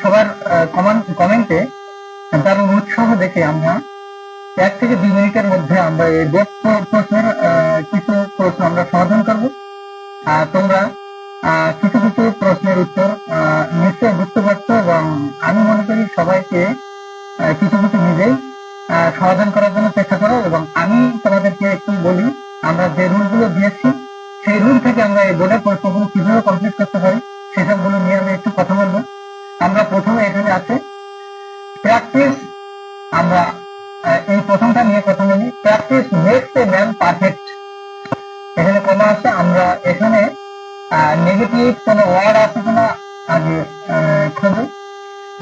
সবার কমেন্টে দারুণ উৎসাহ দেখে আমরা 1 থেকে 2 মিনিটের মধ্যে আমরা এই বোর্ড প্রশ্নের কিছু প্রশ্ন আমরা সমাধান করব। তোমরা কিছু কিছু প্রশ্নের উত্তর নিশ্চয়ই বুঝতে পারছো এবং আমি মনে করি সবাইকে কিছু কিছু নিজেই সমাধান করার জন্য চেষ্টা করো। এবং আমি তোমাদেরকে একটু বলি, আমরা যে রুলগুলো দিয়েছি সেই রুল থেকে আমরা এই বোর্ডের প্রশ্নগুলো কিভাবে কমপ্লিট করতে পারি সেসবগুলো নিয়ে আমি একটু কথা বলবো। আমরা প্রথমে এখানে আছে প্র্যাকটিস। আমরা এই প্রথমটা নিয়ে কথা বলি, practice makes a man perfect. এখানে কমা আছে, আমরা এখানে নেগেটিভ কোনো ওয়ার্ড আছে কিনা আগে খোঁজো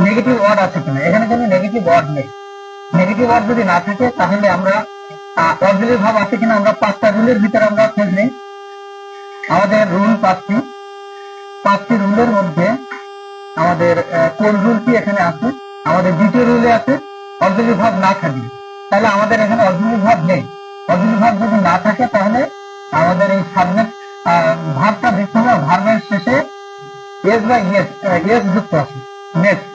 নেগেটিভ ওয়ার্ড আছে কিনা। এখানে কোনো নেগেটিভ ওয়ার্ড নেই। নেগেটিভ ওয়ার্ড যদি না থাকে তাহলে আমরা অক্সিলারি ভাব আছে কিনা আমরা 5টা রুলের ভিতরে আমরা খোঁজ নেই। আমাদের রুল 5টি রুলের মধ্যে আমাদের কোন রুলটি এখানে আছে? আমাদের দ্বিতীয় রুলে আছে অক্সিলারি ভাব না থাকলে, তাহলে আমাদের এখানে অক্সিলারি ভাব নেই। অক্সিলারি ভাব যদি না থাকে তাহলে আমাদের এই সাবজেক্ট ভাবটা দেখতে হবে ভার্বের শেষে এস বা ইয়েস যুক্ত আছে। নেক্সট,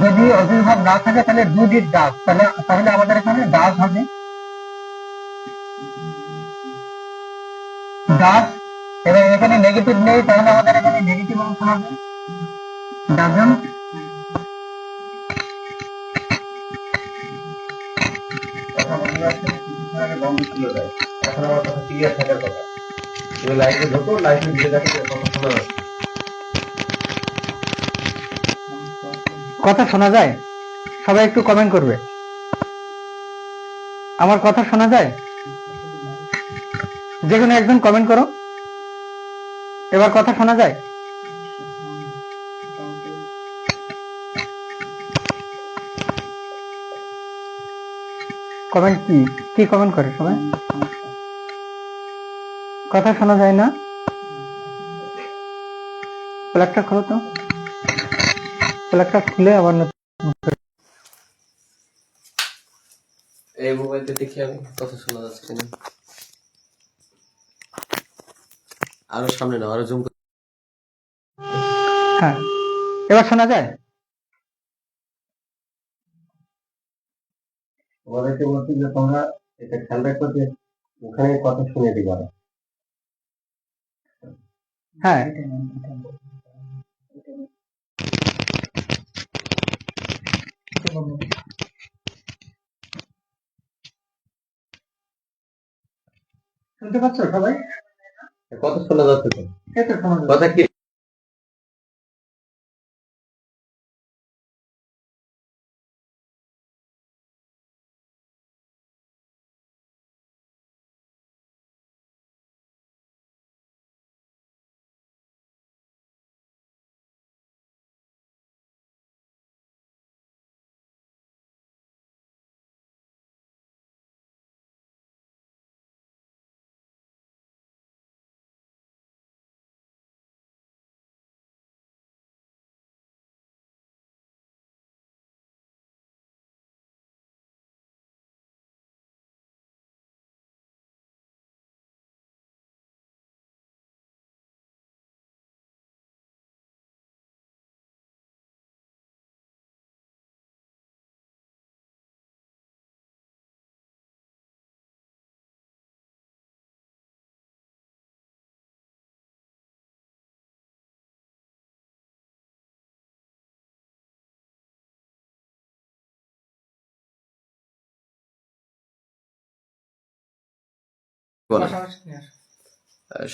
যদি অক্সিলারি ভাব না থাকে তাহলে ডু ডিড ডাজ, তাহলে আমাদের এখানে ডাজ হবে। ডাজ, এবং এখানে নেগেটিভ নেই তাহলে আমাদের এখানে নেগেটিভ অংশ হবে ডাজন্ট। বন্ধ ছিল যায়, এখন আমার কথা ক্লিয়ার থাকার কথা। তুমি লাইভে ঢোকো, লাইভে ভিডিও দেখো, কথা শোনা যাচ্ছে। কথা শোনা যায়? সবাই একটু কমেন্ট করবে। আমার কথা শোনা যায়? যে কোনো একজন কমেন্ট করো। এবার কথা শোনা যায়? কমেন্ট কি কমেন্ট করে সবাই? কথা শোনা যায় না? প্লাগটা খোলো তো, প্লাগটা খুলে আবার এই মোবাইলটা দেখি আমি কথা শোনা যাচ্ছে কিনা। আরো সামনে নাও, আরো জুম। হ্যাঁ, এবার শোনা যায়? তোমাদেরকে বলছি যে তোমরা এটা খেয়াল রাখো যে ওখানে কথা শুনে দিবা না। হ্যাঁ, শুনতে পাচ্ছ সবাই? কথা শোনা যাচ্ছে তো? এই তো শোনা যাচ্ছে। কথা কি বলেন,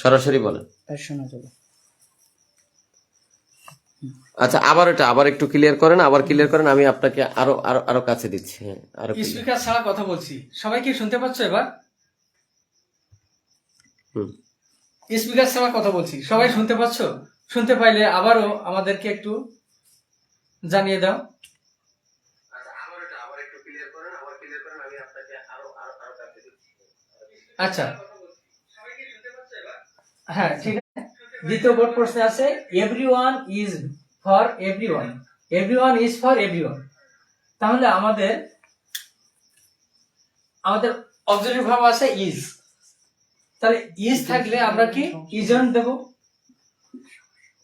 সরাসরি বলেন। আচ্ছা, আবার একটু ক্লিয়ার করেন, আবার ক্লিয়ার করেন। আমি আপনাকে আরো আরো আরো কাছে দিচ্ছি। হ্যাঁ, আরো clear। স্পিকার ছাড়া কথা বলছি, সবাই কি শুনতে পাচ্ছ? এবার হুম। স্পিকার ছাড়া কথা বলছি, সবাই শুনতে পাচ্ছ? শুনতে পাইলে আবারও আমাদেরকে একটু জানিয়ে দাও। আচ্ছা, হ্যাঁ ঠিক আছে। দ্বিতীয় বোর্ড প্রশ্নে আছে everyone is for everyone, everyone is for everyone. তাহলে আমাদের অক্সিলারি ভার্ব আছে ইজ, তাহলে ইজ থাকলে আমরা কি ইজন দেব,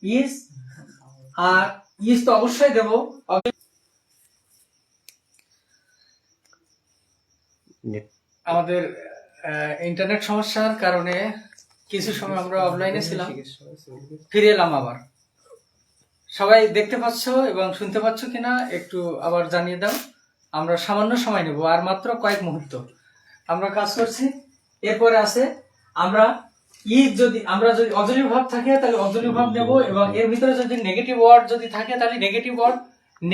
ইজ, আর ইজ তো অবশ্যই দেব। আমাদের ইন্টারনেট সমস্যার কারণে কিছু সময় আমরা অফলাইনে ছিলাম, ফিরে এলাম আবার। সবাই দেখতে পাচ্ছ এবং শুনতে পাচ্ছ কিনা একটু আবার জানিয়ে দাও। আমরা সামান্য সময় নেব, আর মাত্র কয়েক মুহূর্ত আমরা কাজ করছি। এরপরে আছে আমরা যদি অক্সিলারি ভার্ব থাকে তাহলে অক্সিলারি ভার্ব নেব, এবং এর ভিতরে যদি নেগেটিভ ওয়ার্ড যদি থাকে তাহলে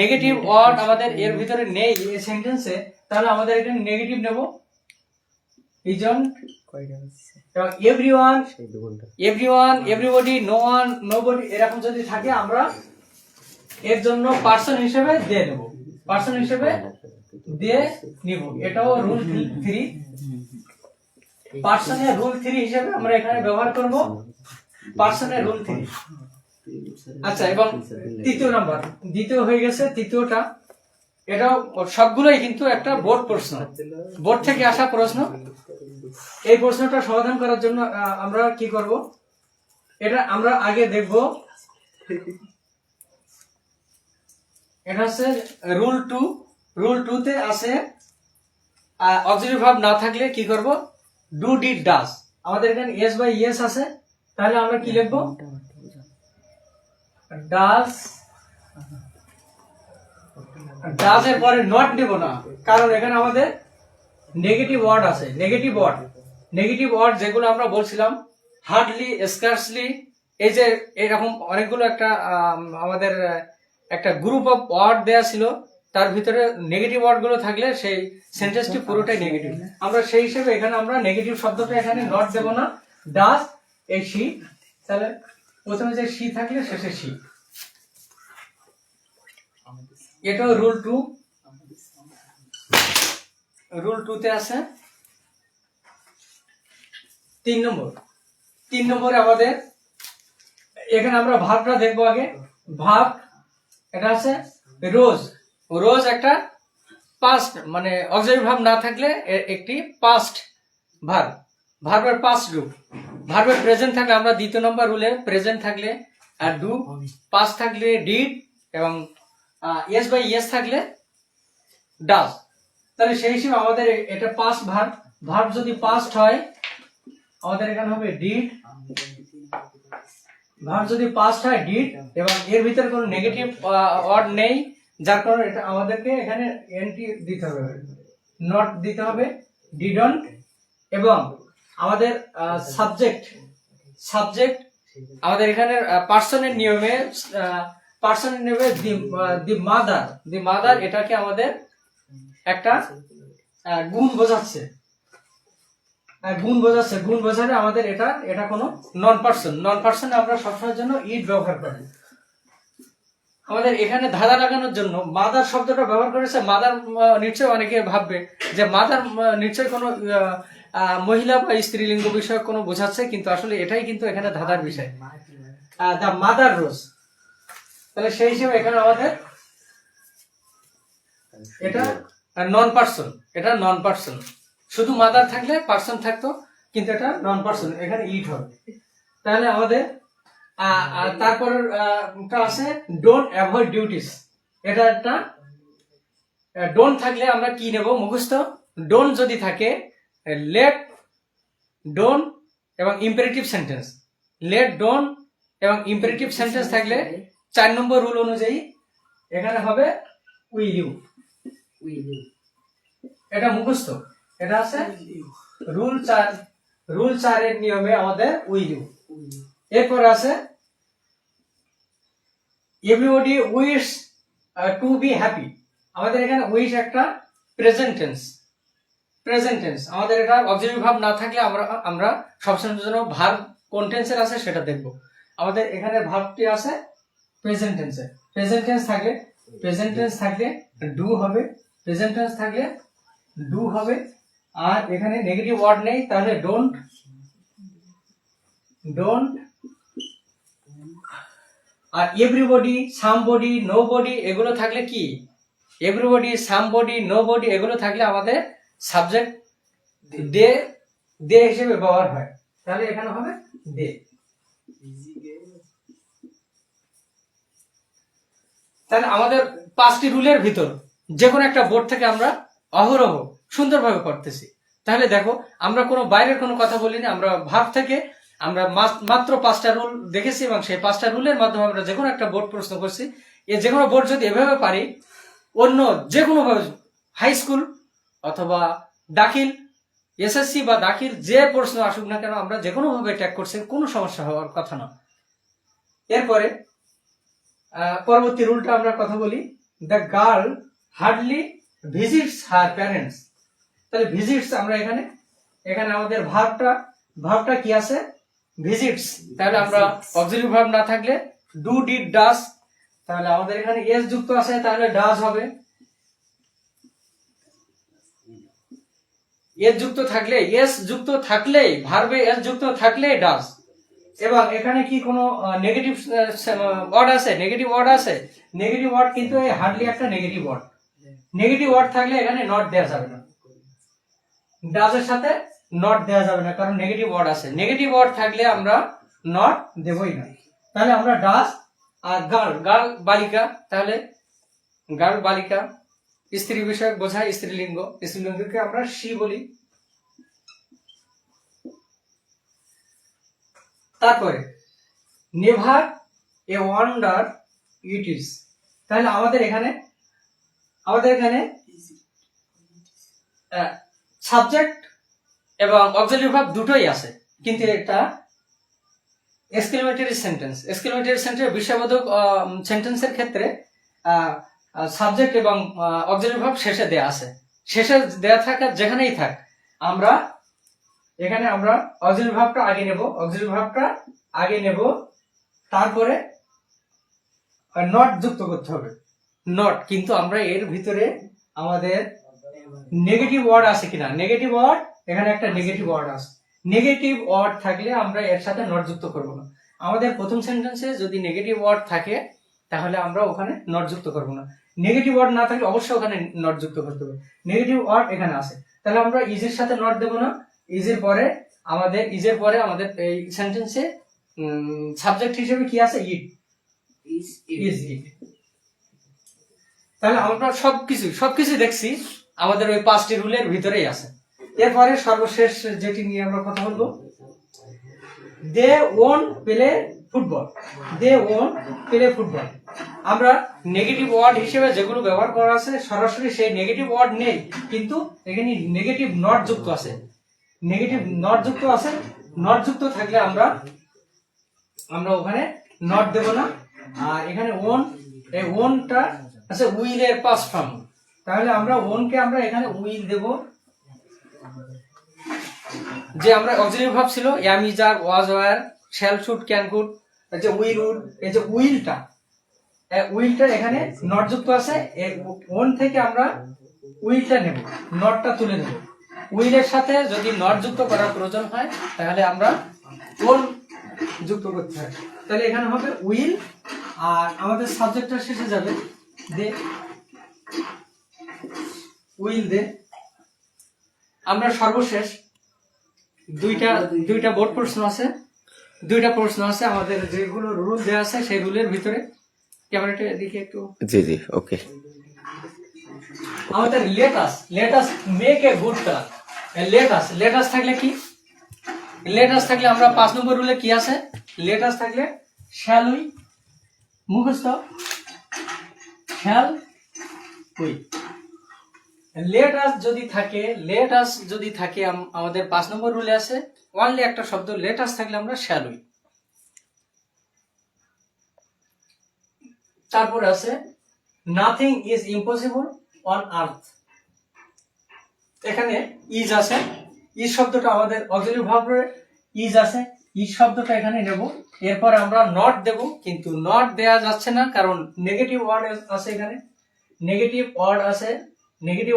নেগেটিভ ওয়ার্ড আমাদের এর ভিতরে নেই এই সেন্টেন্সে, তাহলে আমাদের এখানে নেগেটিভ নেব ইজন, এবং everyone, everybody, no one, nobody এরকম যদি থাকে আমরা এর জন্য পার্সন হিসেবে দিয়ে নেব, পার্সন হিসেবে দিয়ে নিব। এটাও রুল 3, পার্সনের রুল 3 হিসেবে আমরা এখানে ব্যবহার করব পার্সনের রুল 3। আচ্ছা, এবং তৃতীয় নাম্বার, দ্বিতীয় হয়ে গেছে তৃতীয়টা, এটাও সবগুলোই কিন্তু একটা বোর্ড প্রশ্ন, বোর্ড থেকে আসা প্রশ্ন। এই প্রশ্নটা সমাধান করার জন্য আমরা কি করব, এটা আমরা আগে দেখব। এটা হচ্ছে রুল 2, রুল 2 তে আছে অক্সিলারি ভার্ব না থাকলে কি করব, ডু ডিড ডাজ। আমাদের এখানে ইয়েস বাই ইয়েস আছে, তাহলে আমরা কি লিখব, ডাজ। ডাজ এর পরে নট নেব না, কারণ এখানে আমাদের নেগেটিভ ওয়ার্ড আছে। নেগেটিভ ওয়ার্ড যেগুলো আমরা বলছিলাম, হার্ডলি, স্কার্সলি, এই যে এরকম অনেকগুলো একটা আমাদের একটা গ্রুপ অফ ওয়ার্ড দেয়া ছিল, তার ভিতরে নেগেটিভ ওয়ার্ড গুলো থাকলে সেই সেন্টেন্সটি পুরোটাই নেগেটিভ। আমরা সেই হিসেবে এখানে আমরা নেগেটিভ শব্দটা এখানে নট দেব না, ডাজ এই শি, তাহলে প্রথমে যে শি থাকলে শেষে শি। এটাও রুল 2, রুল 2 তে আছে। 3 নম্বরে আমাদের এখানে আমরা ভার্বটা দেখবো আগে। ভার্ব এটা আছে রোজ। রোজ একটা পাস্ট, মানে অক্সিলারি ভার্ব না থাকলে একটি পাস্ট ভার্ব, ভার্বের পাস্ট রূপ। ভার্বের প্রেজেন্ট থাকলে আমরা দ্বিতীয় নম্বর রুলে প্রেজেন্ট থাকলে আর ডু, পাস্ট থাকলে ডিড, এবং ইয়েস বাই ইয়েস থাকলে ডাজ। তাহলে সেই হিসেবে আমাদের এটা পাস্ট ভার্ব। ভার্ব যদি পাস্ট হয় আমাদের এখানে হবে ডিড। ভার্ব যদি পাস্ট হয় ডিড, এবং এর ভিতরে কোনো নেগেটিভ ওয়ার্ড নেই, যার কারণে এটা আমাদেরকে এখানে এনটি দিতে হবে, নট দিতে হবে, ডিডন্ট। এবং আমাদের সাবজেক্ট আমাদের এখানে পার্সনের নিয়মে দি মাদার, এটাকে আমাদের একটা গুণ বোঝাচ্ছে, গুণ বোঝালে আমাদের এটা কোনো নন পার্সন আমরা সবসময়ের জন্য ইট ব্যবহার করি। আমাদের এখানে ধাঁধা লাগানোর জন্য মাদার শব্দটা ব্যবহার করেছে। মাদার নিশ্চয়ই অনেকে ভাববে যে মাদার নিশ্চয়ই কোনো মহিলা বা স্ত্রীলিঙ্গ বিষয়ক কোনো বোঝাচ্ছে, কিন্তু আসলে এটাই কিন্তু এখানে ধাঁধার বিষয়, দা মাদার রোজ। তাহলে সেই হিসেবে এখানে আমাদের এটা নন পার্সন, শুধু মাদার থাকলে পার্সন থাকতো, কিন্তু এটা নন পার্সন, এখানে ইট হবে। তাহলে আমাদের তারপর আছে ডোন্ট অ্যাভয়েড ডিউটিস। এটা একটা ডোন্ট থাকলে আমরা কি নেব মুখস্থ। ডোন্ট যদি থাকে লেট, ডোন্ট এবং ইম্পারেটিভ সেন্টেন্স, লেট, ডোন্ট এবং ইম্পারেটিভ সেন্টেন্স থাকলে 4 নম্বর রুল অনুযায়ী এখানে হবে উইল ইউ। এটা মুখস্থ, এটা আছে রুল 4 এর নিয়মে আমাদের উইল ইউ। এরপর আছে everybody wish to be happy. আমাদের এখানে উইশ একটা প্রেজেন্ট টেন্স। আমাদের এটা অক্সিলারি ভার্ব না থাকলে আমরা সবসময়ের জন্য ভার্ব কোন টেন্সের আছে সেটা দেখব। আমাদের এখানে ভার্বটি আছে প্রেজেন্ট টেন্সে। প্রেজেন্ট টেন্স থাকলে ডু হবে, প্রেজেন্ট টেন্স থাকলে ডু হবে। আর এখানে নেগেটিভ ওয়ার্ড নেই, তাহলে ডোন্ট। আর এভরিবডি, সামবডি, নোবডি এগুলো থাকলে কি, এভরিবডি, সামবডি, নোবডি এগুলো থাকলে আমাদের সাবজেক্ট দে হিসেবে ব্যবহার হয়, তাহলে এখানে হবে দে। তাহলে আমাদের 5টি রুলের ভিতর যে কোনো একটা বোর্ড থেকে আমরা অহরহ সুন্দরভাবে করতেছি। তাহলে দেখো, আমরা কোনো বাইরের কোনো কথা বলিনি, আমরা ভাব থেকে আমরা মাত্র 5টা রুল দেখেছি, এবং সেই 5টা রুলের মাধ্যমে আমরা যে কোনো একটা বোর্ড প্রশ্ন করছি। যে কোনো বোর্ড যদি এভাবে পারি, অন্য যে কোনো ভাবে হাই স্কুল অথবা দাখিল, এসএসসি বা দাখিল যে প্রশ্ন আসুক না কেন, আমরা যে কোনো ভাবে ট্যাগ করছি, কোনো সমস্যা হওয়ার কথা না। এরপরে পরবর্তী রুলটা আমরা কথা বলি। The girl hardly visits her parents. তাহলে ভিজিটস আমরা এখানে আমাদের ভার্বটা কি আছে, ভিজিটস। তাহলে আমরা অক্সিলারি ভার্ব না থাকলে ডু, ডিড, ডাজ, তাহলে আমাদের এখানে এস যুক্ত আছে, তাহলে ডাজ হবে। এস যুক্ত থাকলে ভার্বে এস যুক্ত থাকলে ডাজ। এবং এখানে কি কোনো নেগেটিভ ওয়ার্ড আছে? নেগেটিভ ওয়ার্ড আছে? নেগেটিভ ওয়ার্ড কিন্তু হার্ডলি একটা নেগেটিভ ওয়ার্ড। নেগেটিভ ওয়ার্ড থাকলে এখানে নট দেওয়া যাবে না, ডাজের সাথে নট দেওয়া যাবে না, কারণ নেগেটিভ ওয়ার্ড আছে। নেগেটিভ ওয়ার্ড থাকলে আমরা নট দেবই না। তাহলে আমরা ডাজ আর গার্ল বালিকা, তাহলে গার্ল বালিকা স্ত্রী বিষয়ক বোঝায় স্ত্রীলিঙ্গকে আমরা শি বলি। তারপরে never a wonder it is, তাহলে আমাদের এখানে সাবজেক্ট এবং অক্সিলারি ভার্ব দুটোই আছে, কিন্তু এটা এক্সক্লেমেটরি সেন্টেন্স। বিষয়বোধক সেন্টেন্সের ক্ষেত্রে সাবজেক্ট এবং অক্সিলারি ভার্ব শেষে দেয়া আছে। শেষে দেয়া থাকা যেখানেই থাক, আমরা এখানে অক্সিলারি ভার্বটা আগে নেব, তারপরে নট যুক্ত করতে হবে। নট, কিন্তু আমরা এর ভিতরে আমাদের নেগেটিভ ওয়ার্ড আছে কিনা, নেগেটিভ ওয়ার্ড, এখানে একটা নেগেটিভ ওয়ার্ড আছে। নেগেটিভ ওয়ার্ড থাকলে আমরা এর সাথে নট যুক্ত করব না। আমাদের প্রথম সেন্টেন্সে যদি নেগেটিভ ওয়ার্ড থাকে তাহলে আমরা ওখানে নট যুক্ত করব না। নেগেটিভ ওয়ার্ড না থাকলে অবশ্যই ওখানে নট যুক্ত করতে হবে। নেগেটিভ ওয়ার্ড এখানে আছে, তাহলে আমরা ইজের সাথে নট দেব না। ইজের পরে আমাদের এই সেন্টেন্সে সাবজেক্ট হিসেবে কি আছে? ইট, ইজ ইট। তাহলে আমরা সবকিছু দেখছি আমাদের ওই 5টি রুলের ভিতরেই আছে। এরপরে সর্বশেষ যেটি নিয়ে আমরা কথা বলবো, দে ওন প্লে ফুটবল। আমরা নেগেটিভ ওয়ার্ড হিসেবে যেগুলো ব্যবহার করা আছে, সরাসরি সেই নেগেটিভ ওয়ার্ড নেই, কিন্তু এখানে নেগেটিভ নট যুক্ত আছে। নট যুক্ত থাকলে আমরা ওখানে নট দেব না। আর এখানে এই ওনটা আছে উইলের পাস্ট ফর্ম, তাহলে আমরা ওনকে এখানে উইল দেব। যে আমরা অক্সিলারি ভার্ব ছিল am, is, are, was, were, shall, should, can, could, এই যে উইল, উড, এই যে উইলটা এখানে নট যুক্ত আছে। ওন থেকে আমরা উইলটা নেব, নটটা তুলে নেব। উইলের সাথে যদি নট যুক্ত করার প্রয়োজন হয় তাহলে আমরা ওন যুক্ত করতে হয়। তাহলে এখানে হবে উইল, আর আমাদের সাবজেক্টটা শেষে যাবে দে, উইল দে। আমরা সর্বশেষ দুইটা বোর্ড প্রশ্ন আছে আমাদের, যেগুলো রুল দেওয়া আছে সেই রুলের ভিতরে। ক্যামেরাটা এদিকে একটু, জি ওকে। আমাদের let us make a good colour. Let us থাকলে কি? লেট আস থাকলে আমরা 5 নম্বর রুলে কি আছে? লেট আস থাকলে শ্যাল উই, মুখস্থ, শ্যাল উই। লেট আস যদি থাকে আমাদের 5 নম্বর রুলে আছে অনলি একটা শব্দ, লেট আস থাকলে আমরা শ্যাল উই। তারপর আছে nothing is impossible on earth. এখানে ইজ আছে, ইজ শব্দটা আমাদের অক্সিলারি ভার্বের ইজ আছে, ইজ শব্দটা এখানে নেব। এরপর আমরা নট দেব, কিন্তু নট দেয়া যাচ্ছে না, কারণ নেগেটিভ ওয়ার্ড আছে। এখানে নেগেটিভ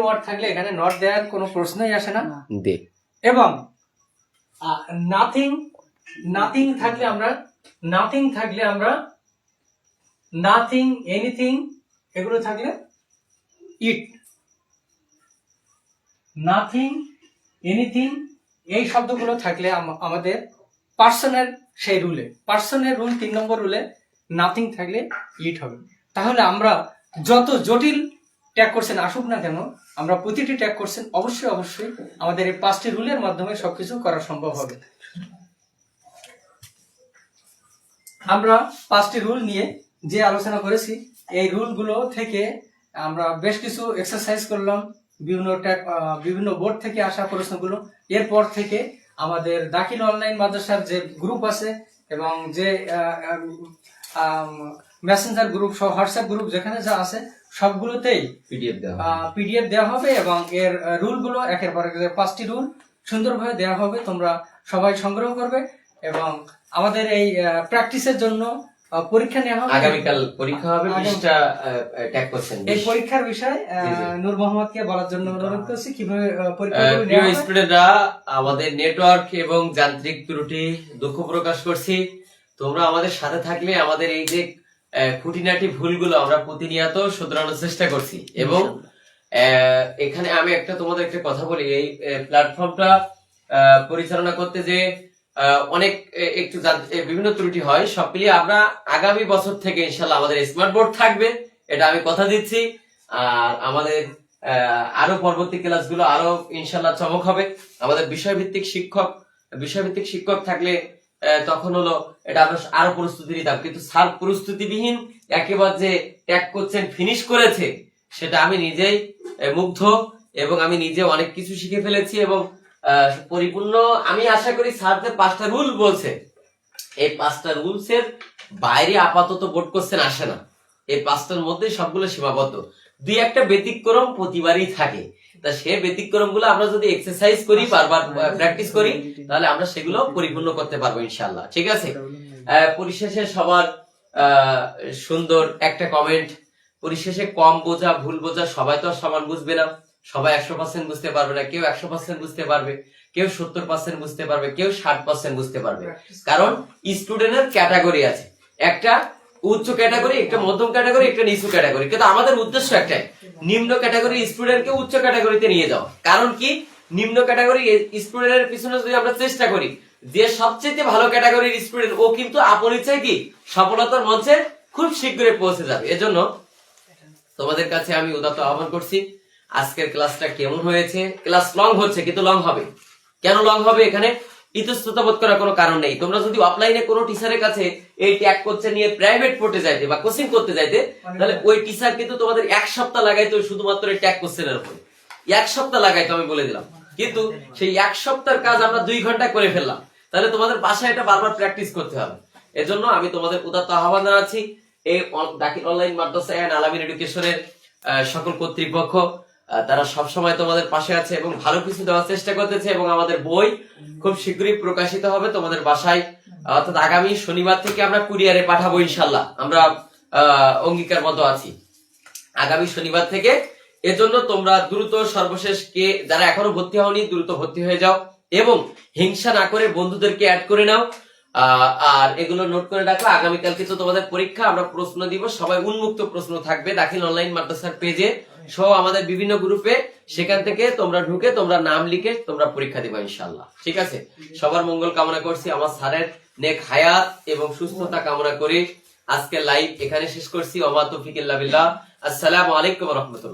ওয়ার্ড থাকলে এখানে নট দেওয়ার কোনো প্রশ্নই আসে না। এবং নাথিং থাকলে আমরা নাথিং, এনিথিং, এগুলো থাকলে ইট। নাথিং, এনিথিং, এই শব্দগুলো থাকলে আমাদের পার্সনের রুল 3 নম্বর রুলে নাথিং থাকলে ইট হবে। তাহলে আমরা যত জটিল ট্যাগ কোশ্চেন আসুক না কেন, আমরা প্রতিটি ট্যাগ কোশ্চেন অবশ্যই আমাদের এই 5টি রুলের মাধ্যমে সবকিছু করা সম্ভব হবে। আমরা 5টি রুল নিয়ে যে আলোচনা করেছি, এই রুলগুলো থেকে আমরা বেশ কিছু এক্সারসাইজ করলাম, বিভিন্ন বোর্ড থেকে আসা প্রশ্নগুলো। এরপর থেকে আমাদের দাখিল অনলাইন মাদ্রাসার যে গ্রুপ আছে এবং যে মেসেঞ্জার গ্রুপ, হোয়াটসঅ্যাপ গ্রুপ, যেখানে যা আছে সবগুলোতেই পিডিএফ দেওয়া হবে এবং এর রুলগুলো একের পর এক 5টি রুল সুন্দরভাবে দেওয়া হবে। তোমরা সবাই সংগ্রহ করবে এবং আমাদের এই প্র্যাকটিসের জন্য পরীক্ষা নেওয়া হবে। আগামীকাল পরীক্ষা হবে, আগামী- 20টা ট্যাগ কোশ্চেন। এই পরীক্ষার বিষয় জি, জি। নূর মোহাম্মদকে বলার জন্য অনুরোধ করছি কিভাবে পরীক্ষা প্রিয় স্টুডেন্টরা, আমাদের নেটওয়ার্ক এবং যান্ত্রিক ত্রুটি দুঃখ প্রকাশ করছি। তোমরা আমাদের সাথে থাকলে আমাদের এই যে খুঁটিনাটি ভুলগুলো আমরা প্রতিনিয়ত শুধরানোর চেষ্টা করছি। এবং এখানে আমি তোমাদের একটা কথা বলি, এই প্ল্যাটফর্মটা পরিচালনা করতে যে অনেক একটু বিভিন্ন ত্রুটি হয়, সব মিলিয়ে আমরা আগামী বছর থেকে ইনশাল্লাহ আমাদের স্মার্ট বোর্ড থাকবে, এটা আমি কথা দিচ্ছি। আর আমাদের আরো পরবর্তী ক্লাসগুলো আরো ইনশাল্লাহ চমক হবে। আমাদের বিষয়ভিত্তিক শিক্ষক থাকলে তখন হলো এটা আমরা আরো প্রস্তুতি নিতাম, কিন্তু স্যার প্রস্তুতিবিহীন একেবারে যে ট্যাগ কোশ্চেন ফিনিশ করেছে সেটা আমি নিজেই মুগ্ধ, এবং আমি নিজে অনেক কিছু শিখে ফেলেছি। এবং পরিপূর্ণ আমি আশা করি স্যার যে 5টা রুল বলছে, এই 5টা রুলস এর বাইরে আপাতত বোর্ড কোশ্চেন আসে না। এই 5টার মধ্যে সবগুলো সীমাবদ্ধ, 2-1টা ব্যতিক্রম প্রতিবারই থাকে। তা সে ব্যতিক্রম গুলো আমরা যদি এক্সারসাইজ করি, বারবার প্র্যাকটিস করি, তাহলে আমরা সেগুলো পরিপূর্ণ করতে পারবো ইনশাআল্লাহ। ঠিক আছে। পরিশেষে সবার সুন্দর একটা কমেন্ট, পরিশেষে কম বোঝা, ভুল বোঝা, সবাই তো আর সমান বুঝবে না, সবাই 100% বুঝতে পারবে না। কেউ 100% বুঝতে পারবে, কেউ 70% বুঝতে পারবে, কেউ 60% বুঝতে পারবে। কারণ স্টুডেন্টের ক্যাটাগরি আছে, একটা উচ্চ ক্যাটাগরি, একটা মধ্যম ক্যাটাগরি, একটা নিচু ক্যাটাগরি। কিন্তু আমাদের উদ্দেশ্য একটাই, নিম্ন ক্যাটাগরি স্টুডেন্টকে উচ্চ ক্যাটাগরিতে নিয়ে যাও। কারণ কি, নিম্ন ক্যাটাগরি স্টুডেন্টের পিছনে যদি আমরা চেষ্টা করি, যে সবচেয়ে ভালো ক্যাটাগরির স্টুডেন্ট ও কিন্তু আপন ইচ্ছায় কি সফলতার মঞ্চে খুব শীঘ্রই পৌঁছে যাবে। এজন্য তোমাদের কাছে আমি উদাত্ত আহ্বান করছি, আজকের ক্লাসটা কেমন হয়েছে? ক্লাস লং হচ্ছে, কিন্তু লং হবে কেন? লং হবে এখানে ইতস্তত বোধ করার কোনো কারণ নেই। তোমরা যদি অফলাইনে কোনো টিচারের কাছে এই ট্যাগ কোশ্চেন নিয়ে প্রাইভেট পড়তে যাইতে বা কোচিং করতে যাইতে, তাহলে ওই টিচার কিন্তু তোমাদের 1 সপ্তাহ লাগাইতো শুধুমাত্র এই ট্যাগ কোশ্চেনের উপরে। 1 সপ্তাহ লাগাইতো, আমি বলে দিলাম। কিন্তু সেই 1 সপ্তাহের কাজ আমরা 2 ঘন্টা করে ফেললাম। তাহলে তোমাদের বাসায় এটা বারবার প্র্যাকটিস করতে হবে। এজন্য আমি তোমাদের উদাত্ত আহ্বান জানাচ্ছি, এই দাখিল অনলাইন মাদ্রাসা এন্ড আলামিন এডুকেশনের সকল কর্তৃপক্ষ, তারা সবসময় তোমাদের পাশে আছে এবং ভালো কিছু দেওয়ার চেষ্টা করতেছে। এবং আমাদের বই খুব শীঘ্রই প্রকাশিত হবে তোমাদের বাসায়, অর্থাৎ আগামী শনিবার থেকে আমরা কুরিয়ারে পাঠাবো ইনশাল্লাহ। আমরা অঙ্গীকারবদ্ধ আছি আগামী শনিবার থেকে। এজন্য তোমরা দ্রুত সর্বশেষ যারা এখনো ভর্তি হওনি, দ্রুত ভর্তি হয়ে যাও এবং হিংসা না করে বন্ধুদেরকে অ্যাড করে নাও। আর এগুলো নোট করে রাখো, আগামীকালকে তো তোমাদের পরীক্ষা, আমরা প্রশ্ন দিব, সবাই উন্মুক্ত প্রশ্ন থাকবে দাখিল অনলাইন মাদ্রাসার পেজে সহ আমাদের বিভিন্ন গ্রুপে, সেখান থেকে তোমরা ঢুকে তোমরা নাম লিখে তোমরা পরীক্ষা দিবা ইনশাআল্লাহ। ঠিক আছে। সবার মঙ্গল কামনা করছি, আমার স্যারের নেক হায়াত এবং সুস্থতা কামনা করে আজকে লাইভ এখানে শেষ করছি। ওমা তৌফিক ইল্লা বিল্লাহ। আসসালামু আলাইকুম ওয়া রাহমাতুল্লাহ।